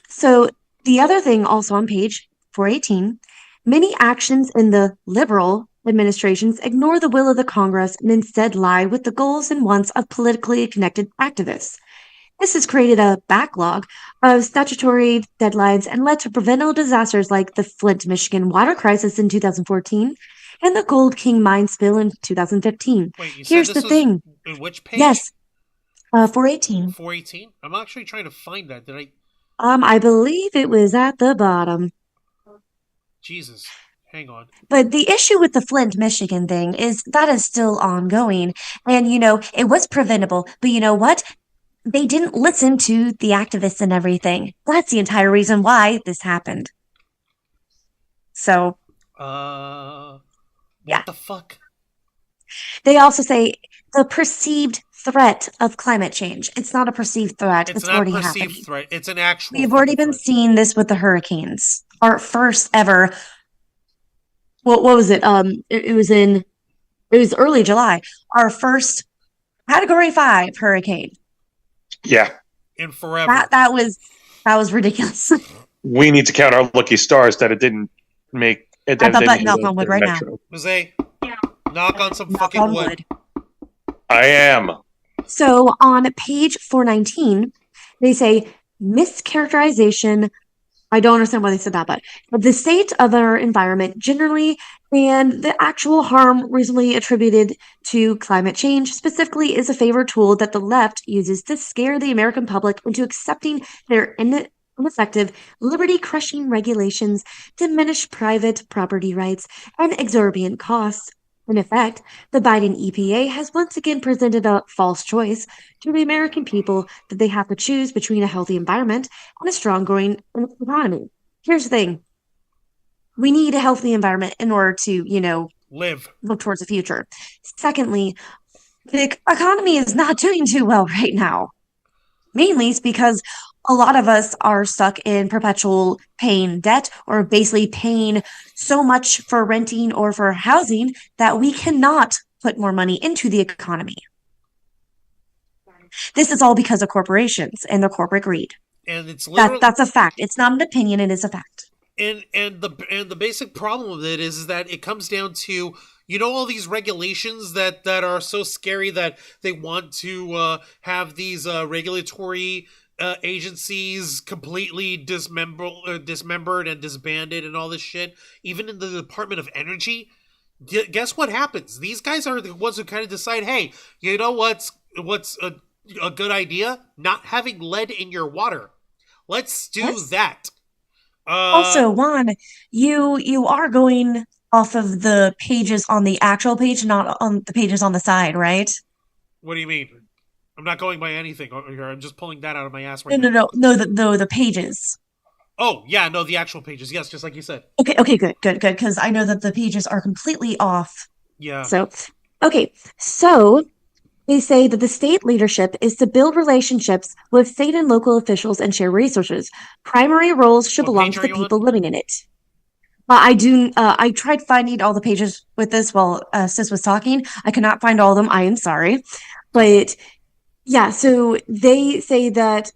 So the other thing also on page 418, many actions in the liberal administrations ignore the will of the Congress and instead lie with the goals and wants of politically connected activists. This has created a backlog of statutory deadlines and led to preventable disasters like the Flint, Michigan water crisis in 2014 and the Gold King mine spill in 2015. Wait, here's the thing. In which page? Yes, 418. 418? I'm actually trying to find that. Did I? I believe it was at the bottom. Jesus. Hang on. But the issue with the Flint, Michigan thing is that is still ongoing. And, it was preventable. But you know what? They didn't listen to the activists and everything. That's the entire reason why this happened. So, What yeah. the fuck? They also say the perceived threat of climate change. It's not a perceived threat. It's not already a perceived happening. threat. It's an actual We've already been threat. seeing this with the hurricanes. Our first ever. What was it? It was early July. Our first Category 5 hurricane. Yeah. In forever. That was ridiculous. We need to count our lucky stars that it didn't make it. I thought knock on wood right now. Jose, knock on some Knock fucking on wood. I am. So on page 419, they say mischaracterization. I don't understand why they said that, but the state of our environment generally and the actual harm reasonably attributed to climate change specifically is a favorite tool that the left uses to scare the American public into accepting their ineffective, liberty-crushing regulations, diminish private property rights, and exorbitant costs. In effect, the Biden EPA has once again presented a false choice to the American people that they have to choose between a healthy environment and a strong growing economy. Here's the thing. We need a healthy environment in order to, live. Look towards the future. Secondly, the economy is not doing too well right now. Mainly it's because a lot of us are stuck in perpetual paying debt or basically paying so much for renting or for housing that we cannot put more money into the economy. This is all because of corporations and their corporate greed. And it's literally that's a fact. It's not an opinion, it is a fact. And the basic problem with it is that it comes down to all these regulations that are so scary that they want to have these regulatory agencies completely dismembered and disbanded and all this shit. Even in the Department of Energy, guess what happens? These guys are the ones who kind of decide, hey, you know what's a good idea? Not having lead in your water. Let's do that. Also, Juan, you are going off of the pages on the actual page, not on the pages on the side, right? What do you mean? I'm not going by anything here. I'm just pulling that out of my ass right now. No, the pages. Oh, yeah, no, the actual pages. Yes, just like you said. Okay, good, because I know that the pages are completely off. Yeah. So they say that the state leadership is to build relationships with state and local officials and share resources. Primary roles should belong to the people living in it. I tried finding all the pages with this while Sis was talking. I could not find all of them. I am sorry. But yeah, so they say that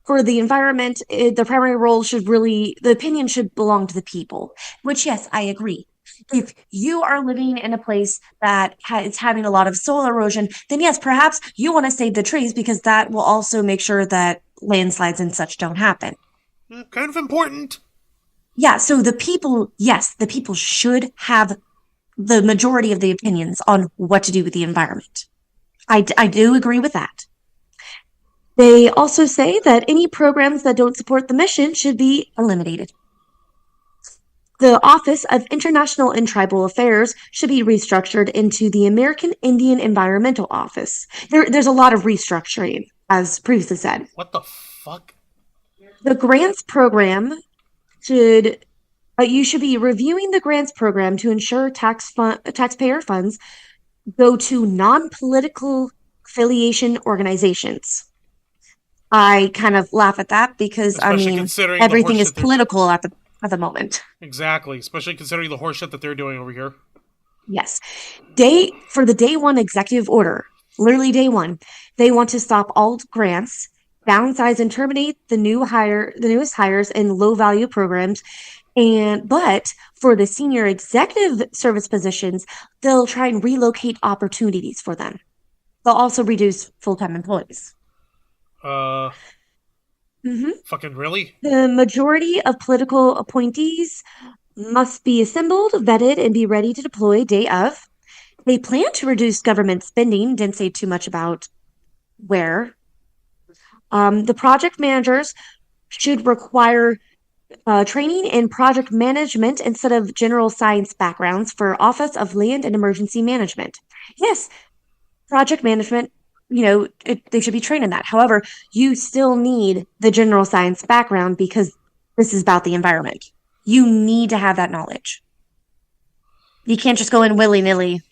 for the environment, the primary role the opinion should belong to the people, which, yes, I agree. If you are living in a place that is having a lot of soil erosion, then yes, perhaps you want to save the trees because that will also make sure that landslides and such don't happen. Kind of important. Yeah, so the people should have the majority of the opinions on what to do with the environment. I do agree with that. They also say that any programs that don't support the mission should be eliminated. The Office of International and Tribal Affairs should be restructured into the American Indian Environmental Office. There's a lot of restructuring, as previously said. What the fuck? The grants program you should be reviewing the grants program to ensure taxpayer funds go to non-political affiliation organizations. I kind of laugh at that because, everything is political at the moment. Exactly, especially considering the horseshit that they're doing over here. Yes. For the day one executive order, literally day one, they want to stop all grants, downsize and terminate the newest hires in low-value programs, but for the senior executive service positions, they'll try and relocate opportunities for them. They'll also reduce full-time employees. Fucking really? The majority of political appointees must be assembled, vetted, and be ready to deploy day of. They plan to reduce government spending, didn't say too much about where. The project managers should require training in project management instead of general science backgrounds for Office of Land and Emergency Management. Yes, project management, they should be trained in that. However, you still need the general science background because this is about the environment. You need to have that knowledge. You can't just go in willy-nilly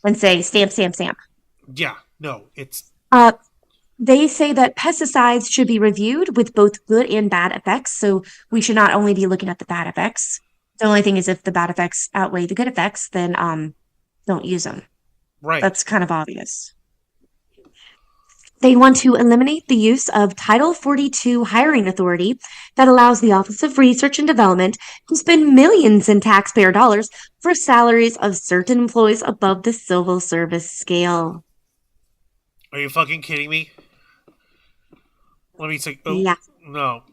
and say stamp, stamp, stamp. Yeah, no, it's... They say that pesticides should be reviewed with both good and bad effects. So we should not only be looking at the bad effects. The only thing is if the bad effects outweigh the good effects, then don't use them. Right. That's kind of obvious. They want to eliminate the use of Title 42 hiring authority that allows the Office of Research and Development to spend millions in taxpayer dollars for salaries of certain employees above the civil service scale. Are you fucking kidding me? Let me say... Oh, yeah. No.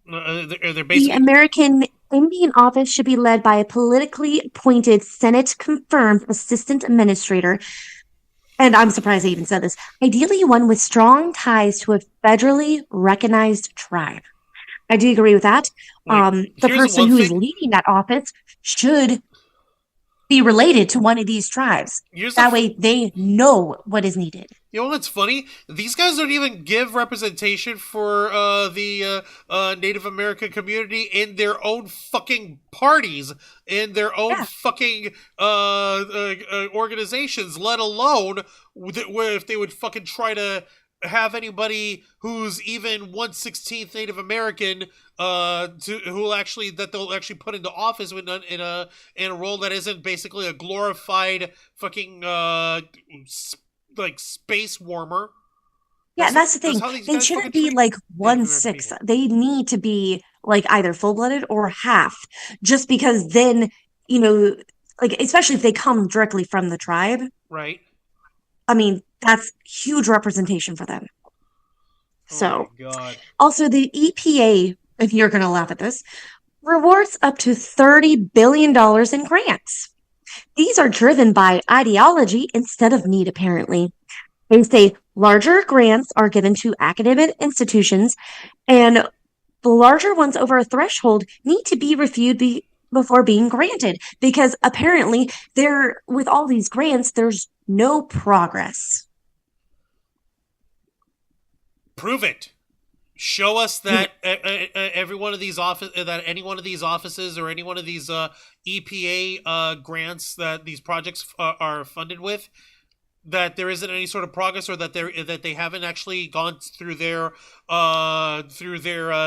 They're basically... The American Indian Office should be led by a politically appointed Senate-confirmed assistant administrator. And I'm surprised I even said this. Ideally, one with strong ties to a federally recognized tribe. I do agree with that. The person who is leading that office should be related to one of these tribes. That way they know what is needed. You know what's funny? These guys don't even give representation for the Native American community in their own fucking parties, in their own fucking organizations, let alone if they would fucking try to have anybody who's even 1/16th Native American they'll actually put into office in a role that isn't basically a glorified fucking like space warmer. Yeah, that's the thing. They shouldn't be like 1/6. They need to be like either full-blooded or half, just because then, like, especially if they come directly from the tribe. Right. I mean, that's huge representation for them. So, oh my God. Also the EPA, if you're going to laugh at this, rewards up to $30 billion in grants. These are driven by ideology instead of need, apparently. They say larger grants are given to academic institutions, and the larger ones over a threshold need to be reviewed before being granted, because apparently with all these grants, there's no progress. Prove it. Show us that every one of these that any one of these offices or any one of these EPA grants that these projects are funded with, that there isn't any sort of progress, or that they haven't actually gone through their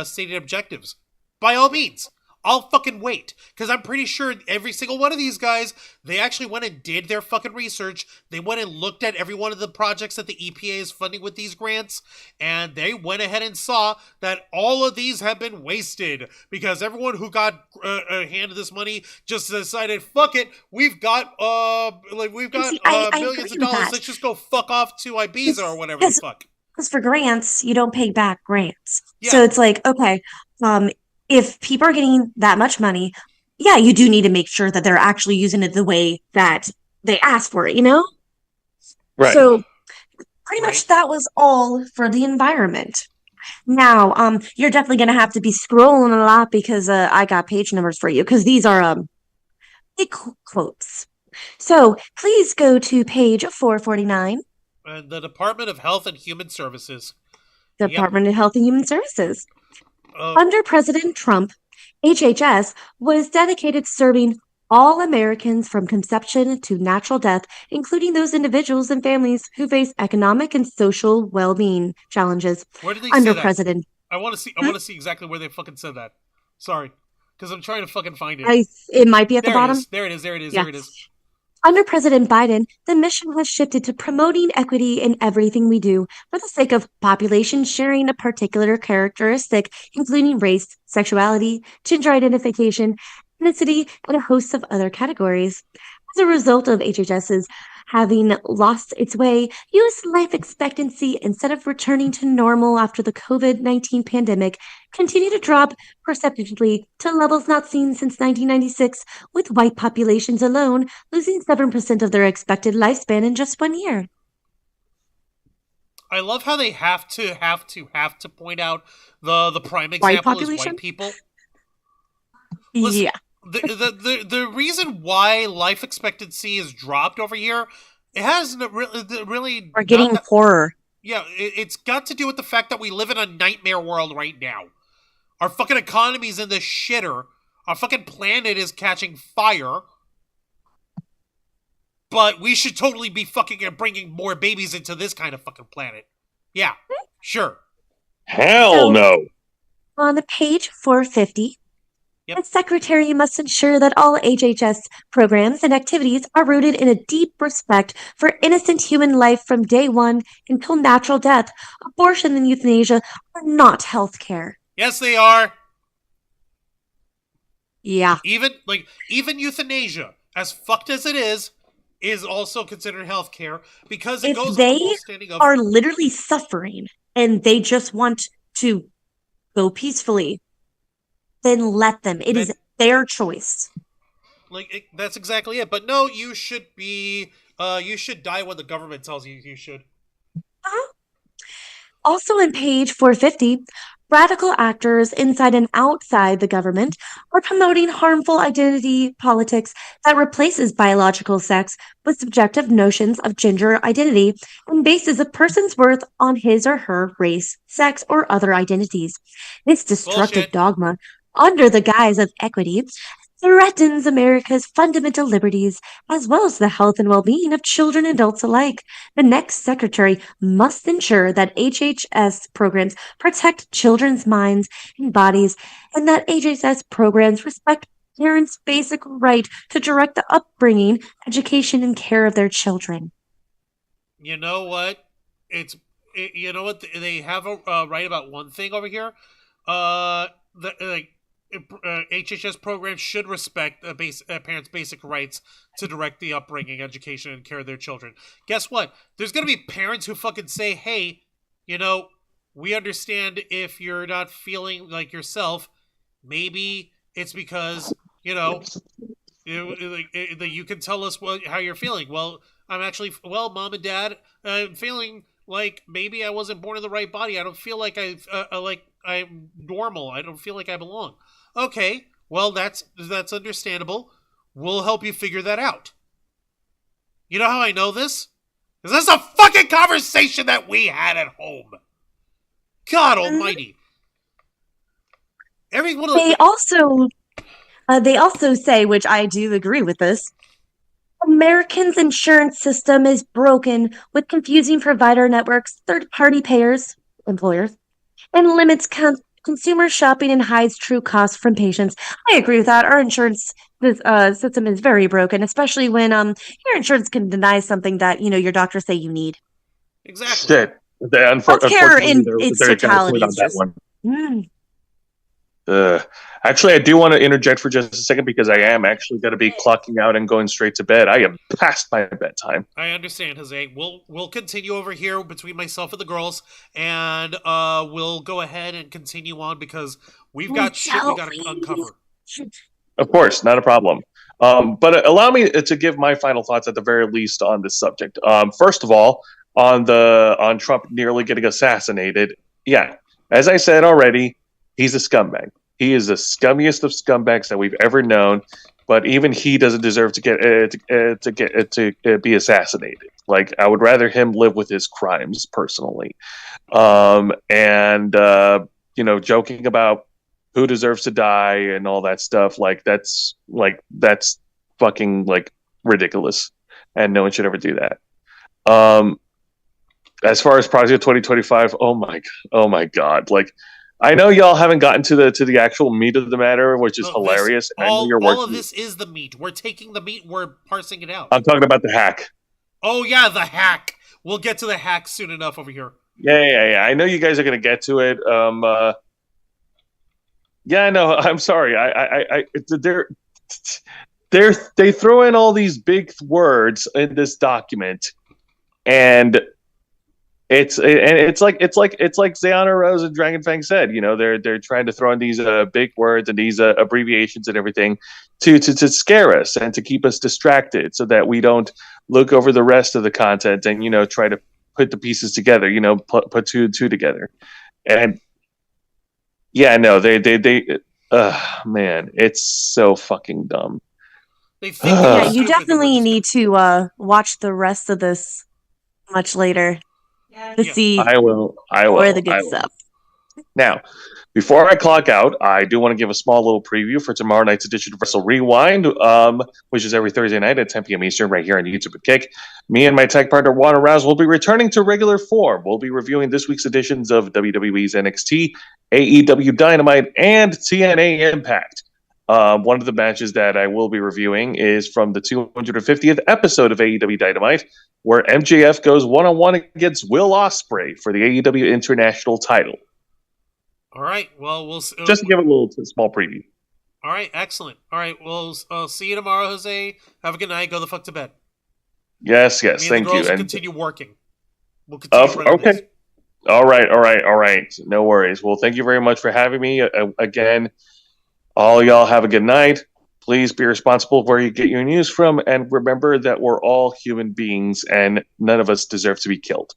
stated objectives. By all means, I'll fucking wait, because I'm pretty sure every single one of these guys, they actually went and did their fucking research. They went and looked at every one of the projects that the EPA is funding with these grants, and they went ahead and saw that all of these have been wasted, because everyone who got handed this money just decided, fuck it, we've got millions of dollars, let's just go fuck off to Ibiza or whatever the fuck. Because for grants, you don't pay back grants. Yeah. So it's like, okay, if people are getting that much money, yeah, you do need to make sure that they're actually using it the way that they asked for it, Right. So pretty much that was all for the environment. Now, you're definitely going to have to be scrolling a lot, because I got page numbers for you, because these are big quotes. So please go to page 449. The Department of Health and Human Services. Department of Health and Human Services. Under President Trump, HHS was dedicated to serving all Americans from conception to natural death, including those individuals and families who face economic and social well-being challenges. Where did they under say that? President? I want to see exactly where they fucking said that. Sorry, because I'm trying to fucking find it. It might be at the bottom. There it is. Yeah. There it is. Under President Biden, the mission has shifted to promoting equity in everything we do for the sake of population sharing a particular characteristic, including race, sexuality, gender identification, ethnicity, and a host of other categories. As a result of HHS's having lost its way, U.S. life expectancy, instead of returning to normal after the COVID-19 pandemic, continue to drop perceptibly to levels not seen since 1996, with white populations alone losing 7% of their expected lifespan in just 1 year. I love how they have to point out the prime example is white people. Listen, Yeah. the reason why life expectancy is dropped over here, it has really We're getting not poorer. yeah, it's got to do with the fact that we live in a nightmare world right now. Our fucking economy's in the shitter. Our fucking planet is catching fire. But we should totally be fucking bringing more babies into this kind of fucking planet. Yeah, sure. Hell So- no. On page 450, Yep. the Secretary must ensure that all HHS programs and activities are rooted in a deep respect for innocent human life from day one until natural death. Abortion and euthanasia are not health care. Yes, they are. Yeah. Even euthanasia, as fucked as it is also considered healthcare because it If goes they on the whole standing of are literally suffering and they just want to go peacefully, then let them. It is their choice. that's exactly it. But no, you should die when the government tells you you should. Also on page 450, radical actors inside and outside the government are promoting harmful identity politics that replaces biological sex with subjective notions of gender identity and bases a person's worth on his or her race, sex, or other identities. This destructive Bullshit. dogma, under the guise of equity, threatens America's fundamental liberties as well as the health and well-being of children and adults alike. The next secretary must ensure that HHS programs protect children's minds and bodies and that HHS programs respect parents' basic right to direct the upbringing, education, and care of their children. You know what? You know what? They have a right about one thing over here. HHS programs should respect parents' basic rights to direct the upbringing, education, and care of their children. Guess what? There's going to be parents who fucking say, hey, we understand if you're not feeling like yourself. Maybe it's because, you can tell us how you're feeling. Well, Mom and Dad, I'm feeling like maybe I wasn't born in the right body. I don't feel like I'm normal. I don't feel like I belong. Okay, well, that's understandable. We'll help you figure that out. You know how I know this? Because that's a fucking conversation that we had at home. God almighty. They also say, which I do agree with this, Americans' insurance system is broken with confusing provider networks, third-party payers, employers, and limits consumer shopping and hides true costs from patients. I agree with that. Our insurance system is very broken, especially when your insurance can deny something that your doctors say you need. Exactly. Shit. Healthcare in its they're gonna totality quit on is that just. one. Actually, I do want to interject for just a second because I am actually going to be clocking out and going straight to bed. I am past my bedtime. I understand, Jose. We'll continue over here between myself and the girls, and we'll go ahead and continue on because we've got shit we got to uncover. Of course, not a problem. But allow me to give my final thoughts at the very least on this subject. First of all, on Trump nearly getting assassinated. Yeah, as I said already, he's a scumbag. He is the scummiest of scumbags that we've ever known. But even he doesn't deserve to be assassinated. Like, I would rather him live with his crimes personally. Joking about who deserves to die and all that stuff. That's fucking ridiculous, and no one should ever do that. As far as Project 2025, oh my god, I know y'all haven't gotten to the actual meat of the matter, which is hilarious. All of this is the meat. We're taking the meat, we're parsing it out. I'm talking about the hack. Oh yeah, the hack. We'll get to the hack soon enough over here. Yeah. I know you guys are gonna get to it. Yeah, no, I'm sorry. They throw in all these big words in this document, and it's like xeiana Rose and Dragon Fang said. They're trying to throw in these big words and these abbreviations and everything to scare us and to keep us distracted, so that we don't look over the rest of the content and try to put the pieces together. Put two and two together. And yeah, no, they Man, it's so fucking dumb. They think Yeah, they're you stupid, and we're definitely just need to watch the rest of this much later to Yeah. see I will. more of the I good will. stuff. Now, before I clock out, I do want to give a small little preview for tomorrow night's edition of Wrestle Rewind, which is every Thursday night at 10 p.m. Eastern, right here on YouTube and Kick. Me and my tech partner, Juan Rouse, will be returning to regular form. We'll be reviewing this week's editions of WWE's NXT, AEW Dynamite, and TNA Impact. One of the matches that I will be reviewing is from the 250th episode of AEW Dynamite, where MJF goes one-on-one against Will Ospreay for the AEW International title. All right. Well, we'll Just to give it a little small preview. All right. Excellent. All right. Well, I'll see you tomorrow, Jose. Have a good night. Go the fuck to bed. Yes, Me and thank the girls you. will continue working. We'll continue running Okay. this. All right. No worries. Well, thank you very much for having me again. All y'all have a good night. Please be responsible where you get your news from, and remember that we're all human beings, and none of us deserve to be killed.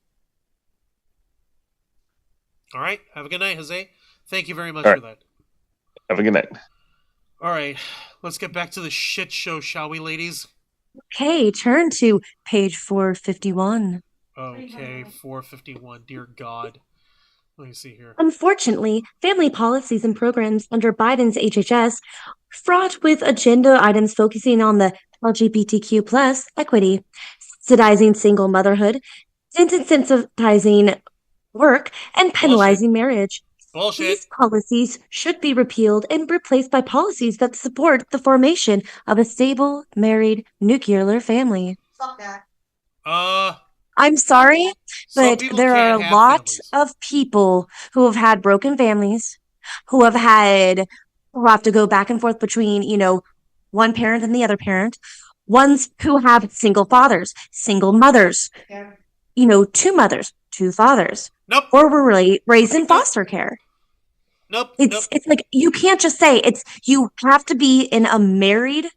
All right. Have a good night, Jose. Thank you very much All for right. that. Have a good night. All right. Let's get back to the shit show, shall we, ladies? Okay, turn to page 451. Okay, 451. Dear God. Let me see here. Unfortunately, family policies and programs under Biden's HHS fraught with agenda items focusing on the LGBTQ plus equity, subsidizing single motherhood, disincentivizing work, and penalizing marriage. Bullshit. These policies should be repealed and replaced by policies that support the formation of a stable, married, nuclear family. Fuck that. I'm sorry, Some but people there are can't a have lot families. of people who have had broken families, who have to go back and forth between, one parent and the other parent, ones who have single fathers, single mothers, Yeah. two mothers, two fathers, Nope. or were raised in foster care. Nope. It's like you can't just say you have to be in a married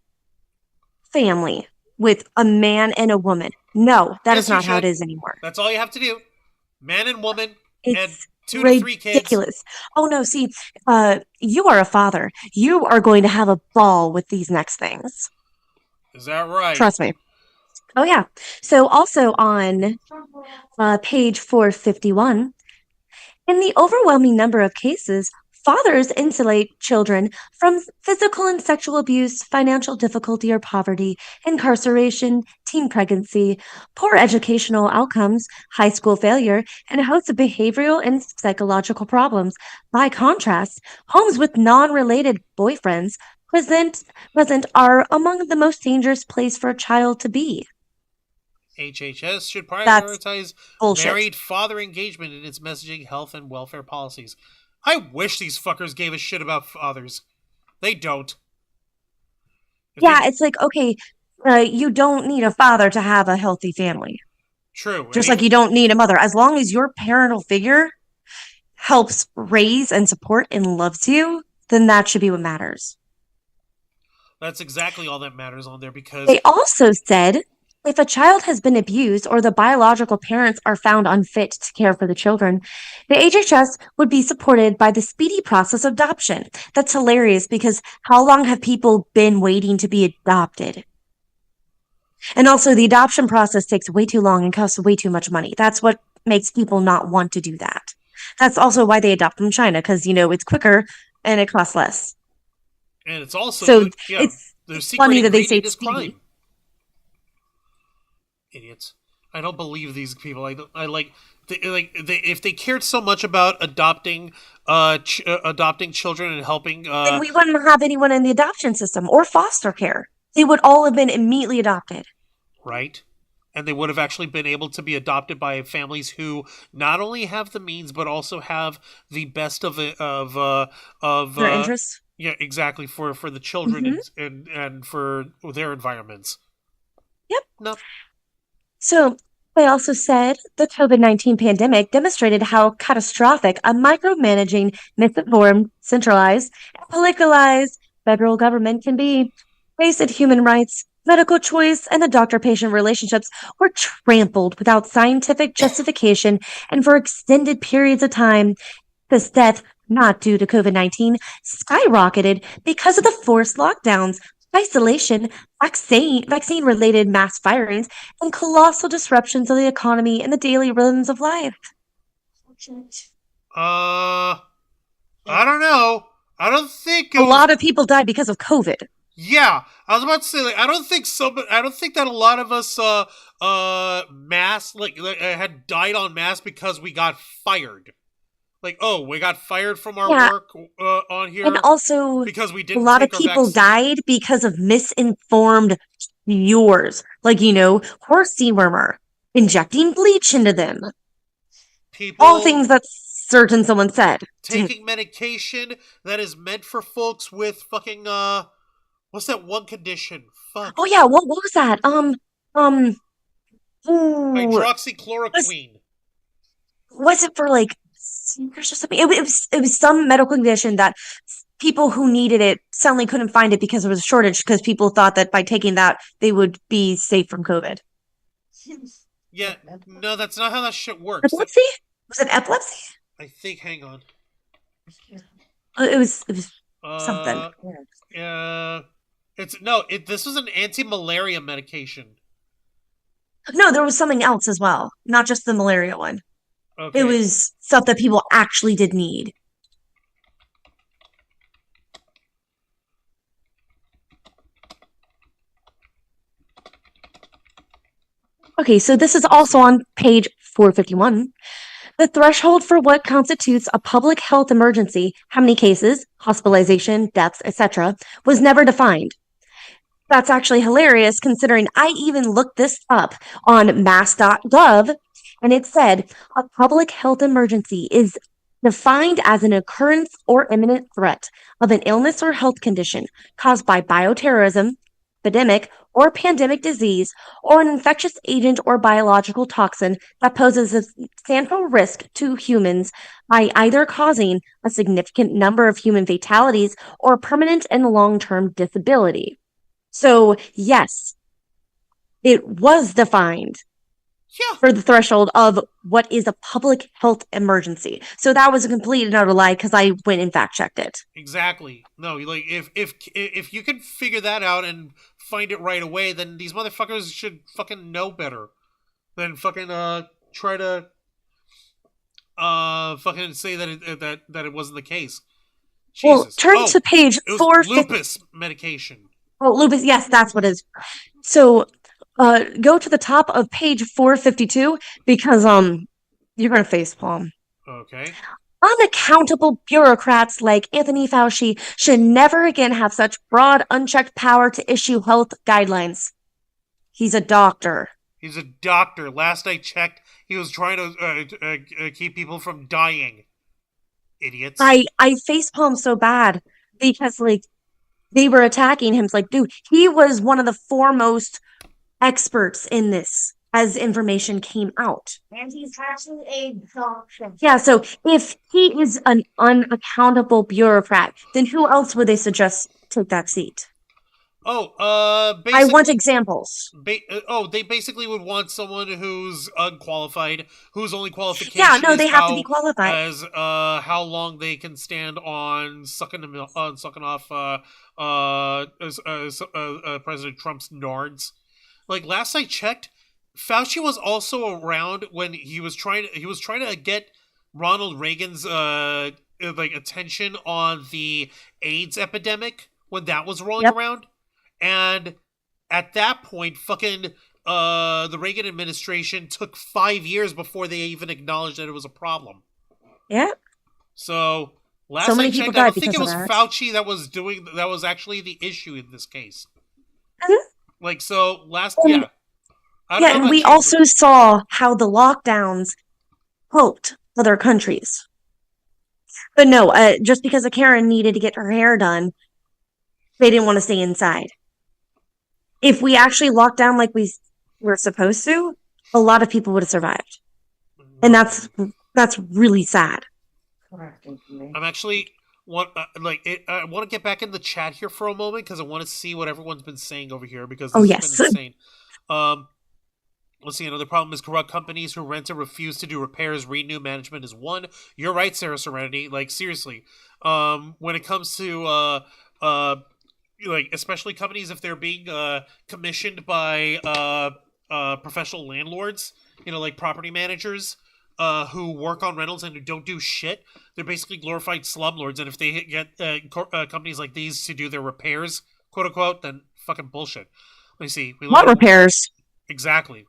family with a man and a woman. No, that Yes, is you not how it should. is anymore. That's all you have to do. Man and woman and It's 2 to 3 kids. ridiculous. Oh no, see, you are a father. You are going to have a ball with these next things. Is that right? Trust me. Oh yeah. So also on page 451, in the overwhelming number of cases, fathers insulate children from physical and sexual abuse, financial difficulty or poverty, incarceration, teen pregnancy, poor educational outcomes, high school failure, and a host of behavioral and psychological problems. By contrast, homes with non-related boyfriends present are among the most dangerous place for a child to be. HHS should That's prioritize bullshit. married father engagement in its messaging, health, and welfare policies. I wish these fuckers gave a shit about fathers. They don't. Yeah, it's like, okay, you don't need a father to have a healthy family. True. Just like you don't need a mother. As long as your parental figure helps raise and support and loves you, then that should be what matters. That's exactly all that matters on there because They also said if a child has been abused or the biological parents are found unfit to care for the children, the HHS would be supported by the speedy process of adoption. That's hilarious because how long have people been waiting to be adopted? And also the adoption process takes way too long and costs way too much money. That's what makes people not want to do that. That's also why they adopt from China because, it's quicker and it costs less. and it's also So yeah, it's the secret funny that they say ingredient it's is crime. speedy. Idiots. I don't believe these people. If they cared so much about adopting children and helping Then we wouldn't have anyone in the adoption system or foster care. They would all have been immediately adopted. right? And they would have actually been able to be adopted by families who not only have the means but also have the best of Their interests. Yeah, exactly for the children and for their environments. Yep. No. So they also said the COVID-19 pandemic demonstrated how catastrophic a micromanaging, misinformed, centralized, and politicalized federal government can be. Basic human rights, medical choice, and the doctor-patient relationships were trampled without scientific justification and for extended periods of time. The stef not due to COVID-19, skyrocketed because of the forced lockdowns, isolation, vaccine-related mass firings, and colossal disruptions of the economy and the daily rhythms of life. I don't know. I don't think A lot of people died because of COVID. Yeah, I was about to say, like, I don't think that a lot of us had died en masse because we got fired. Like, oh, we got fired from our work on here, and also because we a didn't. lot of take our people vaccine. died because of misinformed cures, like horse dewormer, injecting bleach into them. People All things that someone said. Taking medication that is meant for folks with fucking what's that one condition? Fuck. Oh yeah, what was that? Hydroxychloroquine. Was it for like seniors or something? It was some medical condition that people who needed it suddenly couldn't find it because there was a shortage, because people thought that by taking that they would be safe from COVID. Yeah, no, that's not how that shit works. Epilepsy? Was it epilepsy? I think. Hang on. It was something. This was an anti-malaria medication. No, there was something else as well, not just the malaria one. Okay. It was stuff that people actually did need. Okay, so this is also on page 451. The threshold for what constitutes a public health emergency, how many cases, hospitalization, deaths, etc., was never defined. That's actually hilarious, considering I even looked this up on mass.gov, and it said a public health emergency is defined as an occurrence or imminent threat of an illness or health condition caused by bioterrorism, epidemic, or pandemic disease, or an infectious agent or biological toxin that poses a substantial risk to humans by either causing a significant number of human fatalities or permanent and long-term disability. So, yes, it was defined for the threshold of what is a public health emergency. So that was a complete and utter lie, because I went and fact-checked it. Exactly. No, like, if you can figure that out and find it right away, then these motherfuckers should fucking know better than fucking try to fucking say that it wasn't the case. Jesus. Well, turn to page 450. Lupus medication. Oh, lupus, yes, that's what it is. So, go to the top of page 452, because you're gonna facepalm. Okay. Unaccountable bureaucrats like Anthony Fauci should never again have such broad, unchecked power to issue health guidelines. He's a doctor. He's a doctor. Last I checked, he was trying to keep people from dying. Idiots. I facepalm so bad because, like, they were attacking him. It's like, dude, he was one of the foremost experts in this as information came out. And he's actually a doctor. Yeah, so if he is an unaccountable bureaucrat, then who else would they suggest take that seat? I want examples. They basically would want someone who's unqualified, whose only qualification they have to be qualified. As how long they can stand on sucking off President Trump's nards. Like, last I checked, Fauci was also around when he was trying to get Ronald Reagan's attention on the AIDS epidemic when that was rolling around. And at that point, fucking the Reagan administration took 5 years before they even acknowledged that it was a problem. Yeah. So last I checked, I don't think it was Fauci that was actually the issue in this case. Mm-hmm. Like, so and we also saw how the lockdowns helped other countries. But no, just because a Karen needed to get her hair done, they didn't want to stay inside. If we actually locked down like we were supposed to, a lot of people would have survived. And that's really sad. I'm actually I want to get back in the chat here for a moment because I want to see what everyone's been saying over here, because this has been insane. Let's see, another problem is corrupt companies who rent and refuse to do repairs. Renew management is one. You're right, Sarah Serenity. Like, seriously. When it comes to, like, especially companies, if they're being commissioned by professional landlords, like property managers, who work on rentals and who don't do shit, they're basically glorified slumlords. And if they get companies like these to do their repairs, quote unquote, then fucking bullshit. Let me see. What repairs? Exactly.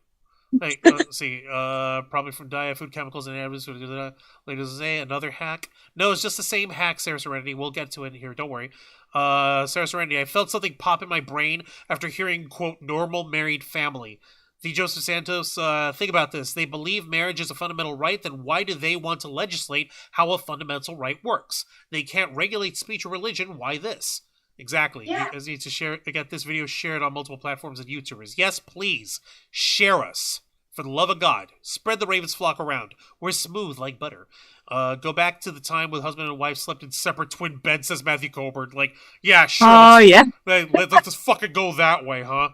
Hey, let's see. Probably from diet, food chemicals, and additives. Later today, another hack. No, it's just the same hack, Sarah Serenity. We'll get to it here. Don't worry. Sarah Serenity, I felt something pop in my brain after hearing, quote, normal married family. The Joseph Santos, think about this. They believe marriage is a fundamental right, then why do they want to legislate how a fundamental right works? They can't regulate speech or religion. Why this? Exactly. Yeah. You guys need to get this video shared on multiple platforms and YouTubers. Yes, please. Share us. For the love of God. Spread the Ravens flock around. We're smooth like butter. Go back to the time when husband and wife slept in separate twin beds, says Matthew Colbert. Like, yeah, sure. Oh, yeah. Let's just fucking go that way, huh?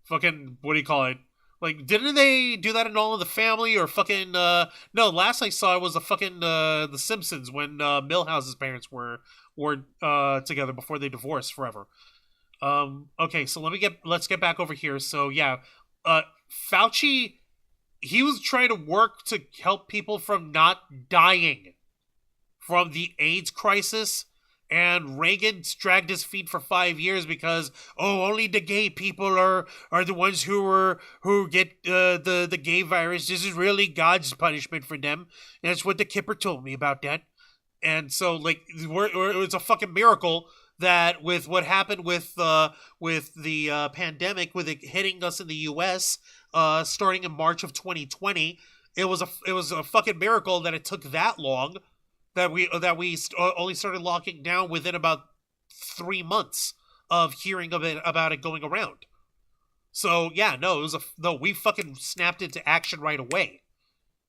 Fucking, what do you call it? Like, didn't they do that in All in the Family or fucking, no, last I saw was the fucking, The Simpsons when, Milhouse's parents were together before they divorced forever. Okay, so let's get back over here. So, yeah, Fauci, he was trying to work to help people from not dying from the AIDS crisis, and Reagan dragged his feet for 5 years because, only the gay people are the ones who get the gay virus. This is really God's punishment for them. And that's what the Kipper told me about that. And so, like, it's a fucking miracle that with what happened with the pandemic, with it hitting us in the U.S., starting in March of 2020, it was a fucking miracle that it took that long, that we only started locking down within about 3 months of hearing about it going around. So yeah, we fucking snapped into action right away.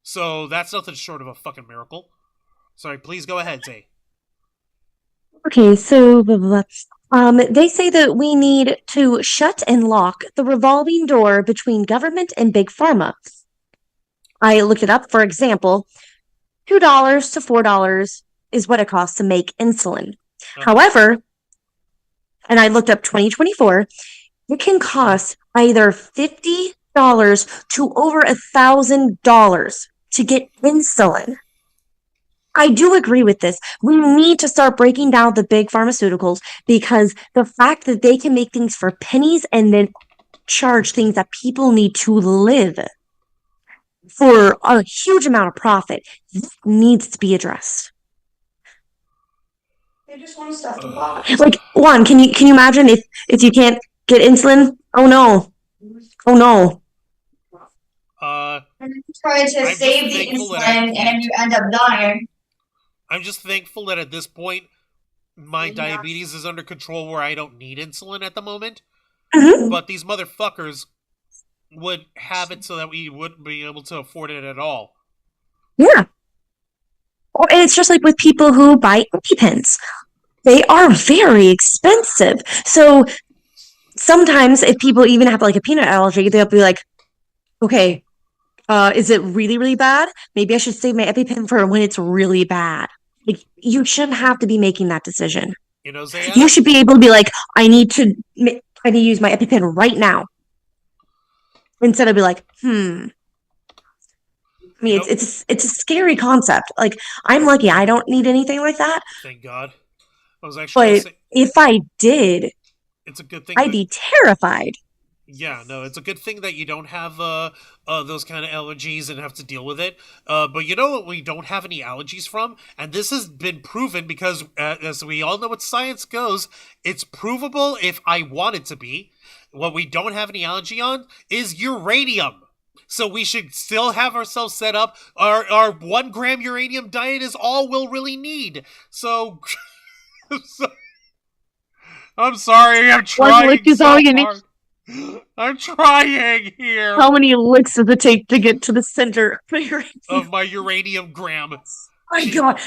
So that's nothing short of a fucking miracle. Sorry, please go ahead, Zay. Okay, so they say that we need to shut and lock the revolving door between government and big pharma. I looked it up. For example, $2 to $4 is what it costs to make insulin. However, and I looked up 2024, it can cost either $50 to over $1,000 to get insulin. I do agree with this. We need to start breaking down the big pharmaceuticals, because the fact that they can make things for pennies and then charge things that people need to live for a huge amount of profit, this needs to be addressed. They just want stuff to buy. Like, Juan, can you imagine if you can't get insulin? Oh no. Try to save the insulin and you end up dying. I'm just thankful that at this point, my diabetes is under control where I don't need insulin at the moment. Mm-hmm. But these motherfuckers would have it so that we wouldn't be able to afford it at all. Yeah. And it's just like with people who buy EpiPens. They are very expensive. So sometimes if people even have like a peanut allergy, they'll be like, okay, is it really, really bad? Maybe I should save my EpiPen for when it's really bad. Like, you shouldn't have to be making that decision. Xeiana? You should be able to be like, I need to use my EpiPen right now. Instead of be like, I mean, it's a scary concept. Like, I'm lucky I don't need anything like that. Thank God. I was actually But if I did, it's a good thing. I'd be terrified. Yeah, no, it's a good thing that you don't have those kind of allergies and have to deal with it. But you know what we don't have any allergies from? And this has been proven because, as we all know what science goes, it's provable if I want it to be. What we don't have any allergy on is uranium. So we should still have ourselves set up. Our 1 gram uranium diet is all we'll really need. So... I'm sorry, I'm trying. 1 lick is all you need. I'm trying here. How many licks does it take to get to the center of my uranium gram? Oh my God!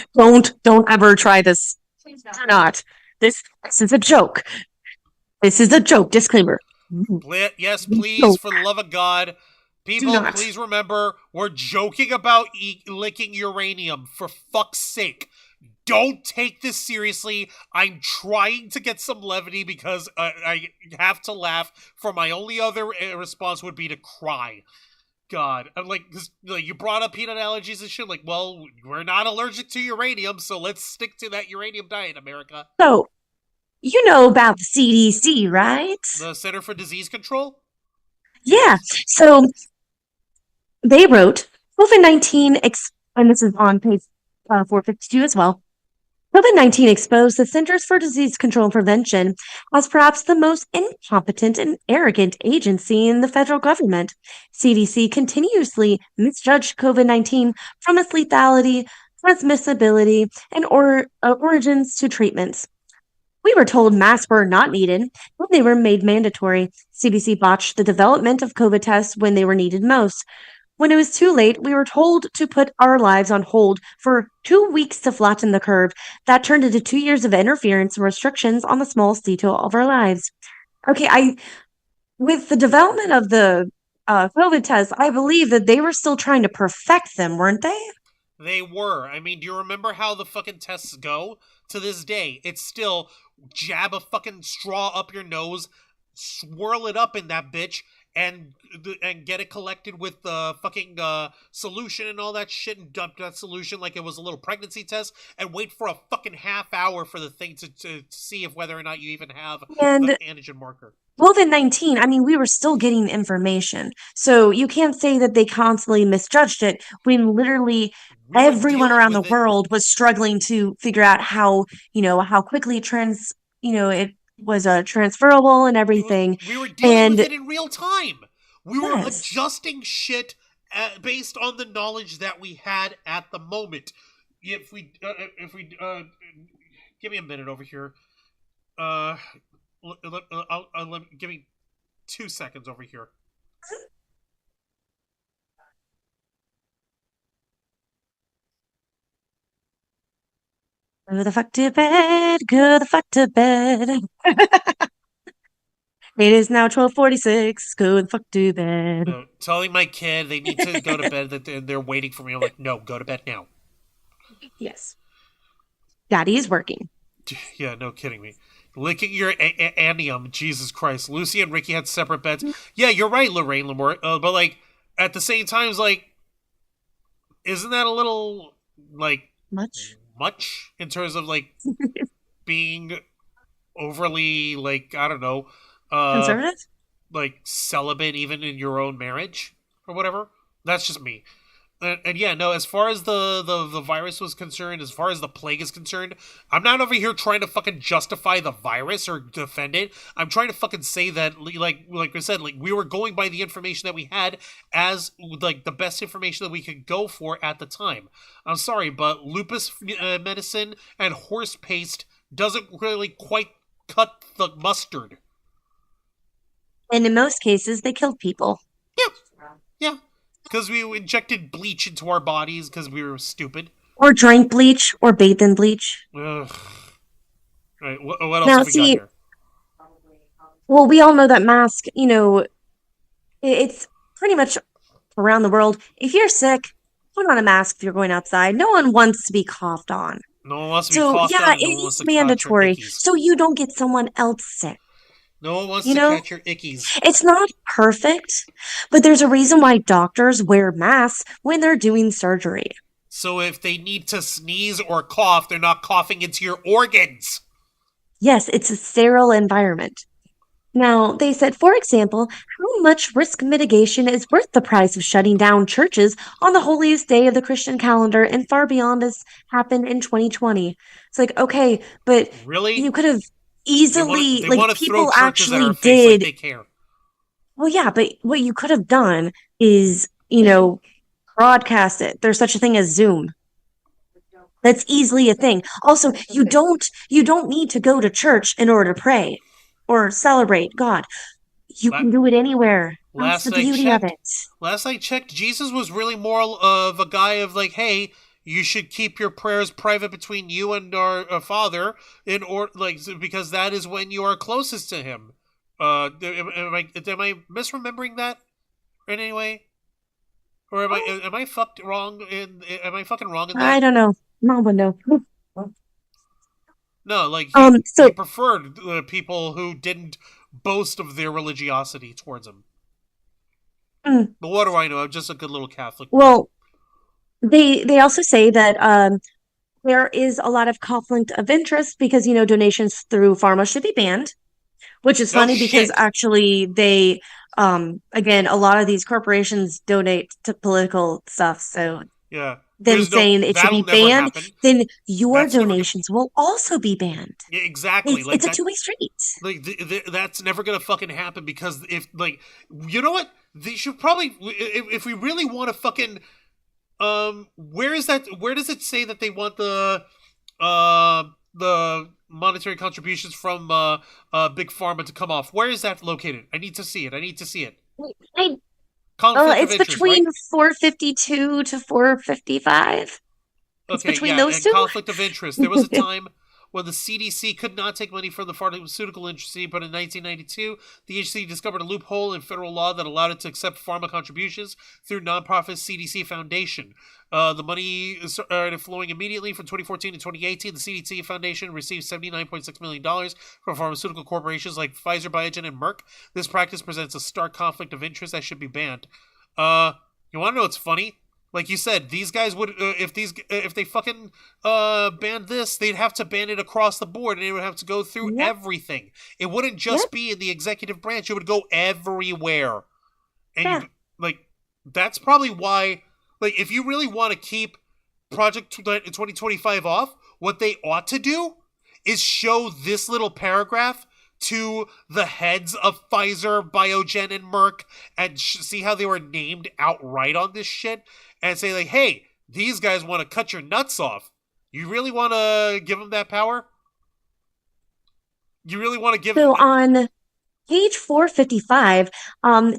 Don't ever try this. Do not. This is a joke. This is a joke. Disclaimer. Yes, please, for the love of God, People, not. please remember, we're joking about licking uranium. For fuck's sake. Don't take this seriously. I'm trying to get some levity because I have to laugh. For my only other response would be to cry. God, I'm like, cause, like, you brought up peanut allergies and shit. Like, well, we're not allergic to uranium, so let's stick to that uranium diet, America. So, you know about the CDC, right? The Center for Disease Control? Yeah. So they wrote COVID-19, and this is on page 452 as well. COVID-19 exposed the Centers for Disease Control and Prevention as perhaps the most incompetent and arrogant agency in the federal government. CDC continuously misjudged COVID-19 from its lethality, transmissibility, and origins to treatments. We were told masks were not needed when they were made mandatory. CDC botched the development of COVID tests when they were needed most. When it was too late, we were told to put our lives on hold for 2 weeks to flatten the curve. That turned into 2 years of interference and restrictions on the smallest detail of our lives. Okay, with the development of the COVID tests, I believe that they were still trying to perfect them, weren't they? They were. I mean, do you remember how the fucking tests go? To this day, it's still jab a fucking straw up your nose, swirl it up in that bitch, and get it collected with the fucking solution and all that shit, and dump that solution like it was a little pregnancy test, and wait for a fucking half hour for the thing to see if whether or not you even have the antigen marker. COVID-19, I mean, we were still getting information. So you can't say that they constantly misjudged it when literally everyone around the world was struggling to figure out how quickly it was transferable and everything. We were dealing with it in real time. We were adjusting shit based on the knowledge that we had at the moment. If we give me a minute over here. Give me 2 seconds over here. Go the fuck to bed. Go the fuck to bed. It is now 12:46. Go the fuck to bed. No, telling my kid they need to go to bed, that they're waiting for me. I'm like, no, go to bed now. Yes. Daddy is working. Yeah, no kidding me. Licking your anium, Jesus Christ. Lucy and Ricky had separate beds. Yeah, you're right, Lorraine Lamore. But, like, at the same time, like, isn't that a little, like... Much? In terms of, like, being overly, like, I don't know... conservative? Like, celibate even in your own marriage? Or whatever? That's just me. And yeah, no, as far as the virus was concerned, as far as the plague is concerned, I'm not over here trying to fucking justify the virus or defend it. I'm trying to fucking say that, like I said, like, we were going by the information that we had as, like, the best information that we could go for at the time. I'm sorry, but lupus medicine and horse paste doesn't really quite cut the mustard. And in most cases, they killed people. Yeah. Because we injected bleach into our bodies because we were stupid. Or drank bleach, or bathed in bleach. Ugh. Right, what else have we got here? Well, we all know that mask, it's pretty much around the world. If you're sick, put on a mask if you're going outside. No one wants to be coughed on. No one wants to be coughed on. So, yeah, it is mandatory. So you don't get someone else sick. No one wants to catch your ickies. It's not perfect, but there's a reason why doctors wear masks when they're doing surgery. So if they need to sneeze or cough, they're not coughing into your organs. Yes, it's a sterile environment. Now, they said, for example, how much risk mitigation is worth the price of shutting down churches on the holiest day of the Christian calendar and far beyond as happened in 2020? It's like, okay, but really? You could have easily, they want to people throw churches actually at our face did. Like they care. Well, yeah, but what you could have done is, broadcast it. There's such a thing as Zoom. That's easily a thing. Also, you don't need to go to church in order to pray or celebrate God. You can do it anywhere. That's the beauty of it. Last I checked, Jesus was really more of a guy of like, hey, you should keep your prayers private between you and our Father, because that is when you are closest to Him. Am I misremembering that in any way? Or am I fucked wrong? Am I fucking wrong in that? I don't know. No one knows. No, like So he preferred people who didn't boast of their religiosity towards him. But what do I know? I'm just a good little Catholic. well, they also say that there is a lot of conflict of interest because donations through pharma should be banned, which is funny because actually they again, a lot of these corporations donate to political stuff, so yeah. them saying it should be banned, then your That's never donations will also be banned. Yeah, exactly. It's a two-way street. Like that's never gonna fucking happen because if you know what, they should probably if we really want to fucking where is that? Where does it say that they want the monetary contributions from Big Pharma to come off? Where is that located? I need to see it. It's between right? 452 to 455. It's between those two. Conflict of interest. There was a time when the CDC could not take money from the pharmaceutical industry, but in 1992, the agency discovered a loophole in federal law that allowed it to accept pharma contributions through nonprofit CDC Foundation. The money started flowing immediately from 2014 to 2018. The CDC Foundation received $79.6 million from pharmaceutical corporations like Pfizer, Biogen, and Merck. This practice presents a stark conflict of interest that should be banned. You want to know what's funny? Like you said, these guys would if they fucking banned this, they'd have to ban it across the board, and it would have to go through everything. It wouldn't just be in the executive branch; it would go everywhere. And that's probably why. Like, if you really want to keep Project 2025 off, what they ought to do is show this little paragraph to the heads of Pfizer, Biogen, and Merck, and see how they were named outright on this shit, and say, like, hey, these guys want to cut your nuts off. You really want to give them that power? You really want to give them... So on page 455,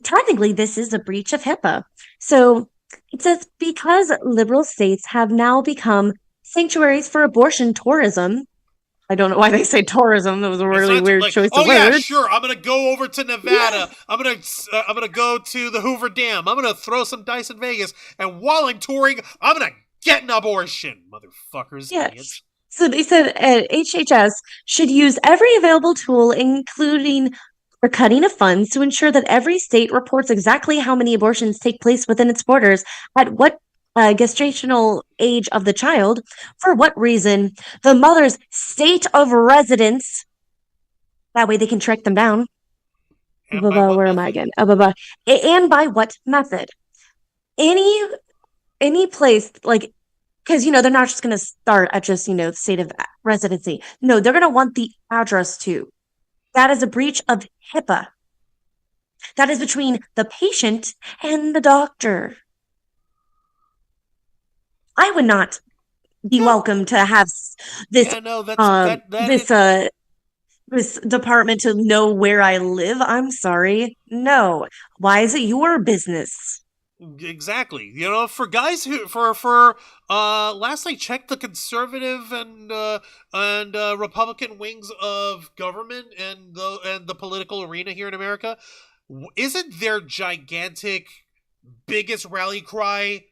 technically this is a breach of HIPAA. So it says, because liberal states have now become sanctuaries for abortion tourism. I don't know why they say tourism. That was a really weird choice of words. Oh yeah, sure. I'm gonna go over to Nevada. I'm gonna go to the Hoover Dam. I'm gonna throw some dice in Vegas, and while I'm touring, I'm gonna get an abortion, motherfuckers. Yes. Idiots. So they said HHS should use every available tool, including the cutting of funds, to ensure that every state reports exactly how many abortions take place within its borders, at what gestational age of the child, for what reason, the mother's state of residence. That way they can track them down. Where am I again? And by what method? Any place, like, because, they're not just going to start at just, the state of residency. No, they're going to want the address too. That is a breach of HIPAA. That is between the patient and the doctor. I would not be welcome to have this this department to know where I live. I'm sorry. No. Why is it your business? Exactly. For guys who last I checked, the conservative and Republican wings of government and the political arena here in America, isn't their gigantic biggest rally cry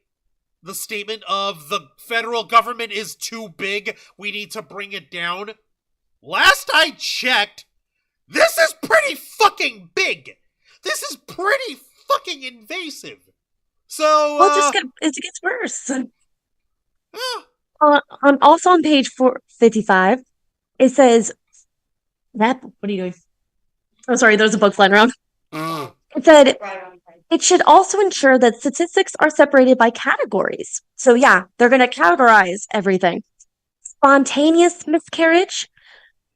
the statement of the federal government is too big, we need to bring it down? Last I checked, this is pretty fucking big. This is pretty fucking invasive. So it gets worse. Also on page 455, it says that. What are you doing? Oh, sorry, there's a book flying around. It said it should also ensure that statistics are separated by categories. So yeah, they're going to categorize everything. Spontaneous miscarriage,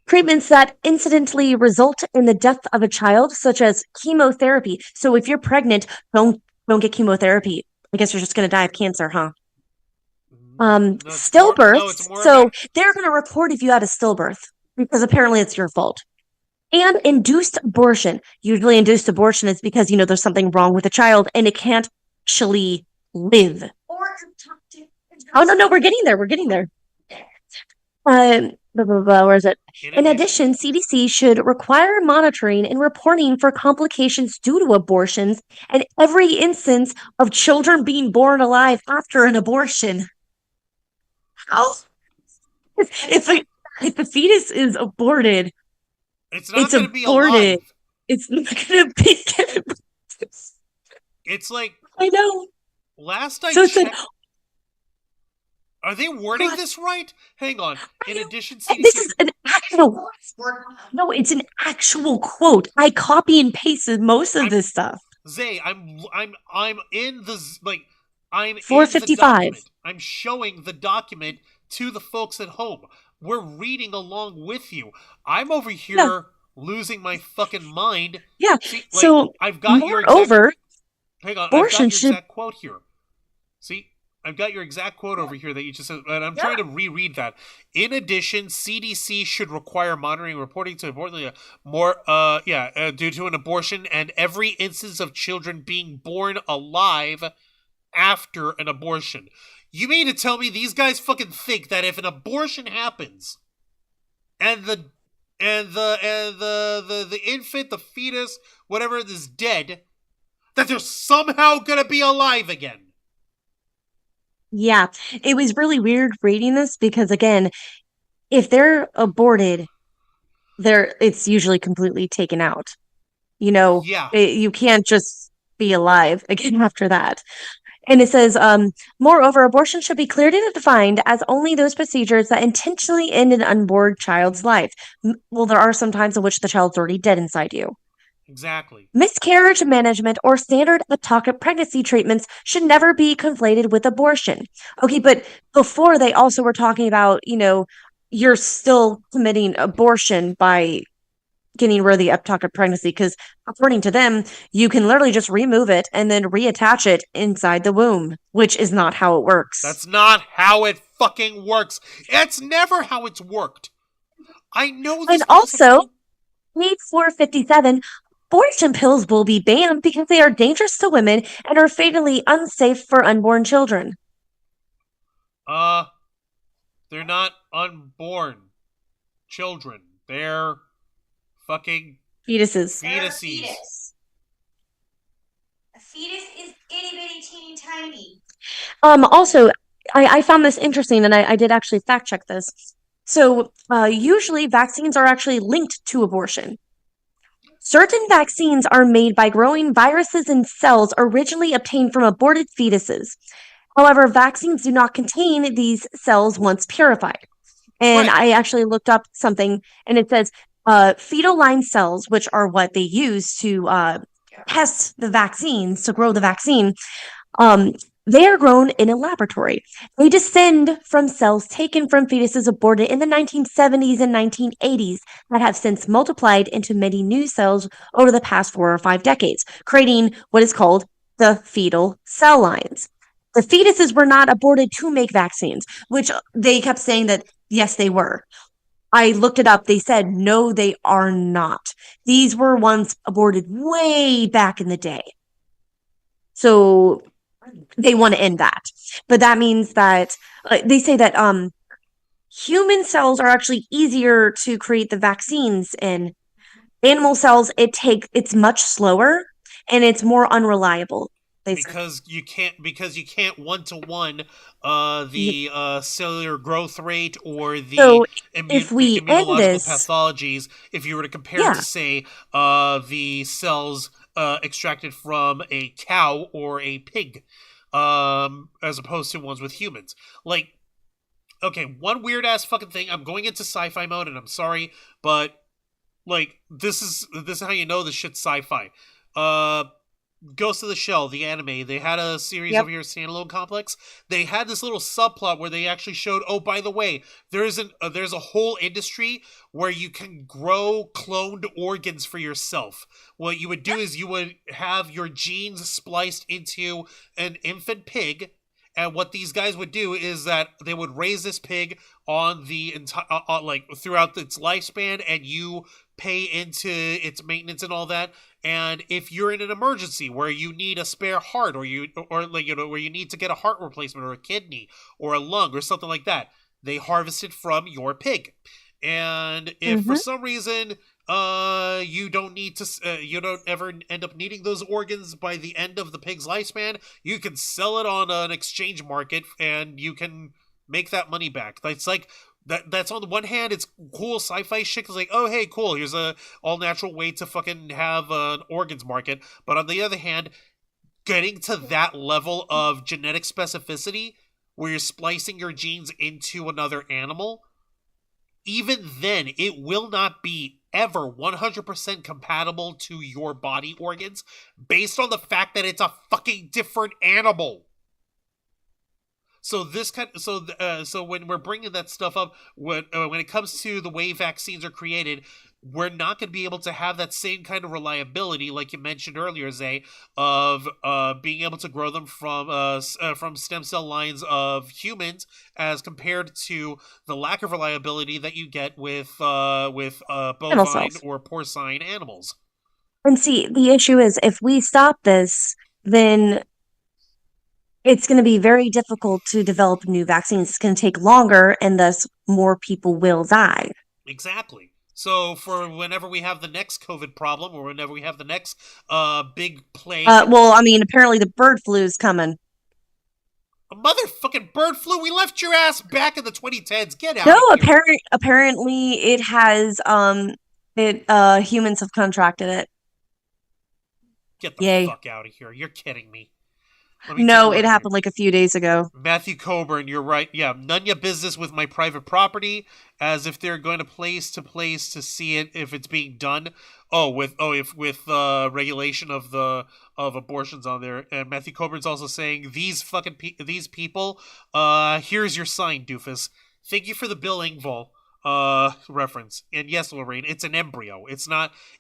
treatments that incidentally result in the death of a child, such as chemotherapy. So if you're pregnant, don't get chemotherapy. I guess you're just going to die of cancer, huh? Stillbirth. So they're going to report if you had a stillbirth because apparently it's your fault. And induced abortion. Usually induced abortion is because, there's something wrong with the child and it can't actually live. Oh, no, we're getting there. blah, blah, blah, where is it? In In addition, addition, CDC should require monitoring and reporting for complications due to abortions and every instance of children being born alive after an abortion. How? If, a, if the fetus is aborted, it's not it's going to be aborted. alive. It's not going to be. It's like, I know. last I So it's checked. Are they wording What? this right? Hang on. In addition, This CDC. is an actual. No, it's an actual quote. I copy and pasted most of this stuff. Zay, I'm in the like I'm in the 455. document. I'm showing the document to the folks at home. We're reading along with you. I'm over here losing my fucking mind. Yeah. See, like, So I've got your moreover, hang on, I've got abortion your should. exact quote here. See, I've got your exact quote over here that you just said, and I'm trying to reread that. In addition, CDC should require monitoring and reporting to importantly due to an abortion and every instance of children being born alive after an abortion. You mean to tell me these guys fucking think that if an abortion happens and the infant, the fetus, whatever is dead, that they're somehow gonna be alive again? Yeah, it was really weird reading this because again, if they're aborted, it's usually completely taken out. Yeah. You can't just be alive again after that. And it says, moreover, abortion should be clearly defined as only those procedures that intentionally end an unborn child's life. Well, there are some times in which the child's already dead inside you. Exactly. Miscarriage management or standard ectopic pregnancy treatments should never be conflated with abortion. Okay, but before they also were talking about, you're still committing abortion by getting rid of the ectopic pregnancy because according to them, you can literally just remove it and then reattach it inside the womb, which is not how it works. That's not how it fucking works. It's never how it's worked. I know this. And also, page 457, abortion pills will be banned because they are dangerous to women and are fatally unsafe for unborn children. They're not unborn children. They're fucking fetuses. Fetuses. A fetus is itty bitty teeny tiny. Also, I found this interesting, and I did actually fact check this. So, usually vaccines are actually linked to abortion. Certain vaccines are made by growing viruses in cells originally obtained from aborted fetuses. However, vaccines do not contain these cells once purified. And I actually looked up something, and it says fetal line cells, which are what they use to test the vaccines, to grow the vaccine, they are grown in a laboratory. They descend from cells taken from fetuses aborted in the 1970s and 1980s that have since multiplied into many new cells over the past 4 or 5 decades, creating what is called the fetal cell lines. The fetuses were not aborted to make vaccines, which they kept saying that, yes, they were. I looked it up. They said, no, they are not. These were ones aborted way back in the day. So they want to end that. But that means that they say that human cells are actually easier to create the vaccines in. Animal cells, it's much slower and it's more unreliable. Because you can't 1-to-1 the cellular growth rate or the immunological pathologies if you were to compare to say the cells extracted from a cow or a pig as opposed to ones with humans. Like, okay, one weird ass fucking thing. I'm going into sci-fi mode and I'm sorry, but like this is how you know this shit's sci-fi. Ghost of the Shell, the anime, they had a series over here, Standalone Complex. They had this little subplot where they actually showed, oh, by the way, there's a whole industry where you can grow cloned organs for yourself. What you would do is you would have your genes spliced into an infant pig, and what these guys would do is that they would raise this pig on the entire, like throughout its lifespan, and you pay into its maintenance and all that. And if you're in an emergency where you need a spare heart, or where you need to get a heart replacement or a kidney or a lung or something like that, they harvested from your pig. And if for some reason you don't ever end up needing those organs by the end of the pig's lifespan, you can sell it on an exchange market and you can make that money back. It's like that's on the one hand, it's cool sci-fi shit. It's like, oh hey, cool, here's a all natural way to fucking have an organs market. But on the other hand, getting to that level of genetic specificity where you're splicing your genes into another animal, even then, it will not be ever 100% compatible to your body organs based on the fact that it's a fucking different animal. So so when we're bringing that stuff up, when it comes to the way vaccines are created, we're not going to be able to have that same kind of reliability, like you mentioned earlier, Zay, of being able to grow them from stem cell lines of humans, as compared to the lack of reliability that you get with bovine or porcine animals. And see, the issue is, if we stop this, then it's going to be very difficult to develop new vaccines. It's going to take longer, and thus more people will die. Exactly. So for whenever we have the next COVID problem, or whenever we have the next big plague... well, I mean, apparently the bird flu is coming. A motherfucking bird flu? We left your ass back in the 2010s. Get out of here. No, apparently it has, humans have contracted it. Get the fuck out of here. You're kidding me. No, it happened like a few days ago. Matthew Coburn, you're right. Yeah, none of your business with my private property, as if they're going to place to see it if it's being done. With regulation of abortions on there. And Matthew Coburn's also saying, these people, here's your sign, doofus. Thank you for the billing, Vol. Reference. And yes, Lorraine, it's an embryo. It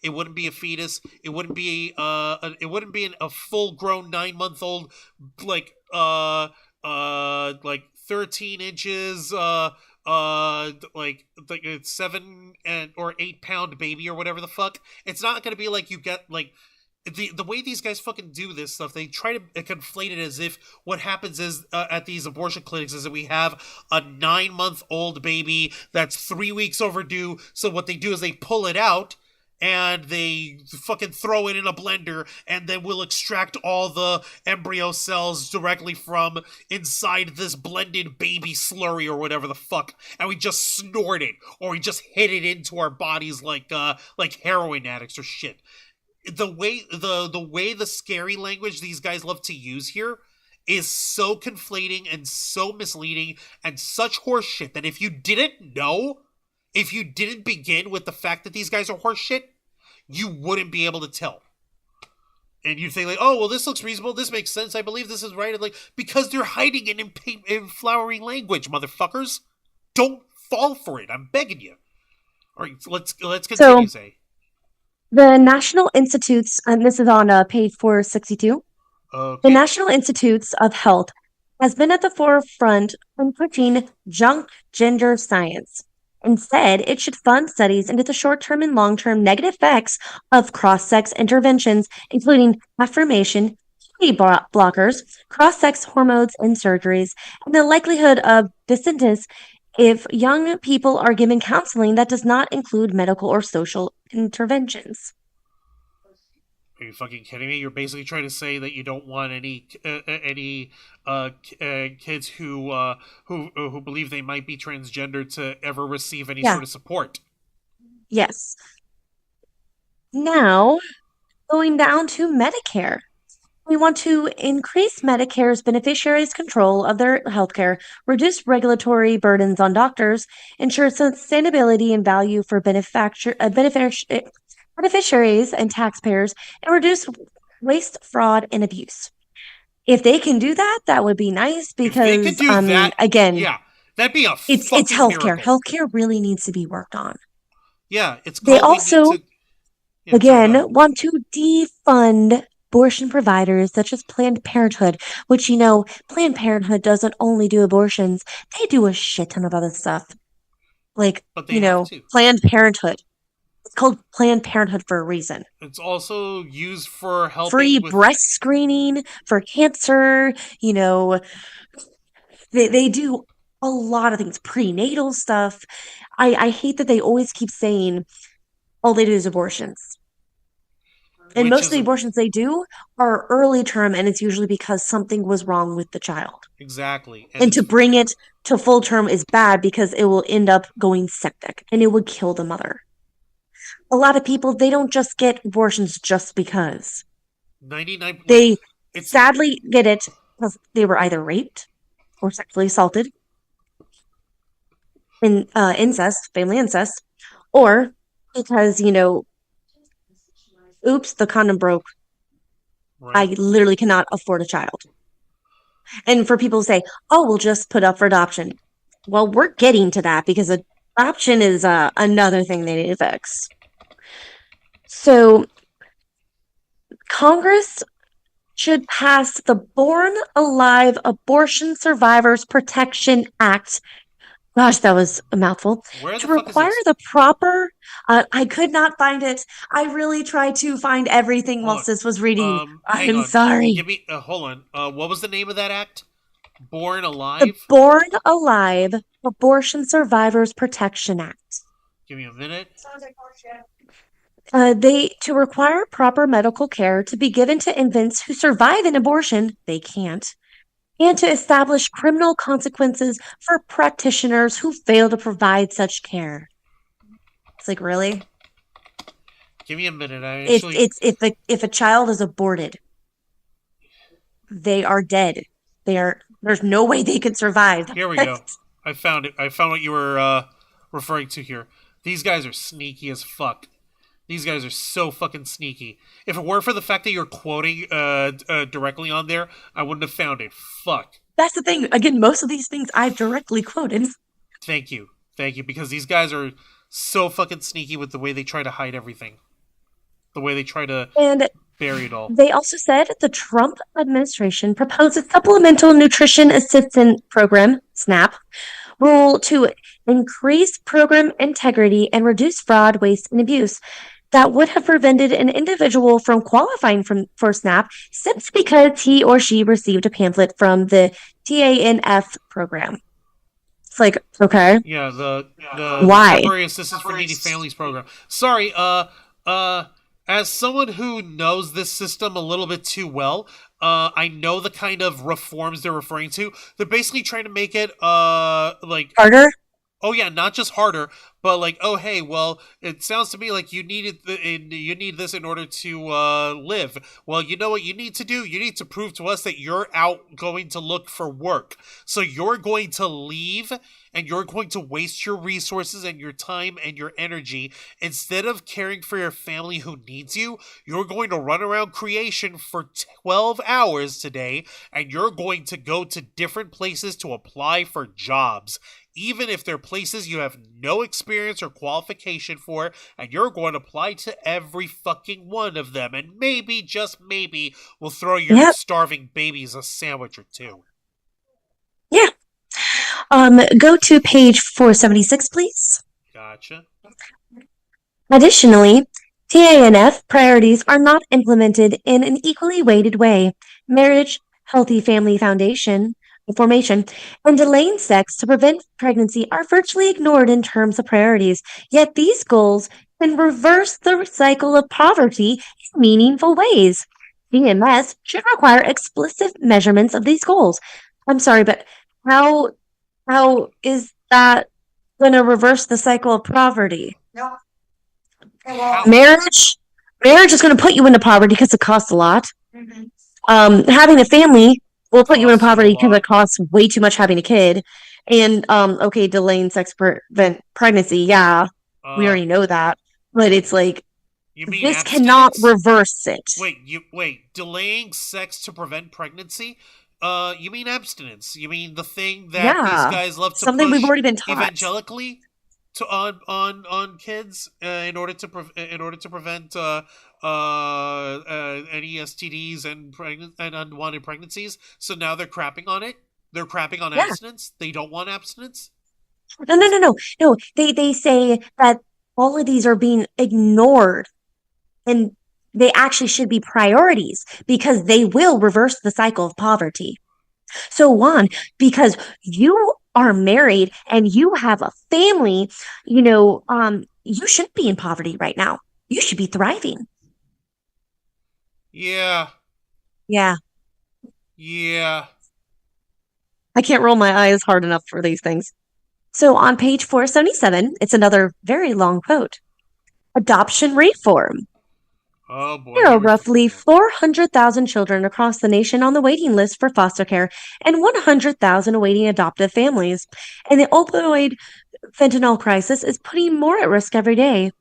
wouldn't be a fetus. It wouldn't be a full grown 9-month-old, like 13 inches, like 7 or 8 pound baby or whatever the fuck. It's not gonna be like you get like the way these guys fucking do this stuff. They try to conflate it as if what happens is at these abortion clinics is that we have a 9-month-old baby that's 3 weeks overdue. So what they do is they pull it out and they fucking throw it in a blender, and then we'll extract all the embryo cells directly from inside this blended baby slurry or whatever the fuck, and we just snort it, or we just hit it into our bodies like heroin addicts or shit. The way the scary language these guys love to use here is so conflating and so misleading and such horseshit that if you didn't begin with the fact that these guys are horseshit, you wouldn't be able to tell. And you'd think like, oh, well, this looks reasonable, this makes sense, I believe this is right, and because they're hiding it in flowery language, motherfuckers. Don't fall for it, I'm begging you. All right, let's continue, Zay. The National Institutes, and this is on page 462. Okay. The National Institutes of Health has been at the forefront in pushing junk gender science, and said it should fund studies into the short-term and long-term negative effects of cross-sex interventions, including affirmation, blockers, cross-sex hormones and surgeries, and the likelihood of descendants if young people are given counseling that does not include medical or social interventions. Are you fucking kidding me? You're basically trying to say that you don't want any kids who believe they might be transgender to ever receive any sort of support. Yes. Now, going down to Medicare. We want to increase Medicare's beneficiaries' control of their healthcare, reduce regulatory burdens on doctors, ensure sustainability and value for beneficiaries and taxpayers, and reduce waste, fraud, and abuse. If they can do that, that would be nice, because again, yeah, that'd be it's healthcare. Miracle. Healthcare really needs to be worked on. Yeah, it's. They also, want to defund abortion providers such as Planned Parenthood, which, Planned Parenthood doesn't only do abortions, they do a shit ton of other stuff. Like, Planned Parenthood. It's called Planned Parenthood for a reason. It's also used for helping free breast screening for cancer. They do a lot of things, prenatal stuff. I hate that they always keep saying all they do is abortions. And Which most of is the abortions they do are early term, and it's usually because something was wrong with the child. exactly, And to bring it to full term is bad because it will end up going septic and it would kill the mother. A lot of people, they don't just get abortions just because. 99. They sadly get it because they were either raped or sexually assaulted in incest, family incest, or because, oops, the condom broke. Right. I literally cannot afford a child. And for people to say, oh, we'll just put up for adoption. Well, we're getting to that because adoption is another thing they need to fix. So Congress should pass the Born Alive Abortion Survivors Protection Act. Gosh, that was a mouthful. To require the proper, I could not find it. I really tried to find everything while Sis was reading. I'm sorry. Give me, hold on. What was the name of that act? Born Alive? The Born Alive Abortion Survivors Protection Act. Give me a minute. To require proper medical care to be given to infants who survive an abortion, they can't, and to establish criminal consequences for practitioners who fail to provide such care. It's like, really? Give me a minute. If a child is aborted, they are dead. There's no way they could survive. Here we go. I found it. I found what you were referring to here. These guys are sneaky as fuck. These guys are so fucking sneaky. If it weren't for the fact that you're quoting directly on there, I wouldn't have found it. Fuck. That's the thing. Again, most of these things I've directly quoted. Thank you. Because these guys are so fucking sneaky with the way they try to hide everything. The way they try to bury it all. They also said the Trump administration proposed a Supplemental Nutrition Assistance Program, SNAP, rule to increase program integrity and reduce fraud, waste, and abuse. That would have prevented an individual from qualifying for SNAP simply because he or she received a pamphlet from the TANF program. It's like, okay. Yeah, the Why? Temporary Assistance for Needy Families program. Sorry, as someone who knows this system a little bit too well, I know the kind of reforms they're referring to. They're basically trying to make it like harder. Oh yeah, not just harder, but like, oh hey, well, it sounds to me like you need this in order to live. Well, you know what you need to do? You need to prove to us that you're out going to look for work. So you're going to leave and you're going to waste your resources and your time and your energy. Instead of caring for your family who needs you, you're going to run around creation for 12 hours today, and you're going to go to different places to apply for jobs. Even if they're places you have no experience or qualification for, and you're going to apply to every fucking one of them, and maybe, just maybe, we'll throw your starving babies a sandwich or two. Yeah. Go to page 476, please. Gotcha. Additionally, TANF priorities are not implemented in an equally weighted way. Marriage, healthy family formation, and delaying sex to prevent pregnancy are virtually ignored in terms of priorities. Yet these goals can reverse the cycle of poverty in meaningful ways. CMS should require explicit measurements of these goals. I'm sorry, but how is that going to reverse the cycle of poverty? No. Marriage is going to put you into poverty because it costs a lot. Mm-hmm. Having a family will put you in poverty because it costs way too much having a kid. And delaying sex prevent pregnancy. Yeah, we already know that. But it's like, this cannot reverse it. Wait, delaying sex to prevent pregnancy? You mean abstinence? You mean the thing that these guys love to something push we've already been taught evangelically to on kids in order to prevent any STDs and unwanted pregnancies. So now they're crapping on it. They're crapping on abstinence. They don't want abstinence. No. They say that all of these are being ignored, and they actually should be priorities because they will reverse the cycle of poverty. So Juan, because you are married and you have a family, you shouldn't be in poverty right now. You should be thriving. Yeah. Yeah. Yeah. I can't roll my eyes hard enough for these things. So on page 477, it's another very long quote. Adoption reform. Oh boy. There are roughly 400,000 children across the nation on the waiting list for foster care and 100,000 awaiting adoptive families. And the opioid fentanyl crisis is putting more at risk every day.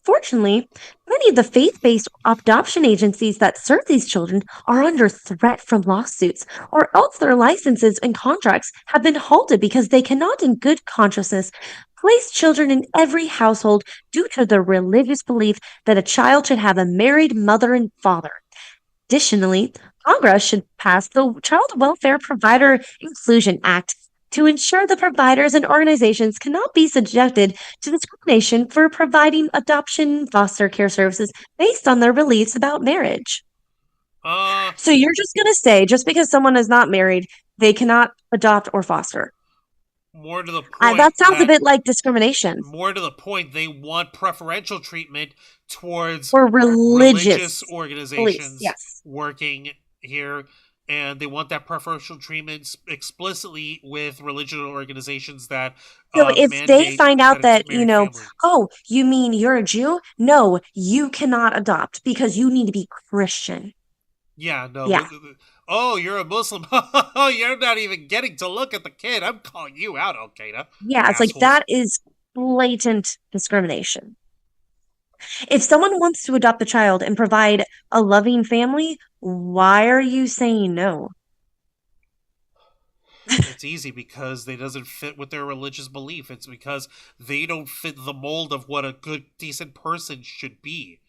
Fortunately, many of the faith-based adoption agencies that serve these children are under threat from lawsuits, or else their licenses and contracts have been halted because they cannot in good consciousness place children in every household due to the religious belief that a child should have a married mother and father. Additionally, Congress should pass the Child Welfare Provider Inclusion Act to ensure the providers and organizations cannot be subjected to discrimination for providing adoption foster care services based on their beliefs about marriage. So you're just going to say, just because someone is not married, they cannot adopt or foster. More to the point. That sounds a bit like discrimination. More to the point, they want preferential treatment towards or religious organizations yes. working here. And they want that preferential treatment explicitly with religious organizations that. So if they find out that, oh, you mean you're a Jew? No, you cannot adopt because you need to be Christian. Yeah, no. Yeah. Oh, you're a Muslim. Oh, you're not even getting to look at the kid. I'm calling you out, Al-Qaeda. Yeah, it's like that is blatant discrimination. If someone wants to adopt a child and provide a loving family, why are you saying no? It's easy because they doesn't fit with their religious belief. It's because they don't fit the mold of what a good, decent person should be.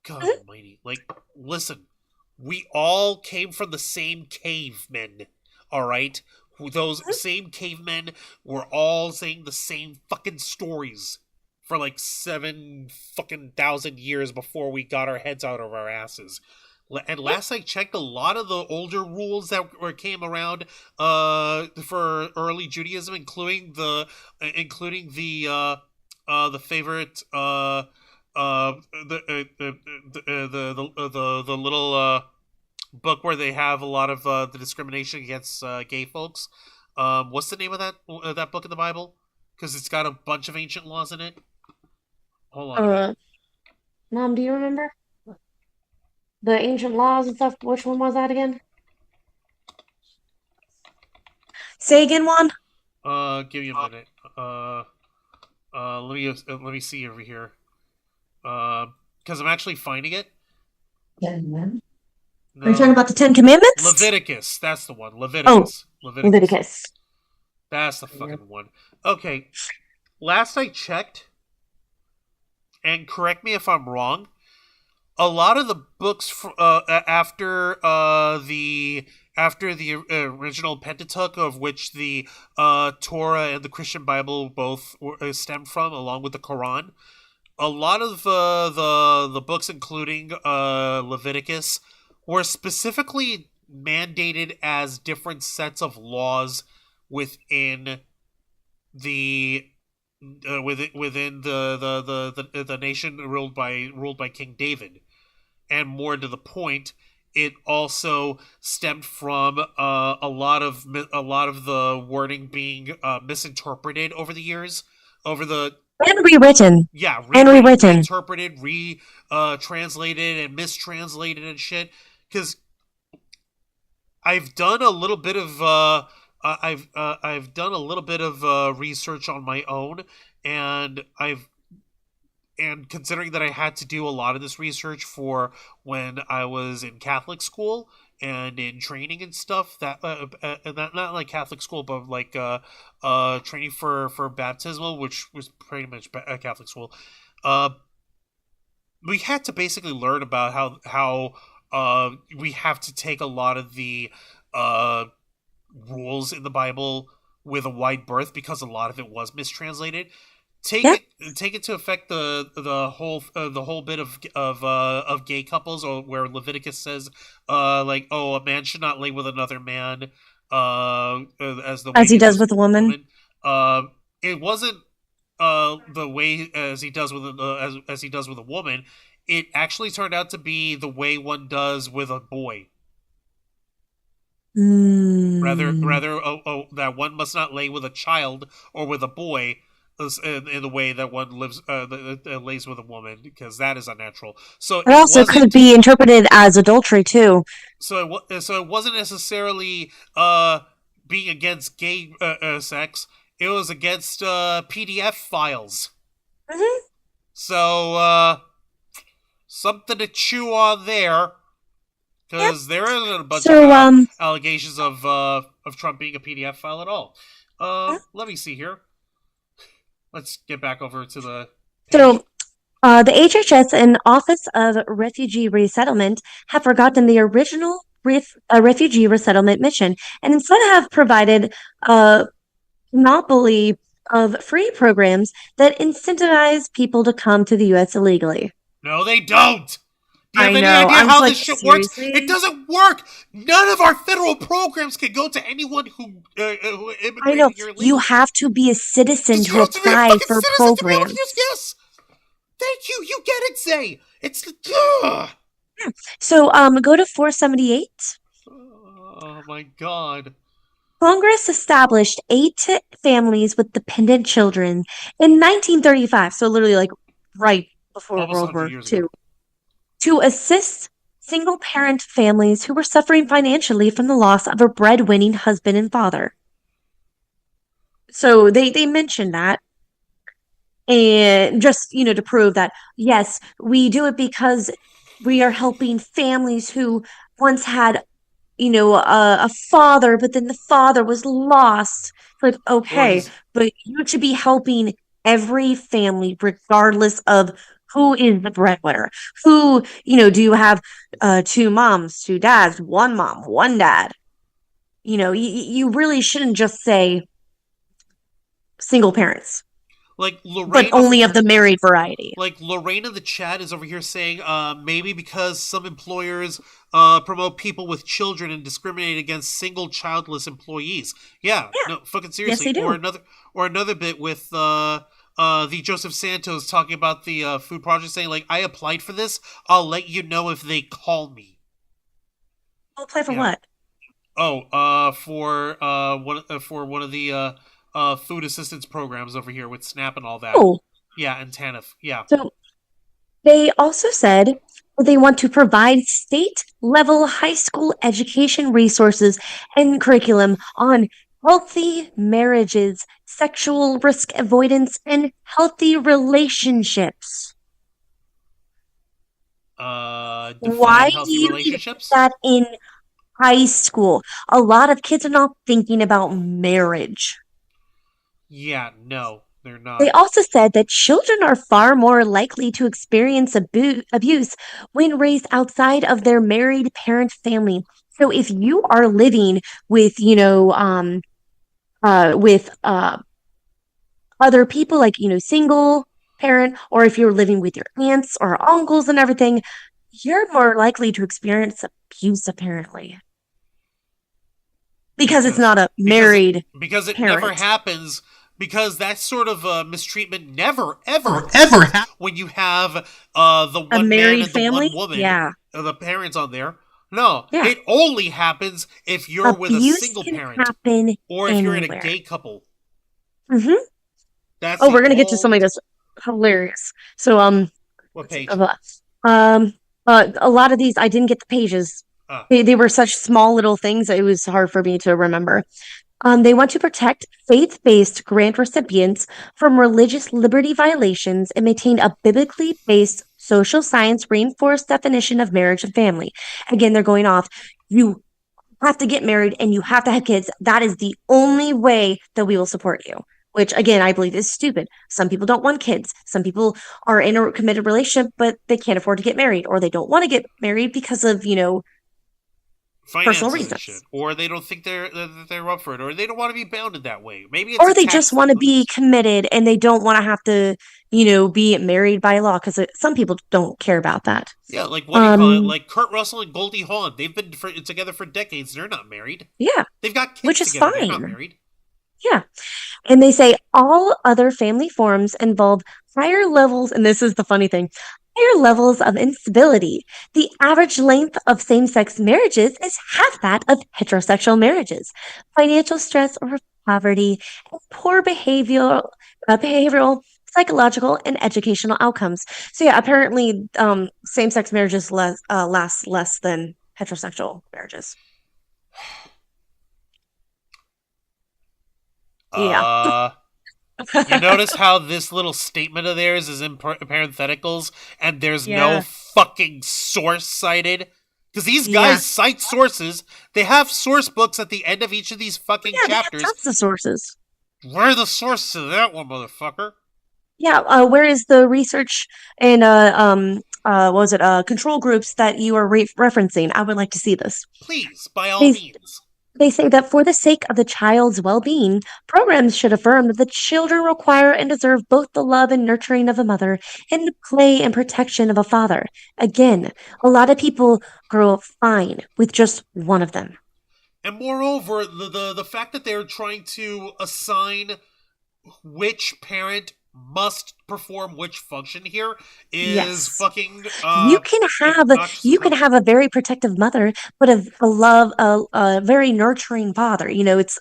God almighty. Like, listen, we all came from the same cavemen, all right? Those same cavemen were all saying the same fucking stories for like 7,000 years before we got our heads out of our asses. And last I checked, a lot of the older rules that came around for early Judaism, including the favorite the little book where they have a lot of the discrimination against gay folks. What's the name of that book in the Bible? Because it's got a bunch of ancient laws in it. Hold on. Mom, do you remember the ancient laws and stuff? Which one was that again? Say again, Juan. Give me a minute. Let me see over here. Because I'm actually finding it. No. Are you talking about the Ten Commandments? Leviticus. That's the one. Leviticus. Oh, Leviticus. That's the fucking one. Okay. Last I checked, and correct me if I'm wrong, a lot of the books after the original Pentateuch, of which the Torah and the Christian Bible both stem from, along with the Quran, a lot of the books, including Leviticus, were specifically mandated as different sets of laws within the within the nation ruled by King David. And more to the point, it also stemmed from a lot of the wording being misinterpreted over the years, and rewritten. Yeah, rewritten, interpreted, translated, and mistranslated and shit. Because I've done a little bit of research on my own, and considering that I had to do a lot of this research for when I was in Catholic school and in training and stuff, that not like Catholic school, but like training for baptismal, which was pretty much Catholic school. We had to basically learn about how we have to take a lot of the rules in the Bible with a wide berth because a lot of it was mistranslated. Take it to affect the whole bit of gay couples, or where Leviticus says a man should not lay with another man, as the way As he does with a woman. It wasn't the way as he does with as he does with a woman. It actually turned out to be the way one does with a boy. Rather, that one must not lay with a child or with a boy in the way that one lays with a woman, because that is unnatural. So It also could be interpreted as adultery too. So it wasn't necessarily being against gay sex. It was against PDF files. Mm-hmm. So something to chew on there. Because there isn't a bunch of allegations of Trump being a PDF file at all. Let me see here. Let's get back over to the page. So, the HHS and Office of Refugee Resettlement have forgotten the original refugee resettlement mission and instead have provided a monopoly of free programs that incentivize people to come to the U.S. illegally. No, they don't! Do you have any know. idea I'm how like, this shit seriously? works? It doesn't work. None of our federal programs can go to anyone who immigrated I know. here illegally. You have to be a citizen to You have to be a apply fucking for citizen to be able programs. to use. Yes. Thank you. You get it, Zay. It's So, go to 478. Oh my god. Congress established 8 families with dependent children in 1935, so literally like right before Almost World 100 War years II, ago. to assist single-parent families who were suffering financially from the loss of a breadwinning husband and father. So they mentioned that, and just, to prove that, yes, we do it because we are helping families who once had a father, but then the father was lost. Like, okay, but you should be helping every family, regardless of who is the breadwinner. Who, do you have 2 moms, 2 dads, 1 mom, 1 dad? You really shouldn't just say single parents. Like Lorraine, but only of the married variety. Like Lorraine in the chat is over here saying, maybe because some employers promote people with children and discriminate against single childless employees. Yeah. No, fucking seriously. Yes, they do. Or another bit with the Joseph Santos talking about the food project, saying like, I applied for this. I'll let you know if they call me. I'll apply for what? Oh, for one of the food assistance programs over here with SNAP and all that. Oh. Yeah, and TANF. Yeah. So they also said they want to provide state-level high school education resources and curriculum on healthy marriages, sexual risk avoidance, and healthy relationships. Why do you need that in high school? A lot of kids are not thinking about marriage. Yeah, no, they're not. They also said that children are far more likely to experience abuse when raised outside of their married parent family. So if you are living with, other people, like, single parent, or if you're living with your aunts or uncles and everything, you're more likely to experience abuse, apparently. Because it's not a married because it parent. Never happens. Because that sort of mistreatment never happens when you have the one man and family? the one woman, yeah, the parents on there. No, it only happens if you're abuse with a single parent or if you're in a gay couple. Mm-hmm. We're gonna get to something that's hilarious. So, what page? A lot of these I didn't get the pages. They were such small little things that it was hard for me to remember. They want to protect faith-based grant recipients from religious liberty violations and maintain a biblically based social science reinforced definition of marriage and family. Again, they're going off. You have to get married and you have to have kids. That is the only way that we will support you. Which, again, I believe is stupid. Some people don't want kids. Some people are in a committed relationship, but they can't afford to get married, or they don't want to get married because of, Finances and reasons. shit. Or they don't think they're up for it, or they don't want to be bounded that way. Maybe it's Or they just want to be committed and they don't want to have to, be married by law, because some people don't care about that. Yeah, like what do you call it? Like Kurt Russell and Goldie Hawn. They've been together for decades. They're not married. Yeah. They've got kids which is together. fine. They're not married. Yeah. And they say all other family forms involve higher levels, and this is the funny thing, higher levels of instability. The average length of same-sex marriages is half that of heterosexual marriages. Financial stress or poverty, and poor behavioral, psychological, and educational outcomes. So yeah, apparently same-sex marriages last less than heterosexual marriages. Yeah. You notice how this little statement of theirs is in parentheticals, and there's no fucking source cited? Because these guys cite sources. They have source books at the end of each of these fucking chapters. They have tons of sources. Where are the sources to that one, motherfucker? Yeah, where is the research and control groups that you are referencing? I would like to see this. Please, by all means. They say that for the sake of the child's well-being, programs should affirm that the children require and deserve both the love and nurturing of a mother and the play and protection of a father. Again, a lot of people grow up fine with just one of them. And moreover, the fact that they're trying to assign which parent must perform which function here is fucking you can have a very protective mother but a very nurturing father. It's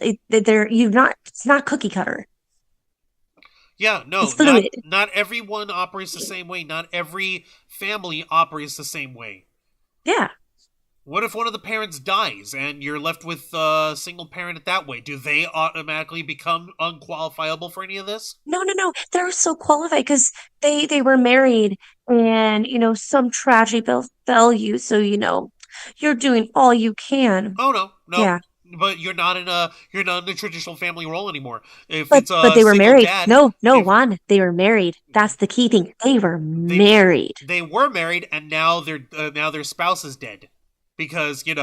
not cookie cutter. Yeah, no, not everyone operates the same way. Not every family operates the same way. Yeah. What if one of the parents dies and you're left with a single parent that way? Do they automatically become unqualifiable for any of this? No. They're so qualified because they were married and, some tragedy befell you. So, you're doing all you can. Oh, no. Yeah. But you're not in the traditional family role anymore. But they were married. No, Juan, they were married. That's the key thing. They were married. They were married, and now their spouse is dead. Because, we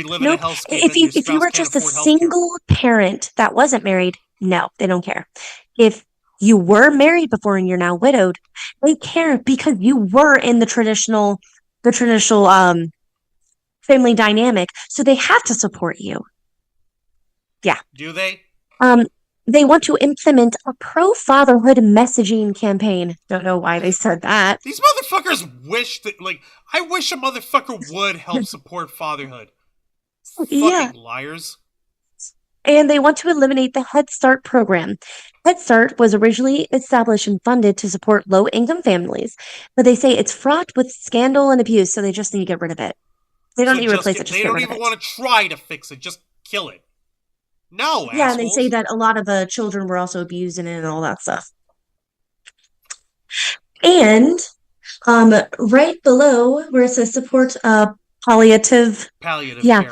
live in a hellscape. If you were just a single parent that wasn't married, no, they don't care. If you were married before and you're now widowed, they care because you were in the traditional family dynamic, so they have to support you. Yeah. Do they? They want to implement a pro-fatherhood messaging campaign. Don't know why they said that. These motherfuckers wish that, I wish a motherfucker would help support fatherhood. Fucking liars. And they want to eliminate the Head Start program. Head Start was originally established and funded to support low-income families, but they say it's fraught with scandal and abuse, so they just need to get rid of it. They don't need to replace it, just they get don't rid of it. even want to try to fix it, just kill it. No, yeah, assholes. And they say that a lot of children were also abused in it and all that stuff. And right below where it says support palliative care.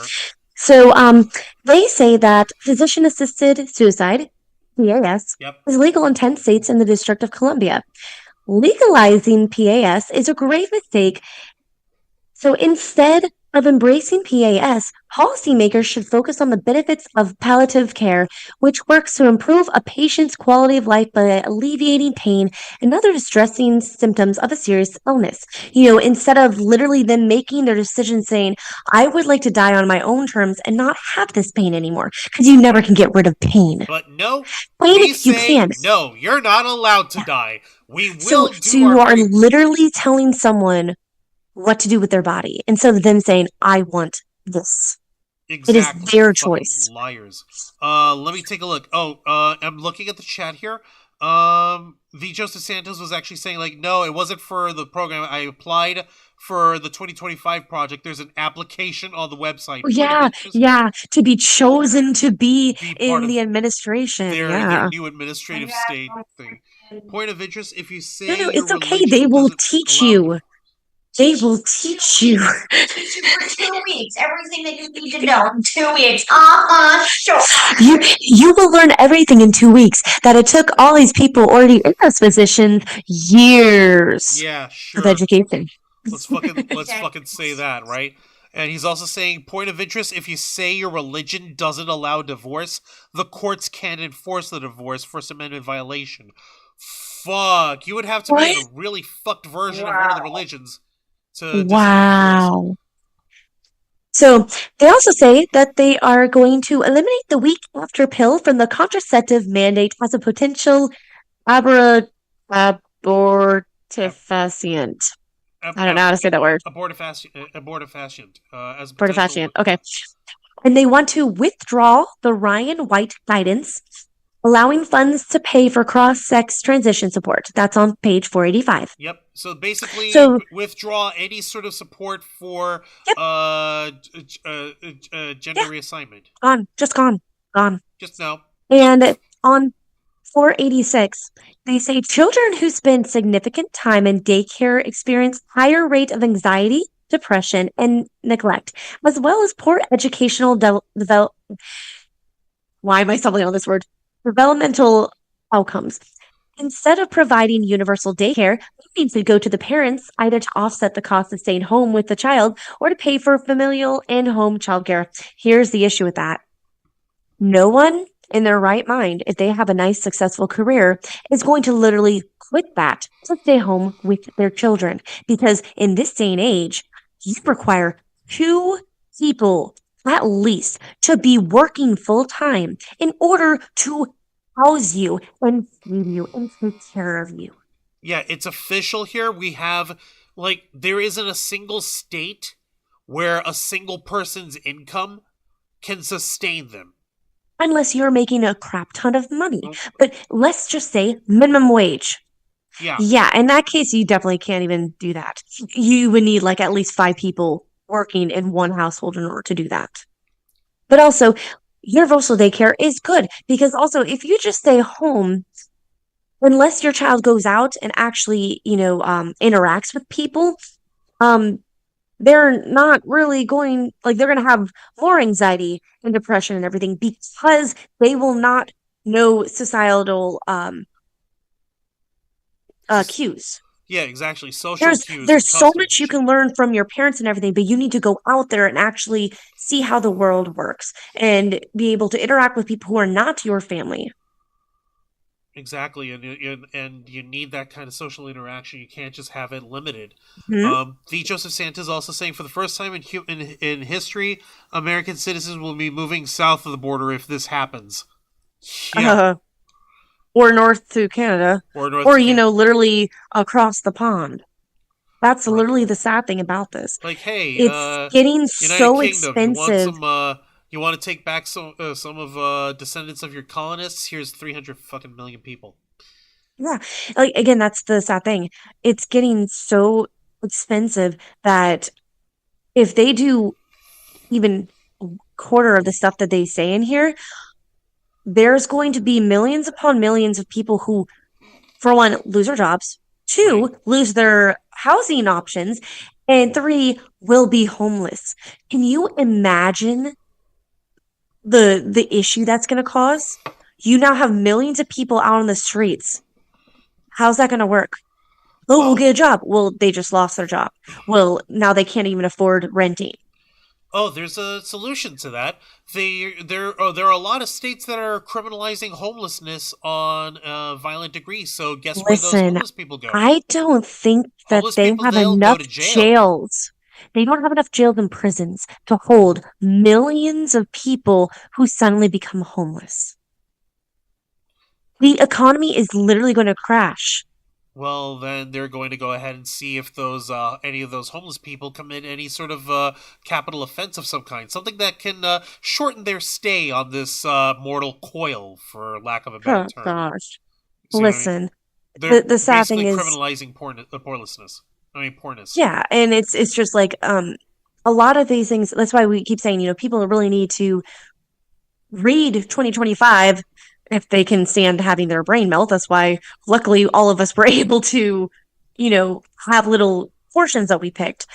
So they say that physician-assisted suicide, PAS, is legal in 10 states in the District of Columbia. Legalizing PAS is a grave mistake. So instead of embracing PAS, policymakers should focus on the benefits of palliative care, which works to improve a patient's quality of life by alleviating pain and other distressing symptoms of a serious illness. Instead of literally them making their decision saying, I would like to die on my own terms and not have this pain anymore, because you never can get rid of pain. But no, you can. No, you're not allowed to die. We will So you are literally telling someone what to do with their body instead of them saying, I want this. Exactly. It is their choice. Liars. Let me take a look. I'm looking at the chat here. V. Joseph Santos was actually saying, no, it wasn't for the program. I applied for the 2025 project. There's an application on the website. To be chosen to be in the administration. Their new administrative state thing. Point of interest, if you say it's okay. They will teach you. They will teach you. Teach you for 2 weeks. Everything that you need to know in 2 weeks. Sure. You will learn everything in 2 weeks that it took all these people already in this position years of education. Let's fucking say that, right? And he's also saying, point of interest, if you say your religion doesn't allow divorce, the courts can't enforce the divorce, First Amendment violation. Fuck. You would have to be in a really fucked version of one of the religions to divorce. Wow. So they also say that they are going to eliminate the week after pill from the contraceptive mandate as a potential abortifacient. I don't know how to say that word. Abortifacient. As a Abortifacient. Okay. And they want to withdraw the Ryan White guidance, allowing funds to pay for cross-sex transition support. That's on page 485. Yep. So basically, withdraw any sort of support for gender reassignment. Gone. Just gone. Gone. Just no. And on 486, they say children who spend significant time in daycare experience higher rate of anxiety, depression, and neglect, as well as poor educational why am I stumbling on this word? Developmental outcomes. Instead of providing universal daycare, they need to go to the parents either to offset the cost of staying home with the child or to pay for familial and home childcare. Here's the issue with that. No one in their right mind, if they have a nice, successful career, is going to literally quit that to stay home with their children. Because in this day and age, you require 2 people at least to be working full time in order to house you and feed you and take care of you. Yeah, it's official here. We have, there isn't a single state where a single person's income can sustain them. Unless you're making a crap ton of money. But let's just say minimum wage. Yeah. Yeah, in that case, you definitely can't even do that. You would need at least 5 people working in one household in order to do that. But also, universal daycare is good because also if you just stay home, unless your child goes out and actually, interacts with people, they're not really going, they're going to have more anxiety and depression and everything because they will not know societal cues. Yeah, exactly. Social cues. There's so much you can learn from your parents and everything, but you need to go out there and actually see how the world works and be able to interact with people who are not your family. Exactly, and you need that kind of social interaction. You can't just have it limited. Mm-hmm. The Joseph Santa is also saying, for the first time in history, American citizens will be moving south of the border if this happens. Yeah. Or north to Canada. Or literally across the pond. That's literally the sad thing about this. Hey, it's getting so expensive. You want to take back some of descendants of your colonists? Here's 300 fucking million people. Yeah, again, that's the sad thing. It's getting so expensive that if they do even a quarter of the stuff that they say in here, there's going to be millions upon millions of people who, for one, lose their jobs, 2, lose their housing options, and 3, will be homeless. Can you imagine the issue that's going to cause? You now have millions of people out on the streets. How's that going to work? We'll get a job. Well, they just lost their job. Well, now they can't even afford renting. Oh, there's a solution to that. There are a lot of states that are criminalizing homelessness on violent degrees. So guess where those homeless people go? I don't think that they have enough jails. They don't have enough jails and prisons to hold millions of people who suddenly become homeless. The economy is literally going to crash. Well, then they're going to go ahead and see if those any of those homeless people commit any sort of capital offense of some kind, something that can shorten their stay on this mortal coil, for lack of a better term. Oh gosh! See Listen, I mean? the sad thing is criminalizing pornlessness. Pornness. Yeah, and it's just a lot of these things. That's why we keep saying, people really need to read 2025 if they can stand having their brain melt. That's why, luckily, all of us were able to, have little portions that we picked.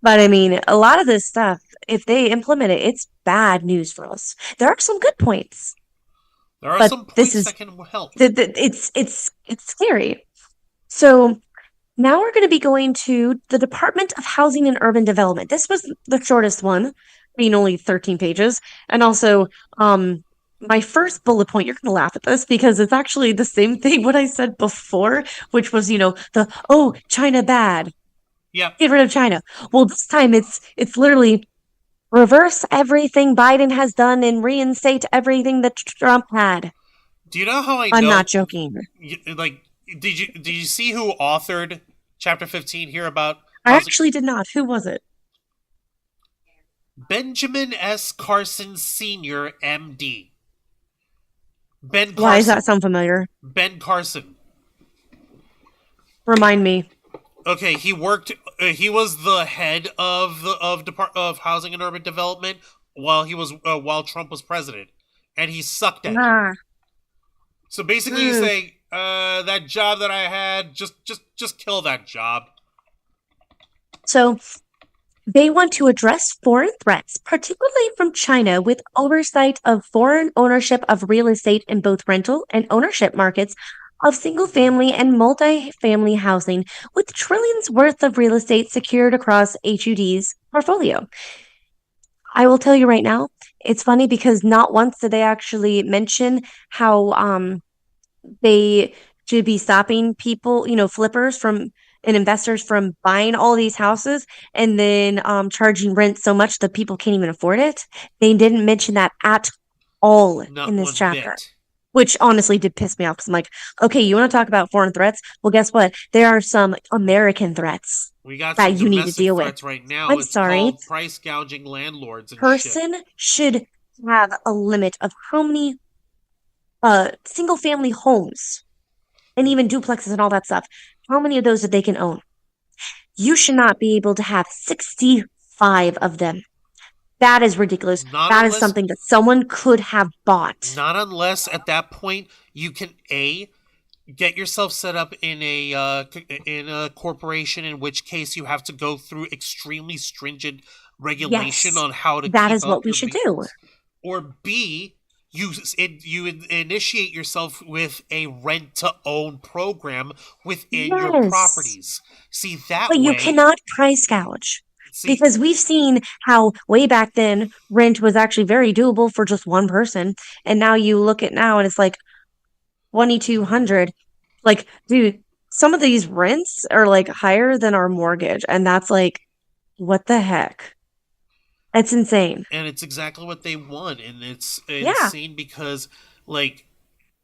But I mean, a lot of this stuff, if they implement it, it's bad news for us. There are some good points. There are some points that can help. It's scary. So Now we're going to be going to the Department of Housing and Urban Development. This was the shortest one, being only 13 pages. And also, my first bullet point, you're going to laugh at this because it's actually the same thing what I said before, which was, China bad. Yeah. Get rid of China. Well, this time it's literally reverse everything Biden has done and reinstate everything that Trump had. Do you know how I know? I'm not joking. Did you see who authored Chapter 15 here about? I actually did not. Who was it? Benjamin S. Carson Sr., M.D. Ben Carson. Why does that sound familiar? Ben Carson. Remind me. Okay, he worked. He was the head of Department of Housing and Urban Development while Trump was president, and he sucked at it. So basically, he's saying that job that I had, just kill that job. So they want to address foreign threats, particularly from China, with oversight of foreign ownership of real estate in both rental and ownership markets of single-family and multi-family housing, with trillions worth of real estate secured across HUD's portfolio. I will tell you right now, it's funny because not once did they actually mention how they should be stopping people, flippers from and investors from buying all these houses and then charging rent so much that people can't even afford it. They didn't mention that at all in this chapter. Which honestly did piss me off because I'm like, okay, you want to talk about foreign threats? Well, guess what? There are some American threats that you need to deal with. Right now. I'm sorry. Called price gouging landlords. And person should have a limit of how many single family homes and even duplexes and all that stuff. How many of those that they can own? You should not be able to have 65 of them. That is ridiculous. That is something that someone could have bought. Not unless at that point you can get yourself set up in a corporation, in which case you have to go through extremely stringent regulation on how to. That is what we should do. Or B, you initiate yourself with a rent-to-own program within your properties. See that, but you cannot price gouge. Because we've seen how way back then rent was actually very doable for just one person, and now you look at now and it's like $2,200. Like, dude, some of these rents are like higher than our mortgage, and that's like, what the heck? It's insane. And it's exactly what they want, and it's insane because like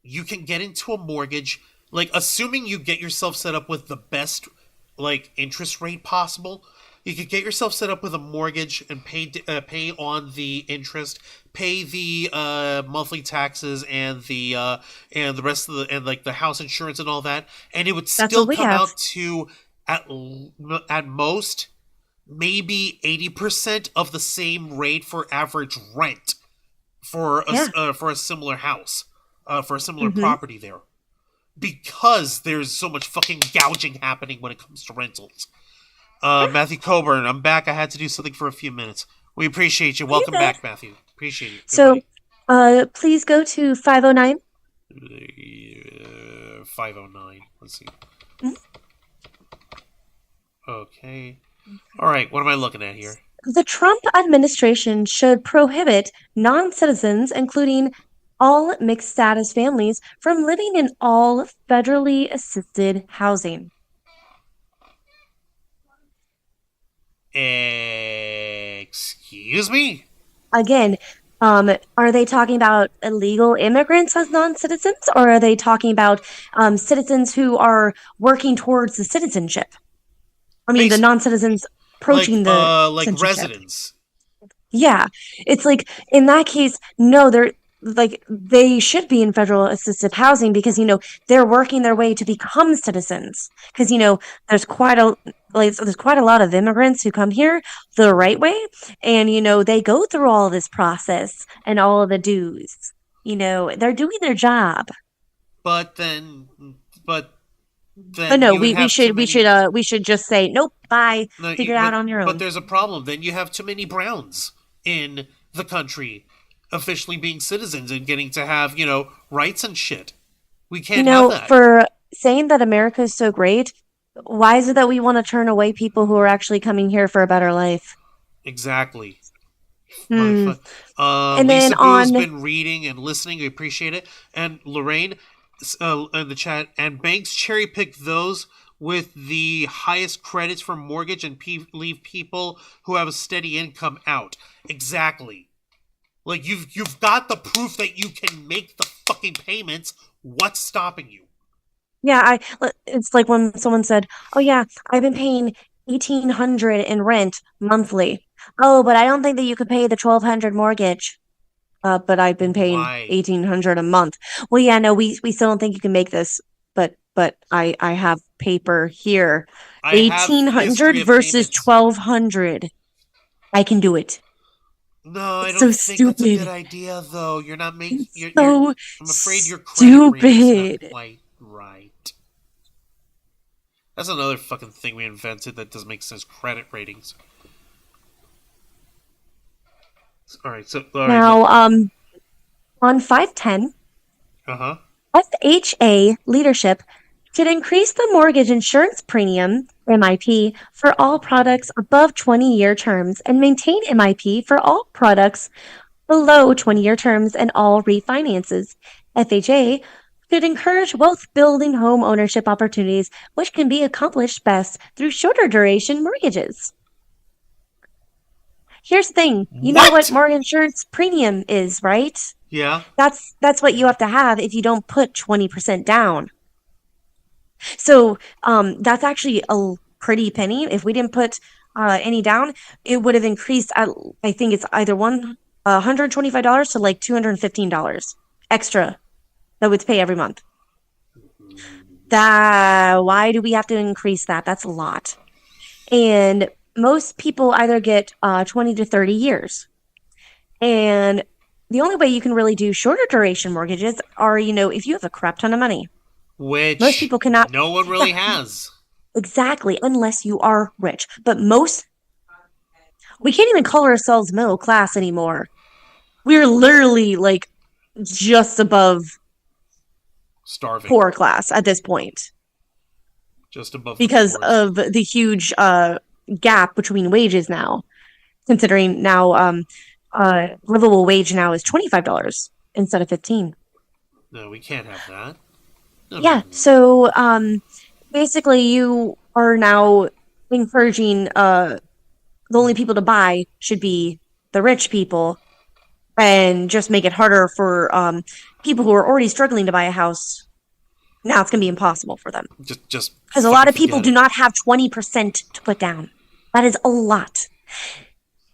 you can get into a mortgage, like assuming you get yourself set up with the best like interest rate possible. You could get yourself set up with a mortgage and pay on the interest, pay the monthly taxes and the rest of the house insurance and all that, and it would still come out to at most maybe 80% of the same rate for average rent for a similar house, for a similar property there, because there's so much fucking gouging happening when it comes to rentals. Matthew Coburn, I'm back. I had to do something for a few minutes. We appreciate you. Welcome back, Matthew. Appreciate you. So, please go to 509. 509. Let's see. Okay. All right. What am I looking at here? The Trump administration should prohibit non-citizens, including all mixed-status families, from living in all federally assisted housing. Excuse me? Again, are they talking about illegal immigrants as non-citizens, or are they talking about citizens who are working towards the citizenship? I mean, the non-citizens approaching like citizenship. residents. Yeah, it's like in that case, no, they should be in federal assisted housing because they're working their way to become citizens. Because there's quite a lot of immigrants who come here the right way, and they go through all this process and all of the dues. They're doing their job. But then no, we should just say nope, bye. Figure it out on your own. But there's a problem. Then you have too many Browns in the country officially being citizens and getting to have, rights and shit. We can't have that. For saying that America is so great, Why is it that we want to turn away people who are actually coming here for a better life? Exactly. Hmm. And then Lisa Boo's on, been reading and listening. We appreciate it. And Lorraine in the chat. And banks cherry pick those with the highest credits for mortgage and leave people who have a steady income out. Exactly. Like you've got the proof that you can make the fucking payments. What's stopping you? yeah, it's like when someone said, "Oh yeah, I've been paying 1,800 in rent monthly." Oh, but I don't think that you could pay the 1,200 mortgage. But I've been paying Why? 1,800 a month. Well, yeah, no, we still don't think you can make this, but I have paper here. I have history 1,800 of versus payments. 1,200. I can do it. No, I It's don't so think that's a good stupid. idea, though. You're not making. It's so I'm afraid your credit rating's not stupid. quite right. That's another fucking thing we invented that doesn't make sense. Credit ratings. All right, so Now, on 510, uh-huh. FHA leadership should increase the mortgage insurance premium, MIP, for all products above 20-year terms and maintain MIP for all products below 20-year terms and all refinances. FHA should encourage wealth-building home ownership opportunities, which can be accomplished best through shorter duration mortgages. Here's the thing. You know what mortgage insurance premium is, right? Yeah. That's what you have to have if you don't put 20% down. So that's actually a pretty penny. If we didn't put any down, it would have increased. I think it's either $125 to like $215 extra that would pay every month. Why do we have to increase that? That's a lot. And most people either get 20 to 30 years. And the only way you can really do shorter duration mortgages are, if you have a crap ton of money. Which most people cannot. No one really has. Exactly, unless you are rich. But we can't even call ourselves middle class anymore. We're literally like just above starving, poor class at this point. Just above because of the huge gap between wages now. Considering now, livable wage now is $25 instead of $15. No, we can't have that. No. So basically, you are now encouraging the only people to buy should be the rich people, and just make it harder for people who are already struggling to buy a house. Now it's going to be impossible for them. Just because a lot of people do not have 20% to put down. That is a lot.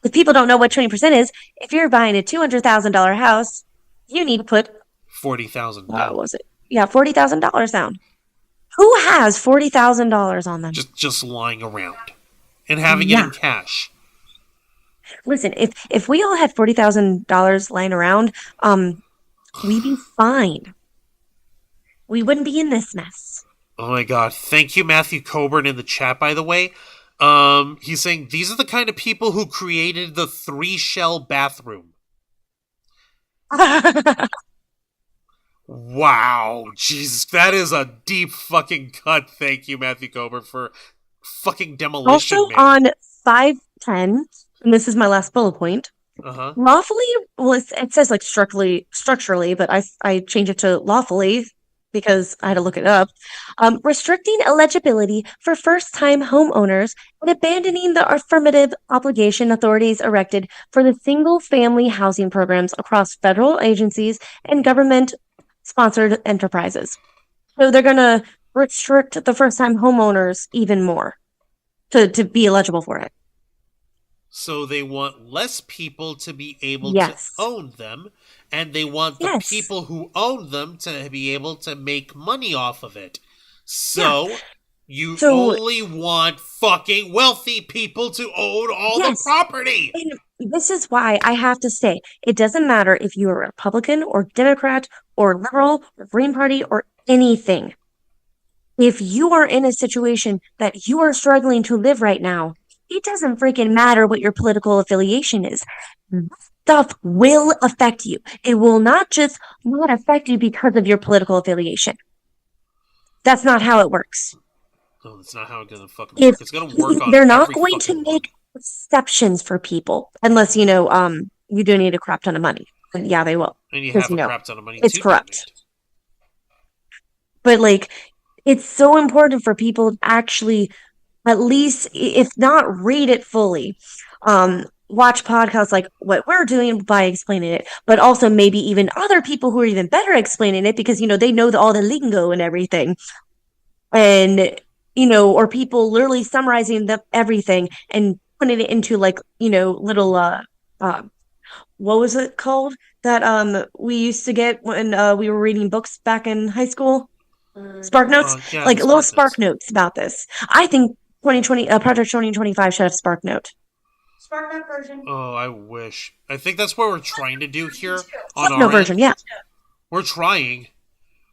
If people don't know what 20% is, if you're buying a $200,000 house, you need to put $40,000 down. What was it? Yeah, $40,000 down. Who has $40,000 on them? Just lying around and having it in cash. Listen, if we all had $40,000 lying around, we'd be fine. We wouldn't be in this mess. Oh my god. Thank you, Matthew Coburn, in the chat, by the way. He's saying, these are the kind of people who created the 3-shell bathroom. Wow. Jesus, that is a deep fucking cut. Thank you, Matthew Coburn, for fucking demolition. Also, on 510, and this is my last bullet point, lawfully, well, it says like structurally, but I changed it to lawfully because I had to look it up, restricting eligibility for first-time homeowners and abandoning the affirmative obligation authorities erected for the single-family housing programs across federal agencies and government-sponsored enterprises. So they're going to restrict the first-time homeowners even more to be eligible for it. So they want less people to be able to own them, and they want the people who own them to be able to make money off of it. So you only want fucking wealthy people to own all the property. And this is why I have to say, it doesn't matter if you're a Republican or Democrat or liberal or Green Party or anything. If you are in a situation that you are struggling to live right now, it doesn't freaking matter what your political affiliation is. Stuff will affect you. It will not just not affect you because of your political affiliation. That's not how it works. No, that's not how it's gonna fucking If work. It's gonna work on they're not every going to fucking one. make exceptions for people unless you donate a crap ton of money. And yeah, they will. And you Because have a crap ton of money it's to corrupt. donate. But like it's so important for people to actually at least if not read it fully, watch podcasts like what we're doing by explaining it, but also maybe even other people who are even better explaining it because they know all the lingo and everything. And or people literally summarizing everything and putting it into like little what was it called that we used to get when we were reading books back in high school? Spark notes, Yeah, like the little Spark spark notes about this. I think 2020 Project 2025 should have spark note. Spark Note version. Oh, I wish. I think that's what we're trying to do here on Spark note our version, end. yeah. We're trying.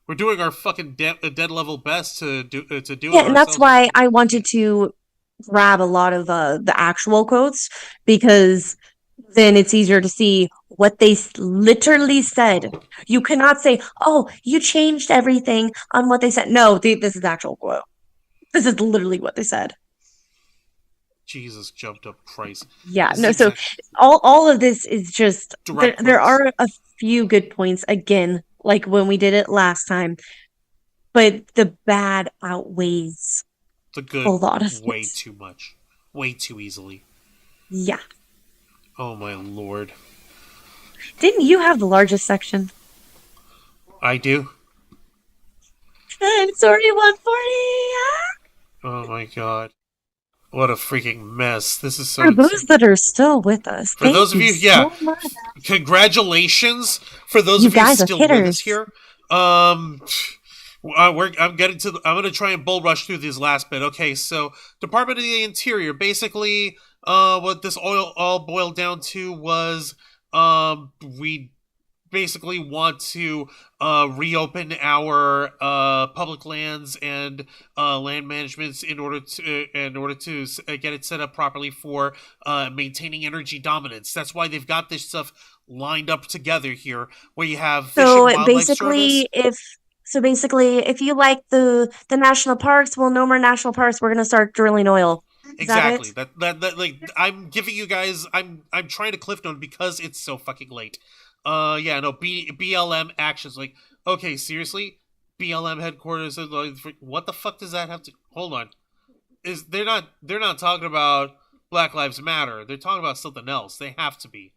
We're doing our fucking dead level best to do it. Yeah, and that's why I wanted to grab a lot of the actual quotes because then it's easier to see what they literally said. You cannot say, "Oh, you changed everything on what they said." No, this is the actual quote. This is literally what they said. Jesus jumped up Christ. Yeah, no, so all of this is just there quotes. are a few good points again, like when we did it last time, but the bad outweighs the good a lot of way things. too much. Way too easily. Yeah. Oh my lord. Didn't you have the largest section? I do. I'm sorry, 140. Oh my god. What a freaking mess. This is so For those that are still with us, for those of you, yeah, congratulations for those of you still with us here. I'm getting to. I'm gonna try and bull rush through this last bit. Okay, so Department of the Interior. Basically, what this all boiled down to was, we basically want to reopen our public lands and land managements in order to get it set up properly for maintaining energy dominance. That's why they've got this stuff lined up together here, where you have Fish and Wildlife Service. Basically, if you like the national parks, well, no more national parks. We're gonna start drilling oil. Exactly. That like I'm giving you guys. I'm trying to cliff note because it's so fucking late. Yeah, no, BLM actions. Like, okay, seriously? BLM headquarters, what the fuck does that have to... Hold on. They're not talking about Black Lives Matter. They're talking about something else. They have to be.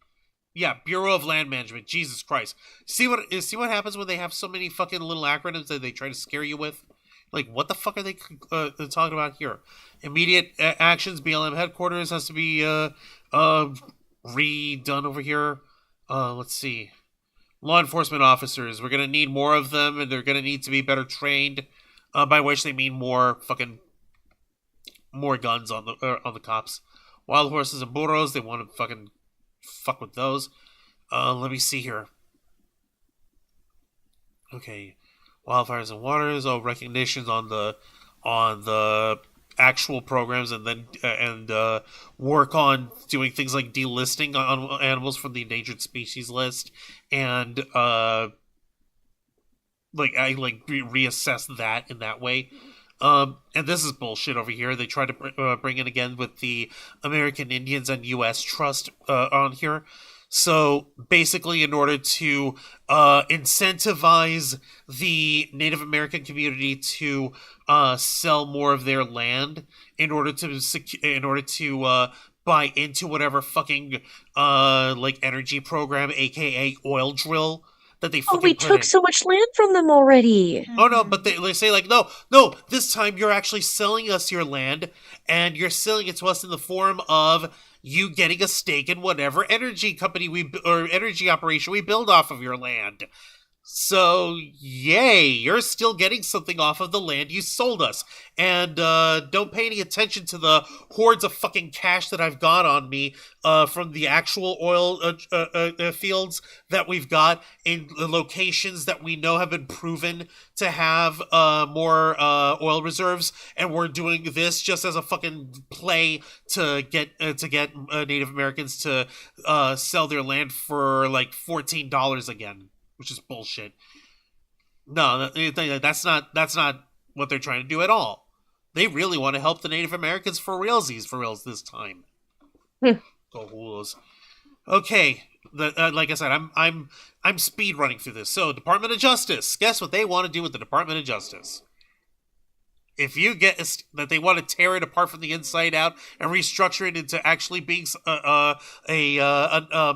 Yeah, Bureau of Land Management. Jesus Christ. See what happens when they have so many fucking little acronyms that they try to scare you with? Like, what the fuck are they talking about here? Immediate actions, BLM headquarters has to be redone over here. Let's see. Law enforcement officers. We're gonna need more of them, and they're gonna need to be better trained. By which they mean more guns on the cops. Wild horses and burros. They want to fucking fuck with those. Let me see here. Okay, wildfires and waters. Oh, recognitions on the actual programs, and then work on doing things like delisting on animals from the endangered species list, and reassess that in that way. And this is bullshit over here. They try to bring it again with the American Indians and U.S. Trust on here. So basically, in order to incentivize the Native American community to sell more of their land, in order to buy into whatever fucking energy program, aka oil drill, that they fucking we took so much land from them already. Oh no, but they say like, no, this time you're actually selling us your land, and you're selling it to us in the form of you getting a stake in whatever energy company or energy operation we build off of your land. So, yay, you're still getting something off of the land you sold us. And don't pay any attention to the hordes of fucking cash that I've got on me from the actual oil fields that we've got in the locations that we know have been proven to have more oil reserves. And we're doing this just as a fucking play to get Native Americans to sell their land for like $14 again. Which is bullshit. No, that's not what they're trying to do at all. They really want to help the Native Americans for reals this time. Hmm. Go Wolves. Okay, like I said, I'm speed running through this. So, Department of Justice. Guess what they want to do with the Department of Justice? If you get that they want to tear it apart from the inside out and restructure it into actually being a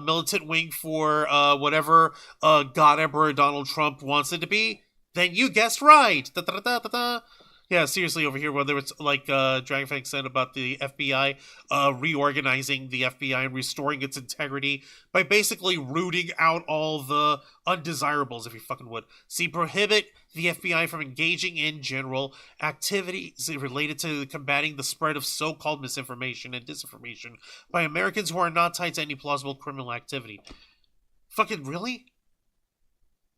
militant wing for whatever God Emperor Donald Trump wants it to be, then you guessed right. Da, da, da, da, da. Yeah, seriously, over here, whether it's like Dragonfang said about the FBI reorganizing the FBI and restoring its integrity by basically rooting out all the undesirables, if you fucking would. See, prohibit the FBI from engaging in general activities related to combating the spread of so-called misinformation and disinformation by Americans who are not tied to any plausible criminal activity. Fucking really?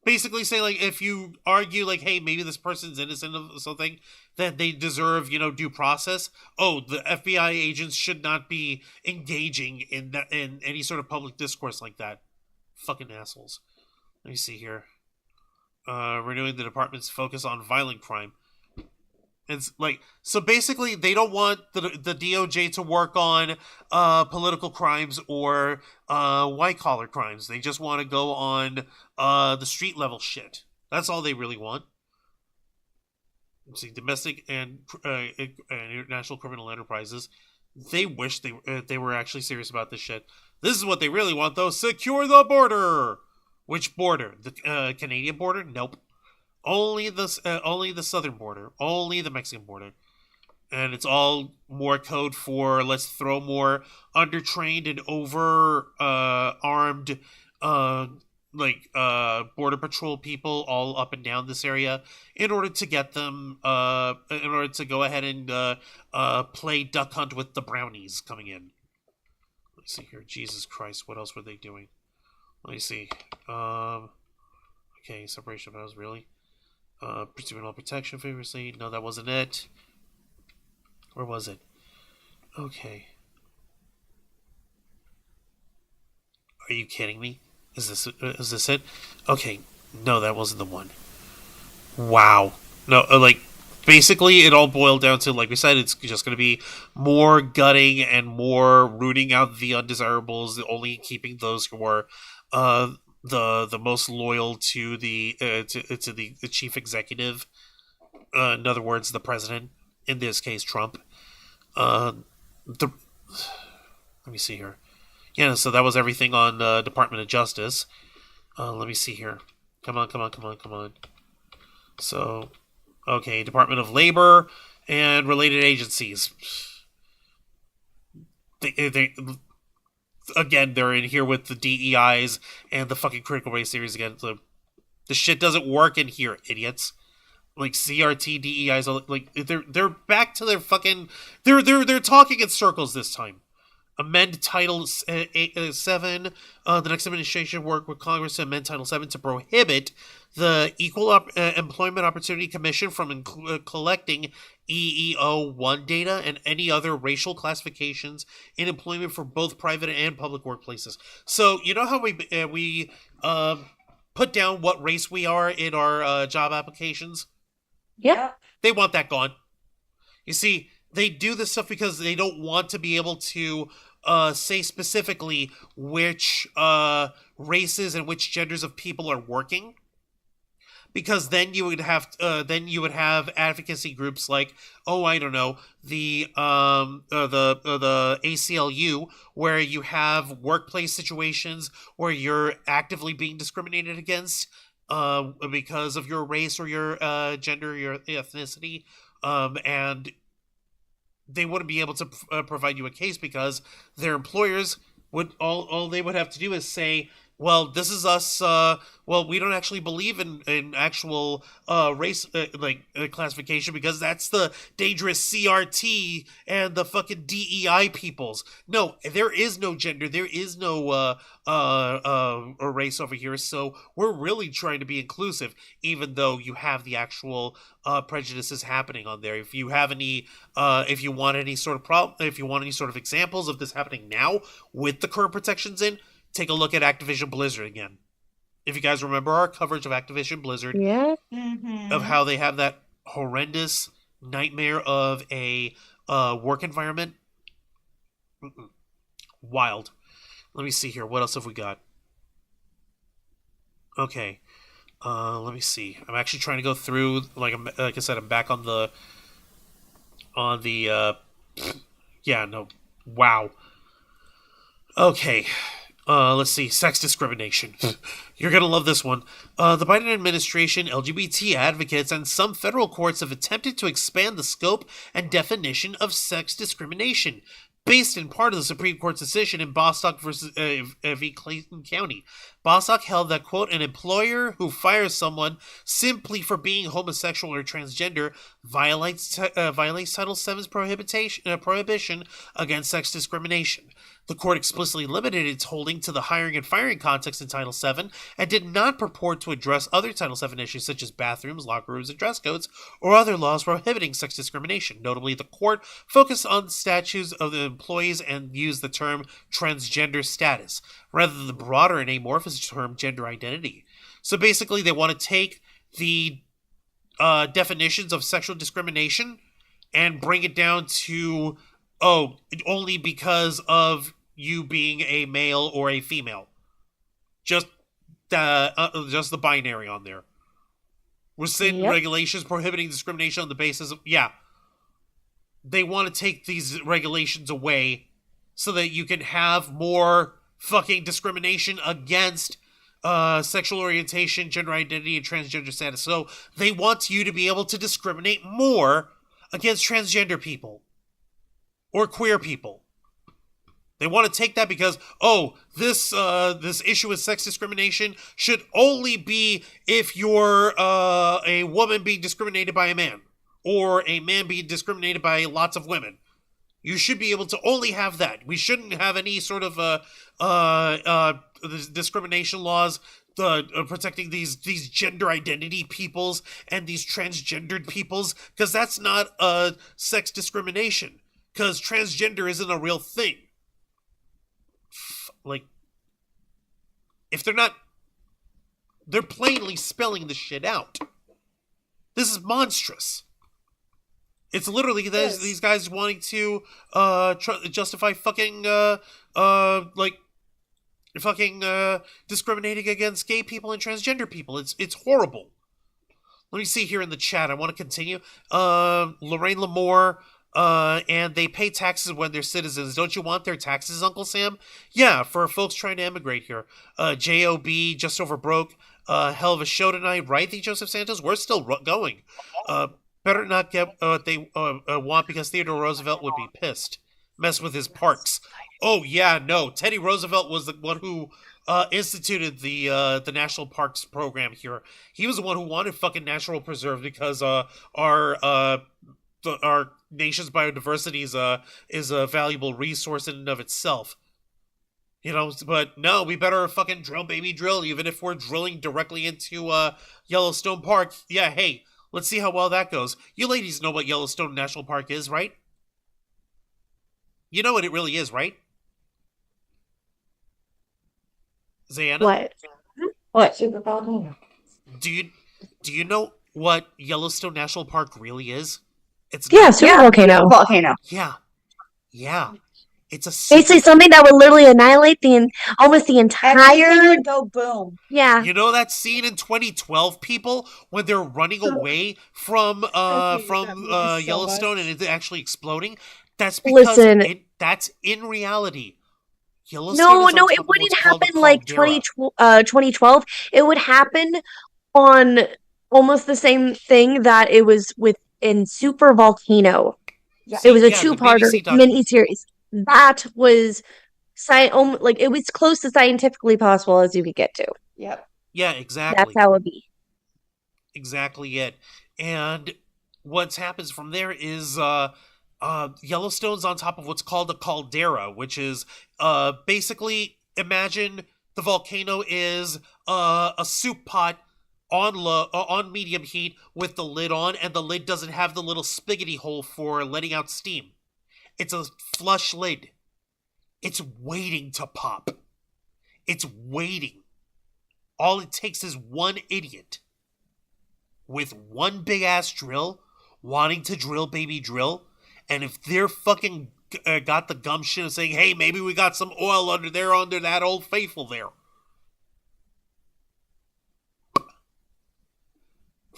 Basically say, like, if you argue, like, hey, maybe this person's innocent of something, that they deserve, due process. Oh, the FBI agents should not be engaging in any sort of public discourse like that. Fucking assholes. Let me see here. Renewing the department's focus on violent crime. It's like, so basically they don't want the DOJ to work on political crimes or white collar crimes. They just want to go on the street level shit. That's all they really want. Let's see, domestic and international criminal enterprises. They wish they were actually serious about this shit. This is what they really want, though. Secure the border. Which border? The Canadian border? Nope. Only the southern border, only the Mexican border, and it's all more code for let's throw more undertrained and armed border patrol people all up and down this area in order to get them in order to go ahead and play duck hunt with the brownies coming in. Let's see here. Jesus Christ, what else were they doing? Let me see. Okay, separation of powers, really. Pursuing all protection previously. No, that wasn't it. Where was it? Okay. Are you kidding me? Is this it? Okay. No, that wasn't the one. Wow. No, basically it all boiled down to, like we said, it's just going to be more gutting and more rooting out the undesirables, only keeping those who are the most loyal to the chief executive, in other words, the president, in this case, Trump. Let me see here. Yeah, so that was everything on Department of Justice. Let me see here. Come on. So, okay, Department of Labor and related agencies. Again, they're in here with the DEIs and the fucking critical race series again. So the shit doesn't work in here, idiots. Like CRT, DEIs, like they're back to their fucking. They're talking in circles this time. Amend Title 7. The next administration work with Congress to amend Title 7 to prohibit the Equal Employment Opportunity Commission from collecting EEO-1 data and any other racial classifications in employment for both private and public workplaces. So, you know how we put down what race we are in our job applications? Yeah. They want that gone. You see, they do this stuff because they don't want to be able to say specifically which races and which genders of people are working, because then you would have advocacy groups like, oh, I don't know, the ACLU, where you have workplace situations where you're actively being discriminated against because of your race or your gender, your ethnicity, and they wouldn't be able to provide you a case because their employers would all they would have to do is say, well, this is us. Well, we don't actually believe in actual race classification because that's the dangerous CRT and the fucking DEI peoples. No, there is no gender. There is no a race over here. So we're really trying to be inclusive, even though you have the actual prejudices happening on there. If you have any, if you want any sort of problem, if you want any sort of examples of this happening now with the current protections in, take a look at Activision Blizzard again. If you guys remember our coverage of Activision Blizzard, Yeah. of how they have that horrendous nightmare of a work environment. Wild. Let me see here. What else have we got? Okay. Let me see. I'm actually trying to go through. Like I said, I'm back on the. Yeah. No. Wow. Okay. Let's see. Sex discrimination. You're gonna love this one. The Biden administration, LGBT advocates, and some federal courts have attempted to expand the scope and definition of sex discrimination, based in part of the Supreme Court's decision in Bostock versus v. Clayton County. Bostock held that, quote, an employer who fires someone simply for being homosexual or transgender violates Title VII's prohibition against sex discrimination. The court explicitly limited its holding to the hiring and firing context in Title VII and did not purport to address other Title VII issues such as bathrooms, locker rooms, and dress codes, or other laws prohibiting sex discrimination. Notably, the court focused on statutes of the employees and used the term transgender status, rather than the broader and amorphous term gender identity. So basically, they want to take the definitions of sexual discrimination and bring it down to, only because of you being a male or a female. Just the binary on there. Rescind regulations prohibiting discrimination on the basis of... Yeah. They want to take these regulations away so that you can have more fucking discrimination against sexual orientation, gender identity, and transgender status. So they want you to be able to discriminate more against transgender people or queer people. They want to take that because, this issue with sex discrimination should only be if you're a woman being discriminated by a man, or a man being discriminated by lots of women. You should be able to only have that. We shouldn't have any sort of discrimination laws protecting these gender identity peoples and these transgendered peoples, because that's not sex discrimination, because transgender isn't a real thing. Like, if they're plainly spelling the shit out. This is monstrous. It's literally these guys wanting to justify fucking discriminating against gay people and transgender people. It's horrible. Let me see here in the chat. I want to continue. Lorraine Lamore. And they pay taxes when they're citizens. Don't you want their taxes, Uncle Sam? Yeah, for folks trying to emigrate here. J.O.B. just over broke. Hell of a show tonight, right, the Joseph Santos? We're still going. Better not get what they want, because Theodore Roosevelt would be pissed. Mess with his parks. Oh, yeah, no. Teddy Roosevelt was the one who instituted the National Parks program here. He was the one who wanted fucking natural preserve because our nation's biodiversity is a valuable resource in and of itself. You know, but no, we better fucking drill, baby, drill, even if we're drilling directly into Yellowstone Park. Yeah, hey, let's see how well that goes. You ladies know what Yellowstone National Park is, right? You know what it really is, right? Xeiana? What? Super volcano. Do you know what Yellowstone National Park really is? It's super volcano. Volcano. Yeah. It's basically something that would literally annihilate almost the entire. Everything would go boom. Yeah. You know that scene in 2012, people, when they're running away from Yellowstone and it's actually exploding? That's because that's in reality. Yellowstone no, it wouldn't happen like 2012. It would happen on almost the same thing that it was in Super Volcano. Yeah. It was a two-parter mini-series. That was it was close to scientifically possible as you could get to. Yep. Yeah, exactly. That's how it would be. Exactly it. And what happens from there is Yellowstone's on top of what's called a caldera, which is basically, imagine the volcano is a soup pot on medium heat with the lid on, and the lid doesn't have the little spigoty hole for letting out steam. It's a flush lid. It's waiting to pop. It's waiting. All it takes is one idiot with one big ass drill, wanting to drill, baby, drill. And if they're fucking got the gumption of saying, hey, maybe we got some oil under that Old Faithful there.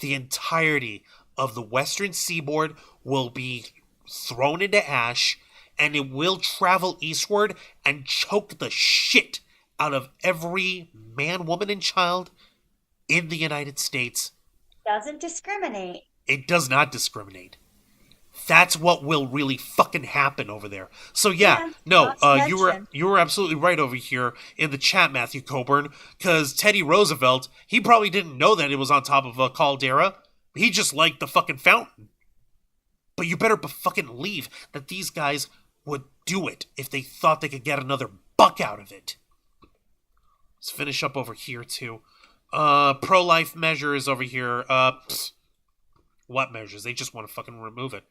The entirety of the western seaboard will be thrown into ash, and it will travel eastward and choke the shit out of every man, woman, and child in the United States. Doesn't discriminate. It does not discriminate. That's what will really fucking happen over there. So you were absolutely right over here in the chat, Matthew Coburn, because Teddy Roosevelt, he probably didn't know that it was on top of a caldera. He just liked the fucking fountain. But you better fucking believe that these guys would do it if they thought they could get another buck out of it. Let's finish up over here too. Pro-life measures over here. What measures? They just want to fucking remove it.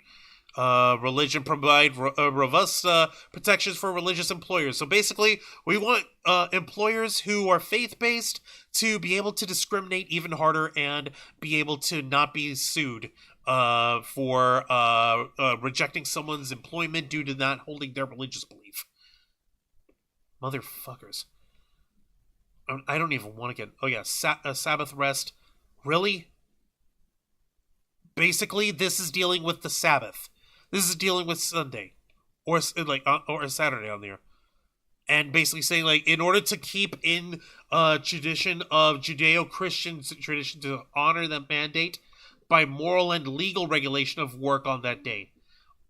Religion provide robust protections for religious employers. So basically, we want employers who are faith-based to be able to discriminate even harder and be able to not be sued for rejecting someone's employment due to not holding their religious belief. Motherfuckers. I don't even want to get... Oh yeah, Sabbath rest. Really? Basically, this is dealing with the Sabbath. This is dealing with Sunday, or Saturday on there, and basically saying in order to keep in tradition of Judeo-Christian tradition to honor the mandate by moral and legal regulation of work on that day.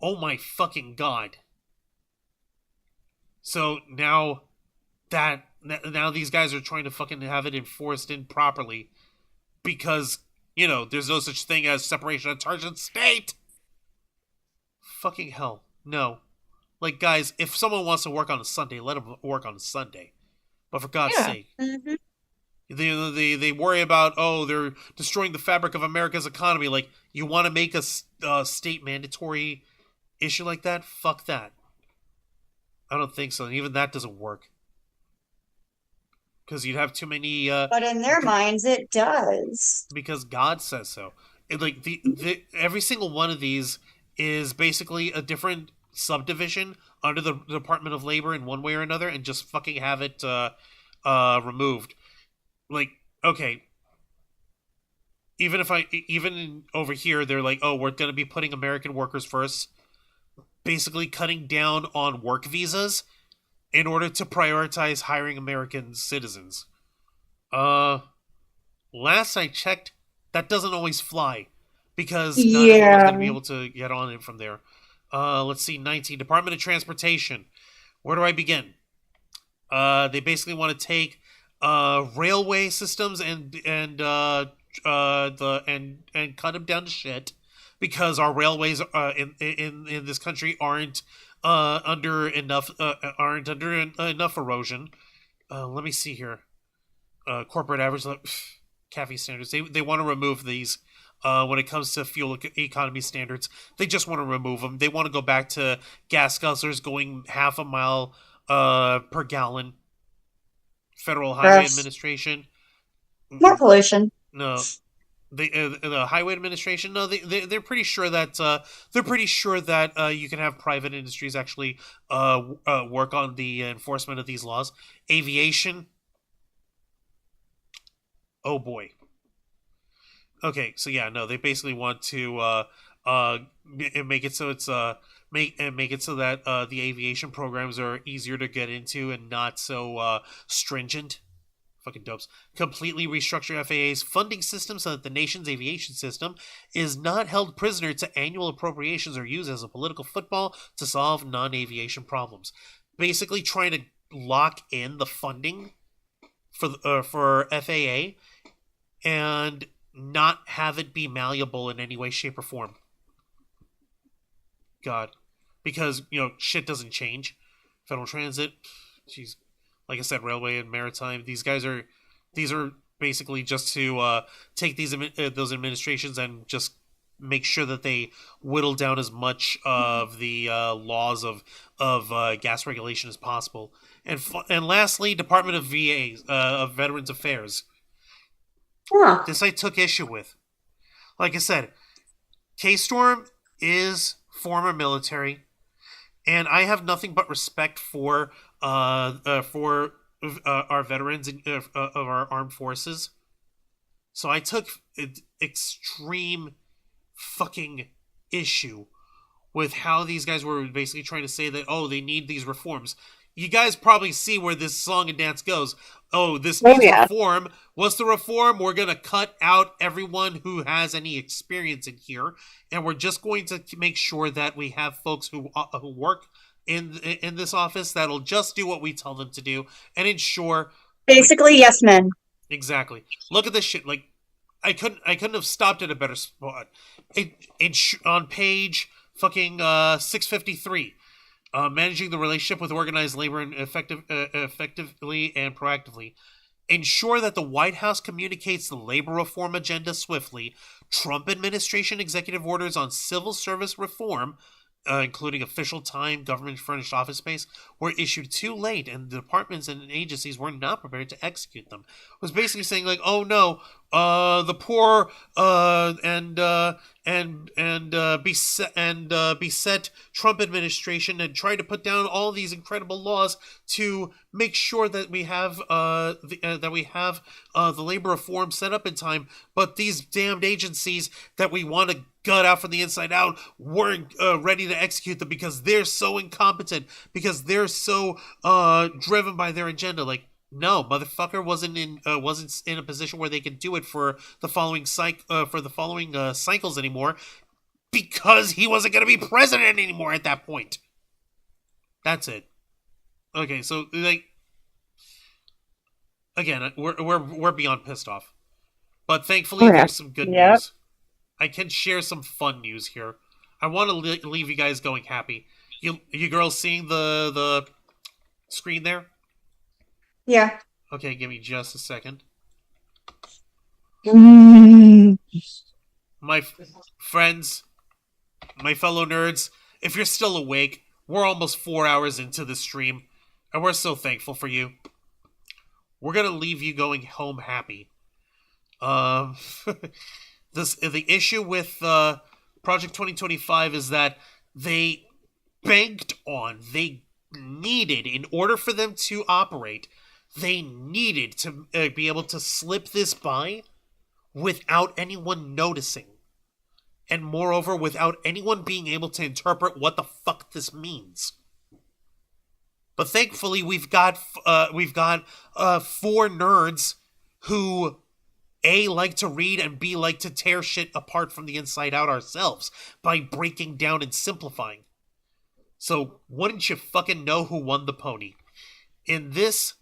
Oh my fucking god! So now these guys are trying to fucking have it enforced in properly because there's no such thing as separation of church and state. Fucking hell. No. Guys, if someone wants to work on a Sunday, let them work on a Sunday. But for God's sake. Mm-hmm. They worry about, they're destroying the fabric of America's economy. You want to make a state mandatory issue like that? Fuck that. I don't think so. And even that doesn't work. Because you'd have too many... but in their minds, it does. Because God says so. Every single one of these is basically a different subdivision under the Department of Labor in one way or another, and just fucking have it removed. Okay, even over here, they're we're going to be putting American workers first, basically cutting down on work visas in order to prioritize hiring American citizens. Last I checked, that doesn't always fly. Because not everyone's going to be able to get on it from there. Let's see, 19. Department of Transportation. Where do I begin? They basically want to take railway systems and cut them down to shit because our railways in this country aren't under enough erosion. Let me see here. Corporate average CAFE standards. They want to remove these. When it comes to fuel economy standards, they just want to remove them. They want to go back to gas guzzlers going half a mile per gallon. Federal Highway Administration. More pollution. No, the Highway Administration. No, they're pretty sure that you can have private industries actually work on the enforcement of these laws. Aviation. Oh boy. Okay, so they basically want to make it so it's make it so that the aviation programs are easier to get into and not so stringent. Fucking dopes. Completely restructure FAA's funding system so that the nation's aviation system is not held prisoner to annual appropriations or used as a political football to solve non-aviation problems. Basically, trying to lock in the funding for FAA and not have it be malleable in any way, shape, or form. God. Because, shit doesn't change. Federal Transit, jeez. Like I said, Railway and Maritime, these are basically just to take those administrations and just make sure that they whittle down as much of the laws of gas regulation as possible. And lastly, Department of VA, of Veterans Affairs. Huh. This I took issue with. Like I said, Kstorm is former military, and I have nothing but respect for our veterans of our armed forces. So I took extreme fucking issue with how these guys were basically trying to say that, oh, they need these reforms. You guys probably see where this song and dance goes. Oh, this needs reform. What's the reform? We're going to cut out everyone who has any experience in here, and we're just going to make sure that we have folks who work in this office that'll just do what we tell them to do and ensure. Basically, yes, men. Exactly. Look at this shit. Like, I couldn't have stopped at a better spot. On page fucking 653. Managing the relationship with organized labor and effectively and proactively. Ensure that the White House communicates the labor reform agenda swiftly. Trump administration executive orders on civil service reform, including official time, government-furnished office space, were issued too late, and the departments and agencies were not prepared to execute them. It was basically saying, like, oh no, the poor beset Trump administration and tried to put down all these incredible laws to make sure that we have the labor reform set up in time, but these damned agencies that we want to gut out from the inside out weren't ready to execute them because they're so incompetent, because they're so driven by their agenda. Like, no, motherfucker wasn't in a position where they could do it for the following cycles anymore, because he wasn't going to be president anymore at that point. That's it. Okay, so like, again, we're beyond pissed off, but thankfully there's some good news. I can share some fun news here. I want to leave you guys going happy. You girls seeing the screen there? Yeah. Okay, give me just a second. My friends, my fellow nerds, if you're still awake, we're almost 4 hours into the stream, and we're so thankful for you. We're gonna leave you going home happy. The issue with Project 2025 is that they needed, in order for them to operate, they needed to be able to slip this by without anyone noticing. And moreover, without anyone being able to interpret what the fuck this means. But thankfully, we've got 4 nerds who A, like to read, and B, like to tear shit apart from the inside out ourselves by breaking down and simplifying. So, wouldn't you fucking know who won the pony? In this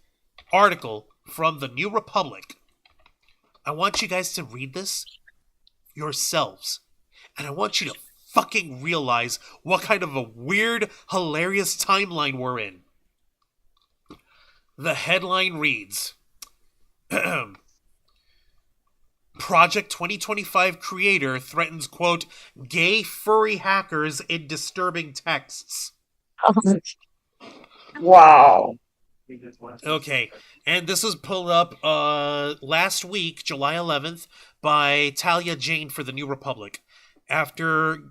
article from the New Republic, I want you guys to read this yourselves. And I want you to fucking realize what kind of a weird, hilarious timeline we're in. The headline reads, Project 2025 creator threatens, quote, gay furry hackers in disturbing texts. Wow. Okay, and this was pulled up last week, July 11th, by Talia Jane for the New Republic. After,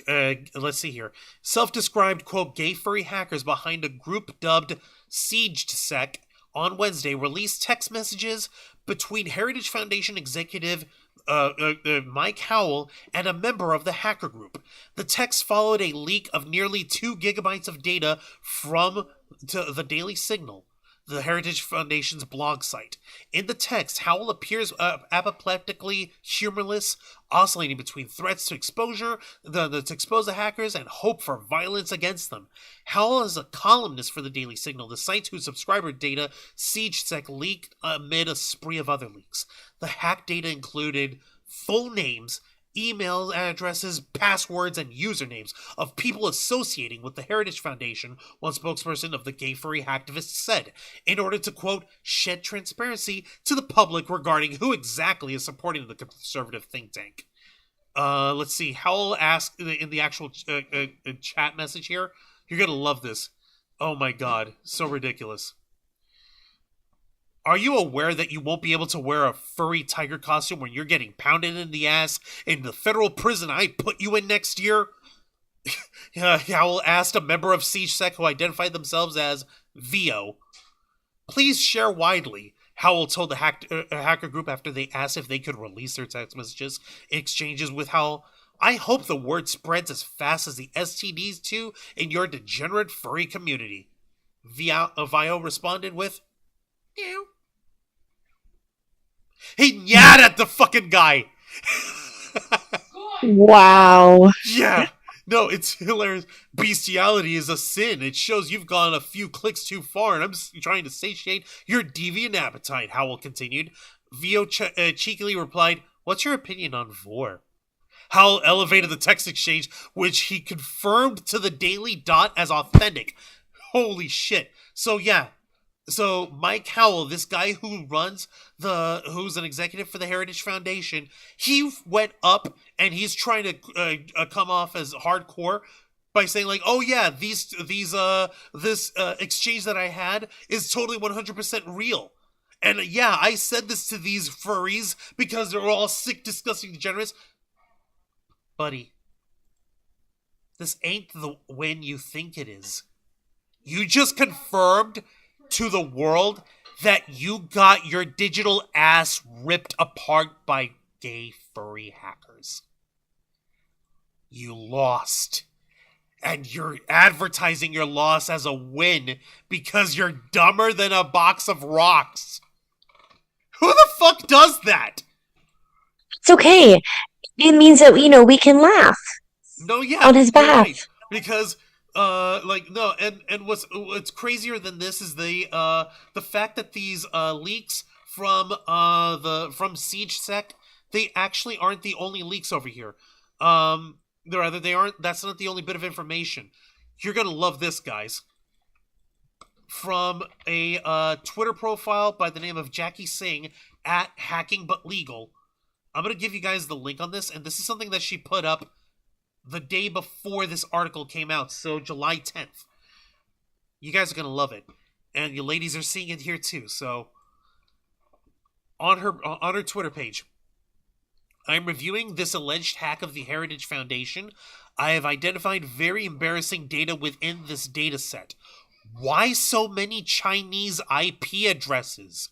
let's see here, self-described, quote, gay furry hackers behind a group dubbed SiegeSec on Wednesday released text messages between Heritage Foundation executive Mike Howell and a member of the hacker group. The text followed a leak of nearly 2 gigabytes of data from the Daily Signal, the Heritage Foundation's blog site. In the text, Howell appears apoplectically humorless, oscillating between threats to exposure, to expose the hackers, and hope for violence against them. Howell is a columnist for the Daily Signal, the site whose subscriber data SiegeSec leaked amid a spree of other leaks. The hacked data included full names, email addresses, passwords, and usernames of people associating with the Heritage Foundation, one spokesperson of the gay furry hacktivists said, in order to, quote, shed transparency to the public regarding who exactly is supporting the conservative think tank. Let's see. Howell asked in the actual chat message here, you're going to love this. Oh my god, so ridiculous. Are you aware that you won't be able to wear a furry tiger costume when you're getting pounded in the ass in the federal prison I put you in next year? Howell asked a member of Siege Sec who identified themselves as Vio. Please share widely, Howell told the hacker group after they asked if they could release their text messages exchanges with Howell. I hope the word spreads as fast as the STDs do in your degenerate furry community. Vio responded with, "Ew." He nyad at the fucking guy. Wow. Yeah. No, it's hilarious. Bestiality is a sin. It shows you've gone a few clicks too far, and I'm trying to satiate your deviant appetite, Howell continued. Vio cheekily replied, "What's your opinion on vor?" Howell elevated the text exchange, which he confirmed to the Daily Dot as authentic. Holy shit. So Mike Howell, this guy who who's an executive for the Heritage Foundation, he went up and he's trying to come off as hardcore by saying like, "Oh yeah, this exchange that I had is totally 100% real. And yeah, I said this to these furries because they're all sick, disgusting degenerates." Buddy, this ain't the win you think it is. You just confirmed to the world that you got your digital ass ripped apart by gay furry hackers. You lost. And you're advertising your loss as a win because you're dumber than a box of rocks. Who the fuck does that? It's okay. It means that, we can laugh. No, yeah. On his behalf. Right, because and what's crazier than this is the fact that these leaks from Siege Sec, they actually aren't the only leaks over here. They aren't. That's not the only bit of information. You're gonna love this, guys. From a Twitter profile by the name of Jackie Singh at Hacking But Legal. I'm gonna give you guys the link on this, and this is something that she put up the day before this article came out, so July 10th. You guys are going to love it. And you ladies are seeing it here too. So on her Twitter page, "I'm reviewing this alleged hack of the Heritage Foundation. I have identified very embarrassing data within this data set. Why so many Chinese IP addresses?"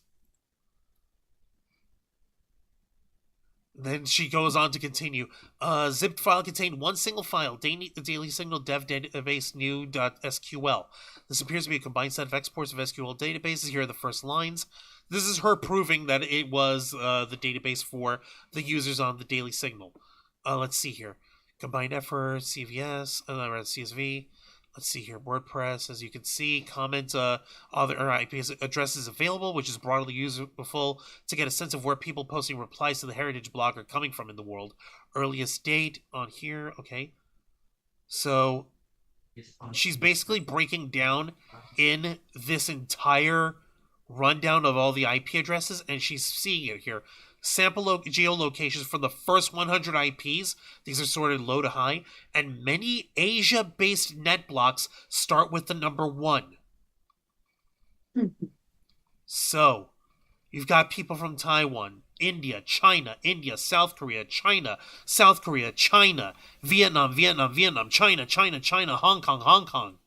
Then she goes on to continue. Zipped file contained one single file, Daily Signal Dev Database New.SQL. This appears to be a combined set of exports of SQL databases. Here are the first lines. This is her proving that it was the database for the users on the Daily Signal. Let's see here. Combined effort, CVS, CSV. Let's see here, WordPress, as you can see, comment other IP addresses available, which is broadly useful to get a sense of where people posting replies to the Heritage blog are coming from in the world. Earliest date on here, okay. So she's basically breaking down in this entire rundown of all the IP addresses, and she's seeing it here. Sample geolocations for the first 100 IPs. These are sorted low to high. And many Asia-based net blocks start with the number 1. So, you've got people from Taiwan, India, China, South Korea, China, Vietnam, China, Hong Kong.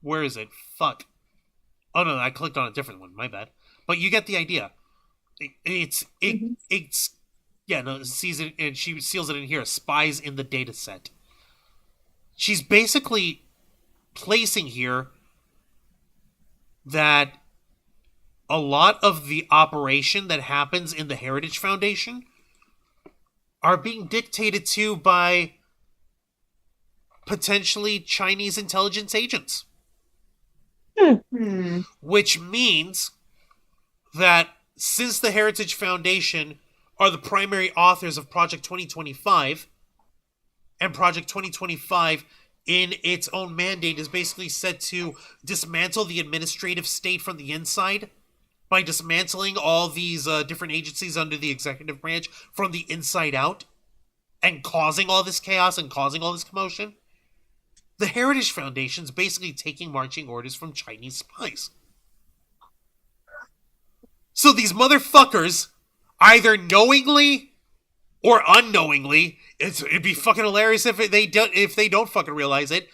Where is it? Fuck. Oh no, I clicked on a different one. My bad. But you get the idea. It sees it, and she seals it in here. Spies in the data set. She's basically placing here that a lot of the operation that happens in the Heritage Foundation are being dictated to by potentially Chinese intelligence agents. Which means that since the Heritage Foundation are the primary authors of Project 2025, and Project 2025 in its own mandate is basically said to dismantle the administrative state from the inside by dismantling all these different agencies under the executive branch from the inside out and causing all this chaos and causing all this commotion, The Heritage Foundation's basically taking marching orders from Chinese spies. So these motherfuckers, either knowingly or unknowingly, it'd be fucking hilarious if they don't fucking realize it,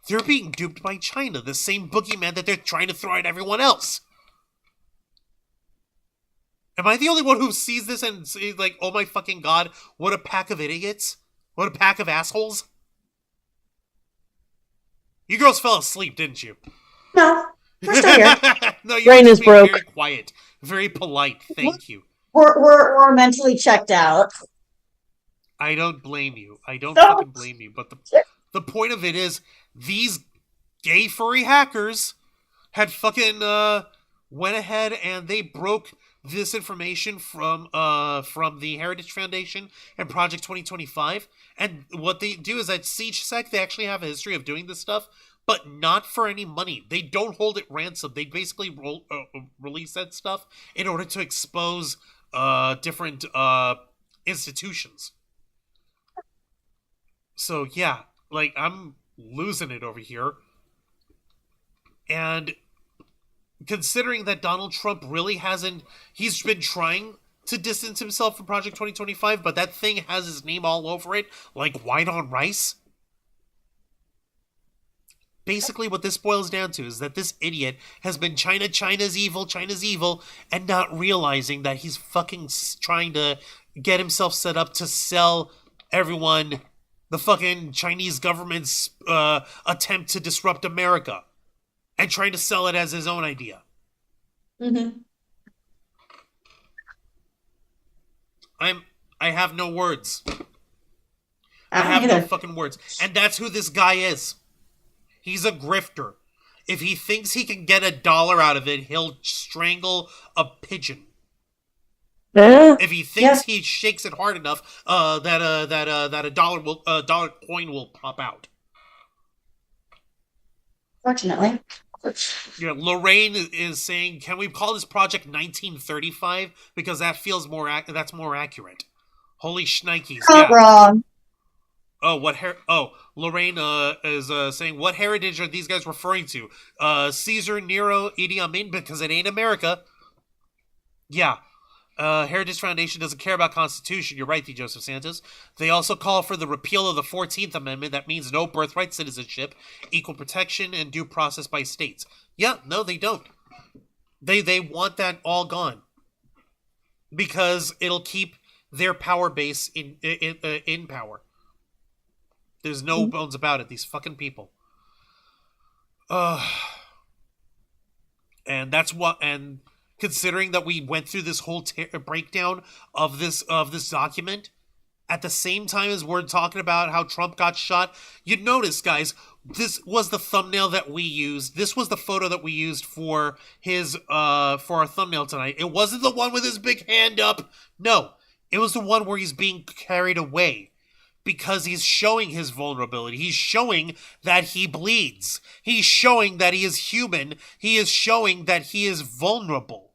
they're being duped by China, the same boogeyman that they're trying to throw at everyone else. Am I the only one who sees this and is like, oh my fucking god, what a pack of idiots? What a pack of assholes? You girls fell asleep, didn't you? No, we're still here. No, you Brain were is just being broke. very quiet, very polite. Thank you. We're mentally checked out. I don't blame you. I don't No. fucking blame you. But the point of it is, these gay furry hackers had fucking went ahead and they broke this information from the Heritage Foundation and Project 2025. And what they do is at SiegeSec, they actually have a history of doing this stuff, but not for any money. They don't hold it ransom. They basically release that stuff in order to expose different institutions. So yeah, like, I'm losing it over here. And considering that Donald Trump really hasn't, he's been trying to distance himself from Project 2025, but that thing has his name all over it, like white on rice. Basically, what this boils down to is that this idiot has been China's evil, and not realizing that he's fucking trying to get himself set up to sell everyone the fucking Chinese government's attempt to disrupt America, and trying to sell it as his own idea. Mm-hmm. I have no words. I I have don't no either. fucking words. And that's who this guy is. He's a grifter. If he thinks he can get $1 out of it, he'll strangle a pigeon. If he thinks he shakes it hard enough, that a dollar coin will pop out. Fortunately. Yeah, Lorraine is saying, "Can we call this project 1935 because that feels that's more accurate?" Holy shnikes! Not wrong. Lorraine is saying, what heritage are these guys referring to? Caesar, Nero, Idi Amin, because it ain't America. Yeah. Heritage Foundation doesn't care about Constitution. You're right, the Joseph Santos. They also call for the repeal of the 14th Amendment. That means no birthright citizenship, equal protection, and due process by states. Yeah, no, they don't. They want that all gone. Because it'll keep their power base in power. There's no bones about it. These fucking people. And that's what. And considering that we went through this whole breakdown of this document, at the same time as we're talking about how Trump got shot, you notice, guys, this was the thumbnail that we used. This was the photo that we used for his for our thumbnail tonight. It wasn't the one with his big hand up. No, it was the one where he's being carried away. Because he's showing his vulnerability. He's showing that he bleeds. He's showing that he is human. He is showing that he is vulnerable.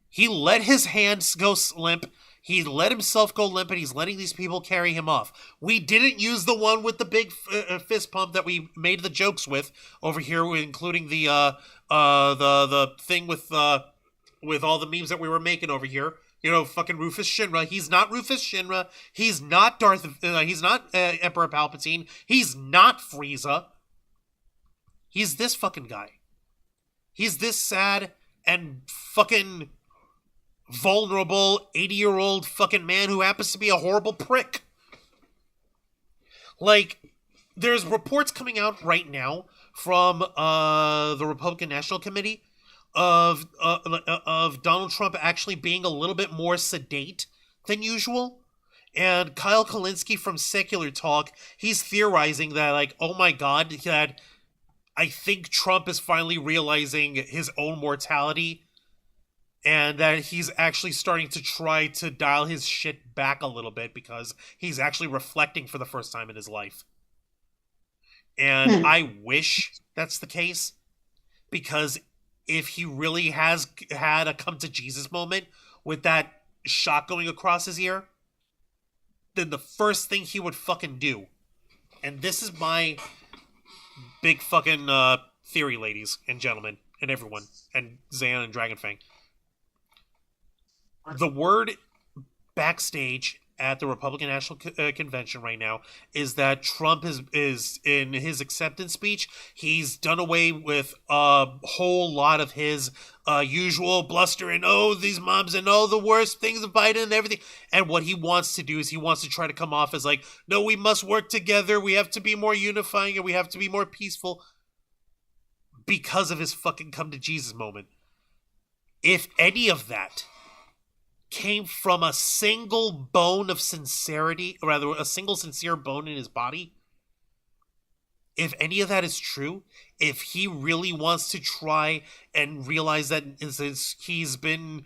He let his hands go limp. He let himself go limp, and he's letting these people carry him off. We didn't use the one with the big fist pump that we made the jokes with over here, including the thing with all the memes that we were making over here. You know, fucking Rufus Shinra. He's not Rufus Shinra. He's not he's not Emperor Palpatine. He's not Frieza. He's this fucking guy. He's this sad and fucking vulnerable 80-year-old fucking man who happens to be a horrible prick. Like, there's reports coming out right now from the Republican National Committee of Donald Trump actually being a little bit more sedate than usual. And Kyle Kalinske from Secular Talk, he's theorizing that, like, oh my god, that I think Trump is finally realizing his own mortality and that he's actually starting to try to dial his shit back a little bit because he's actually reflecting for the first time in his life. And I wish that's the case, because if he really has had a come to Jesus moment with that shot going across his ear, then the first thing he would fucking do And this is my big fucking theory, ladies and gentlemen, and everyone, and Xeiana and Dragonfang. The word backstage at the Republican National Convention right now is that Trump is in his acceptance speech. He's done away with a whole lot of his usual bluster and these mobs and the worst things of Biden and everything. And what he wants to do is he wants to try to come off as like, no, we must work together. We have to be more unifying and we have to be more peaceful because of his fucking come to Jesus moment. If any of that came from a single bone of sincerity, or rather a single sincere bone in his body, if any of that is true, if he really wants to try and realize that since he's been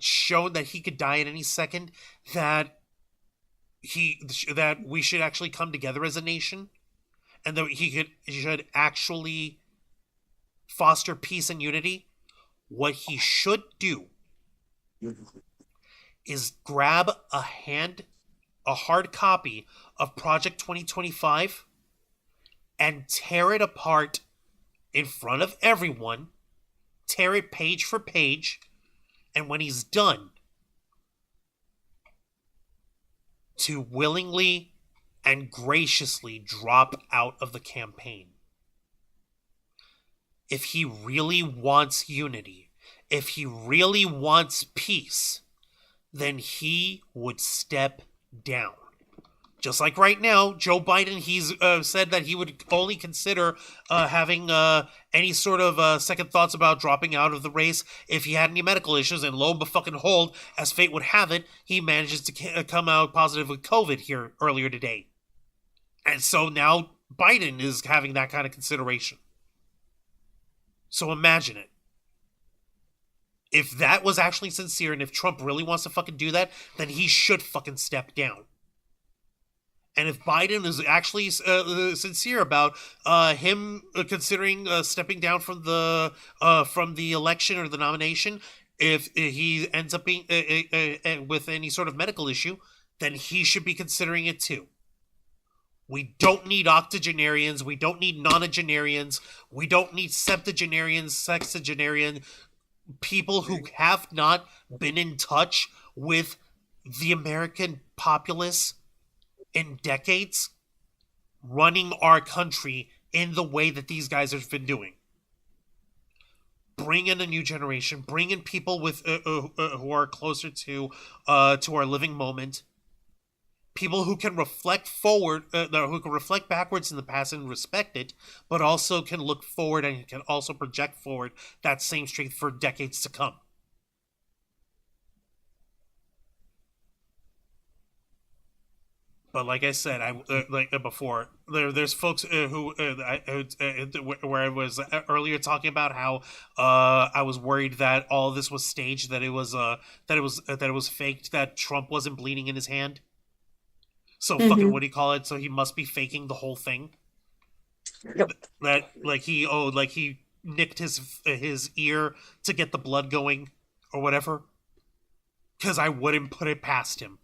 shown that he could die at any second, that we should actually come together as a nation, and that he should actually foster peace and unity, what he should do is grab a hard copy of Project 2025 and tear it apart in front of everyone, tear it page for page, and when he's done, to willingly and graciously drop out of the campaign. If he really wants unity, if he really wants peace, then he would step down. Just like right now, Joe Biden, he's said that he would only consider having any sort of second thoughts about dropping out of the race if he had any medical issues, and lo and behold, as fate would have it, he manages to come out positive with COVID here earlier today. And so now Biden is having that kind of consideration. So imagine it. If that was actually sincere, and if Trump really wants to fucking do that, then he should fucking step down. And if Biden is actually sincere about him considering stepping down from the election or the nomination, if he ends up being with any sort of medical issue, then he should be considering it too. We don't need octogenarians. We don't need nonagenarians. We don't need septuagenarians, sexagenarian people who have not been in touch with the American populace in decades, running our country in the way that these guys have been doing. Bring in a new generation. Bring in people with who are closer to our living moment. People who can reflect forward, who can reflect backwards in the past and respect it, but also can look forward and can also project forward that same strength for decades to come. But like I said, before, there's folks who where I was earlier talking about how I was worried that all this was staged, that it was faked, that Trump wasn't bleeding in his hand. So fucking what do you call it? So he must be faking the whole thing. Yep. That he nicked his ear to get the blood going or whatever. Because I wouldn't put it past him.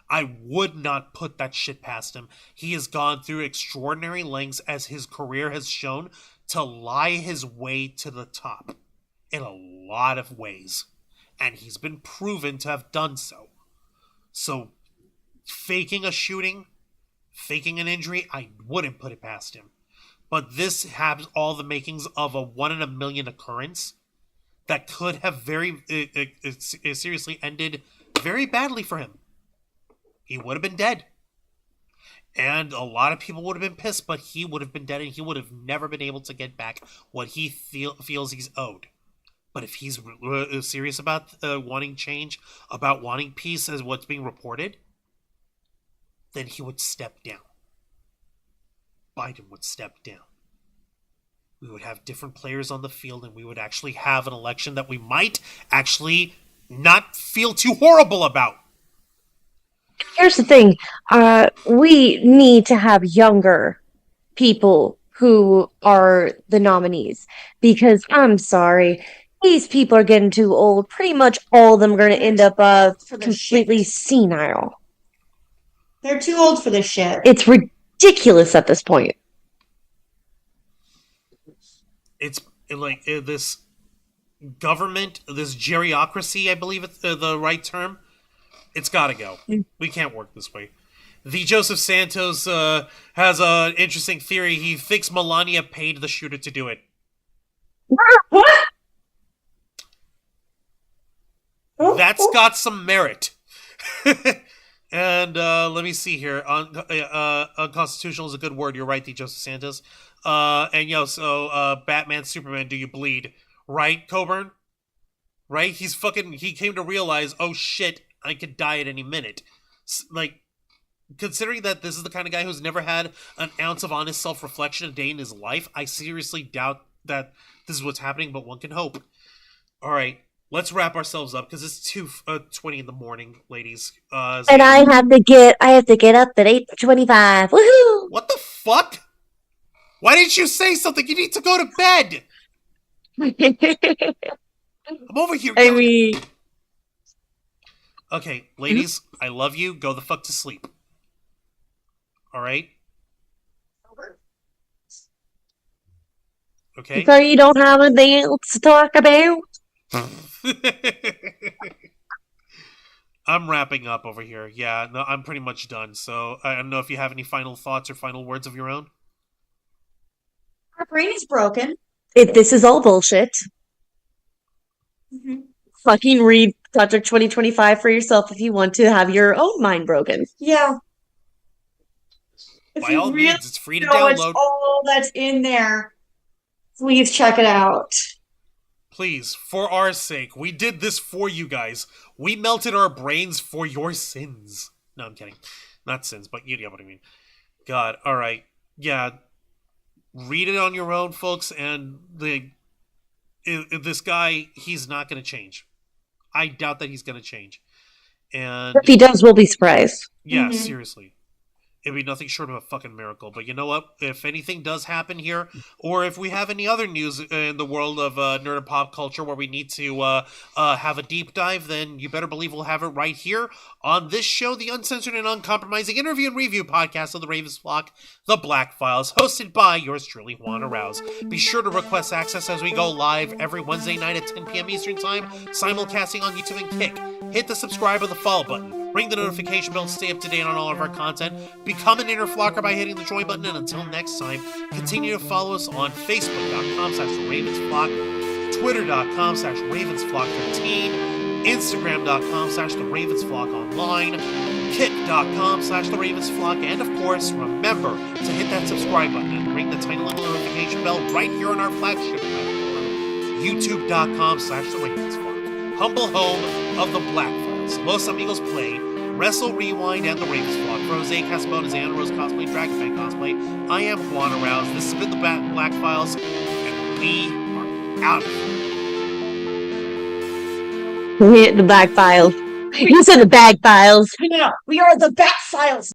I would not put that shit past him. He has gone through extraordinary lengths, as his career has shown, to lie his way to the top in a lot of ways. And he's been proven to have done so. So faking a shooting, faking an injury, I wouldn't put it past him. But this has all the makings of a 1 in a million occurrence that could have very seriously ended very badly for him. He would have been dead. And a lot of people would have been pissed, but he would have been dead, and he would have never been able to get back what he feels he's owed. But if he's serious about wanting change, about wanting peace as what's being reported, then he would step down. Biden would step down. We would have different players on the field, and we would actually have an election that we might actually not feel too horrible about. Here's the thing. We need to have younger people who are the nominees, because I'm sorry, these people are getting too old. Pretty much all of them are going to end up completely senile. They're too old for this shit. It's ridiculous at this point. It's like this government, this geriocracy, I believe it's the right term. It's got to go. We can't work this way. The Joseph Santos has an interesting theory. He thinks Melania paid the shooter to do it. What? That's got some merit. And let me see here. Unconstitutional is a good word. You're right, the Joseph Santos. So Batman, Superman, do you bleed? Right, Coburn? Right? He came to realize, oh shit, I could die at any minute. Like, considering that this is the kind of guy who's never had an ounce of honest self-reflection a day in his life, I seriously doubt that this is what's happening, but one can hope. All right, let's wrap ourselves up because it's 2:20 in the morning, ladies. And I have to get up at 8:25. Woohoo! What the fuck? Why didn't you say something? You need to go to bed. I'm over here. I mean, okay, ladies, I love you. Go the fuck to sleep. All right. Okay. so you don't have anything else to talk about? I'm wrapping up over here. Yeah, no, I'm pretty much done. So I don't know if you have any final thoughts or final words of your own. Our brain is broken. This is all bullshit. Mm-hmm. Fucking read Project 2025 for yourself if you want to have your own mind broken. Yeah. If By you all really means, it's free to know it's download. all that's in there, please check it out. Please, for our sake, we did this for you guys. We melted our brains for your sins. No, I'm kidding. Not sins, but you know what I mean. God, all right. Yeah. Read it on your own, folks, and this guy, he's not going to change. I doubt that he's going to change. And If he does, we'll be surprised. yeah, seriously. It'd be nothing short of a fucking miracle. But you know what? If anything does happen here, or if we have any other news in the world of nerd and pop culture where we need to have a deep dive, then you better believe we'll have it right here on this show, the uncensored and uncompromising interview and review podcast of the Ravens Flock, Theblackfiles, hosted by yours truly, Juan Arouse. Be sure to request access as we go live every Wednesday night at 10 p.m. Eastern Time, simulcasting on YouTube and Kick. Hit the subscribe or the follow button. Ring the notification bell to stay up to date on all of our content. Become an inner flocker by hitting the join button. And until next time, continue to follow us Facebook.com/TheRavensFlock, Twitter.com/RavensFlock13, Instagram.com/TheRavensFlockOnline, Kick.com/TheRavensFlock, and of course, remember to hit that subscribe button and ring the tiny little notification bell right here on our flagship platform, YouTube.com/TheRavensFlock, humble home of the Blackfiles. Los Amigos Play, Wrestle Rewind, and the Ravens Flock. For Jose Casabona, xeiana Rose cosplay, Dragon Fang cosplay. I am Juan Arouse. This has been the Blackfiles, and we are out of here. We hit the back files. You said the bag files. No, we are the Bat Files.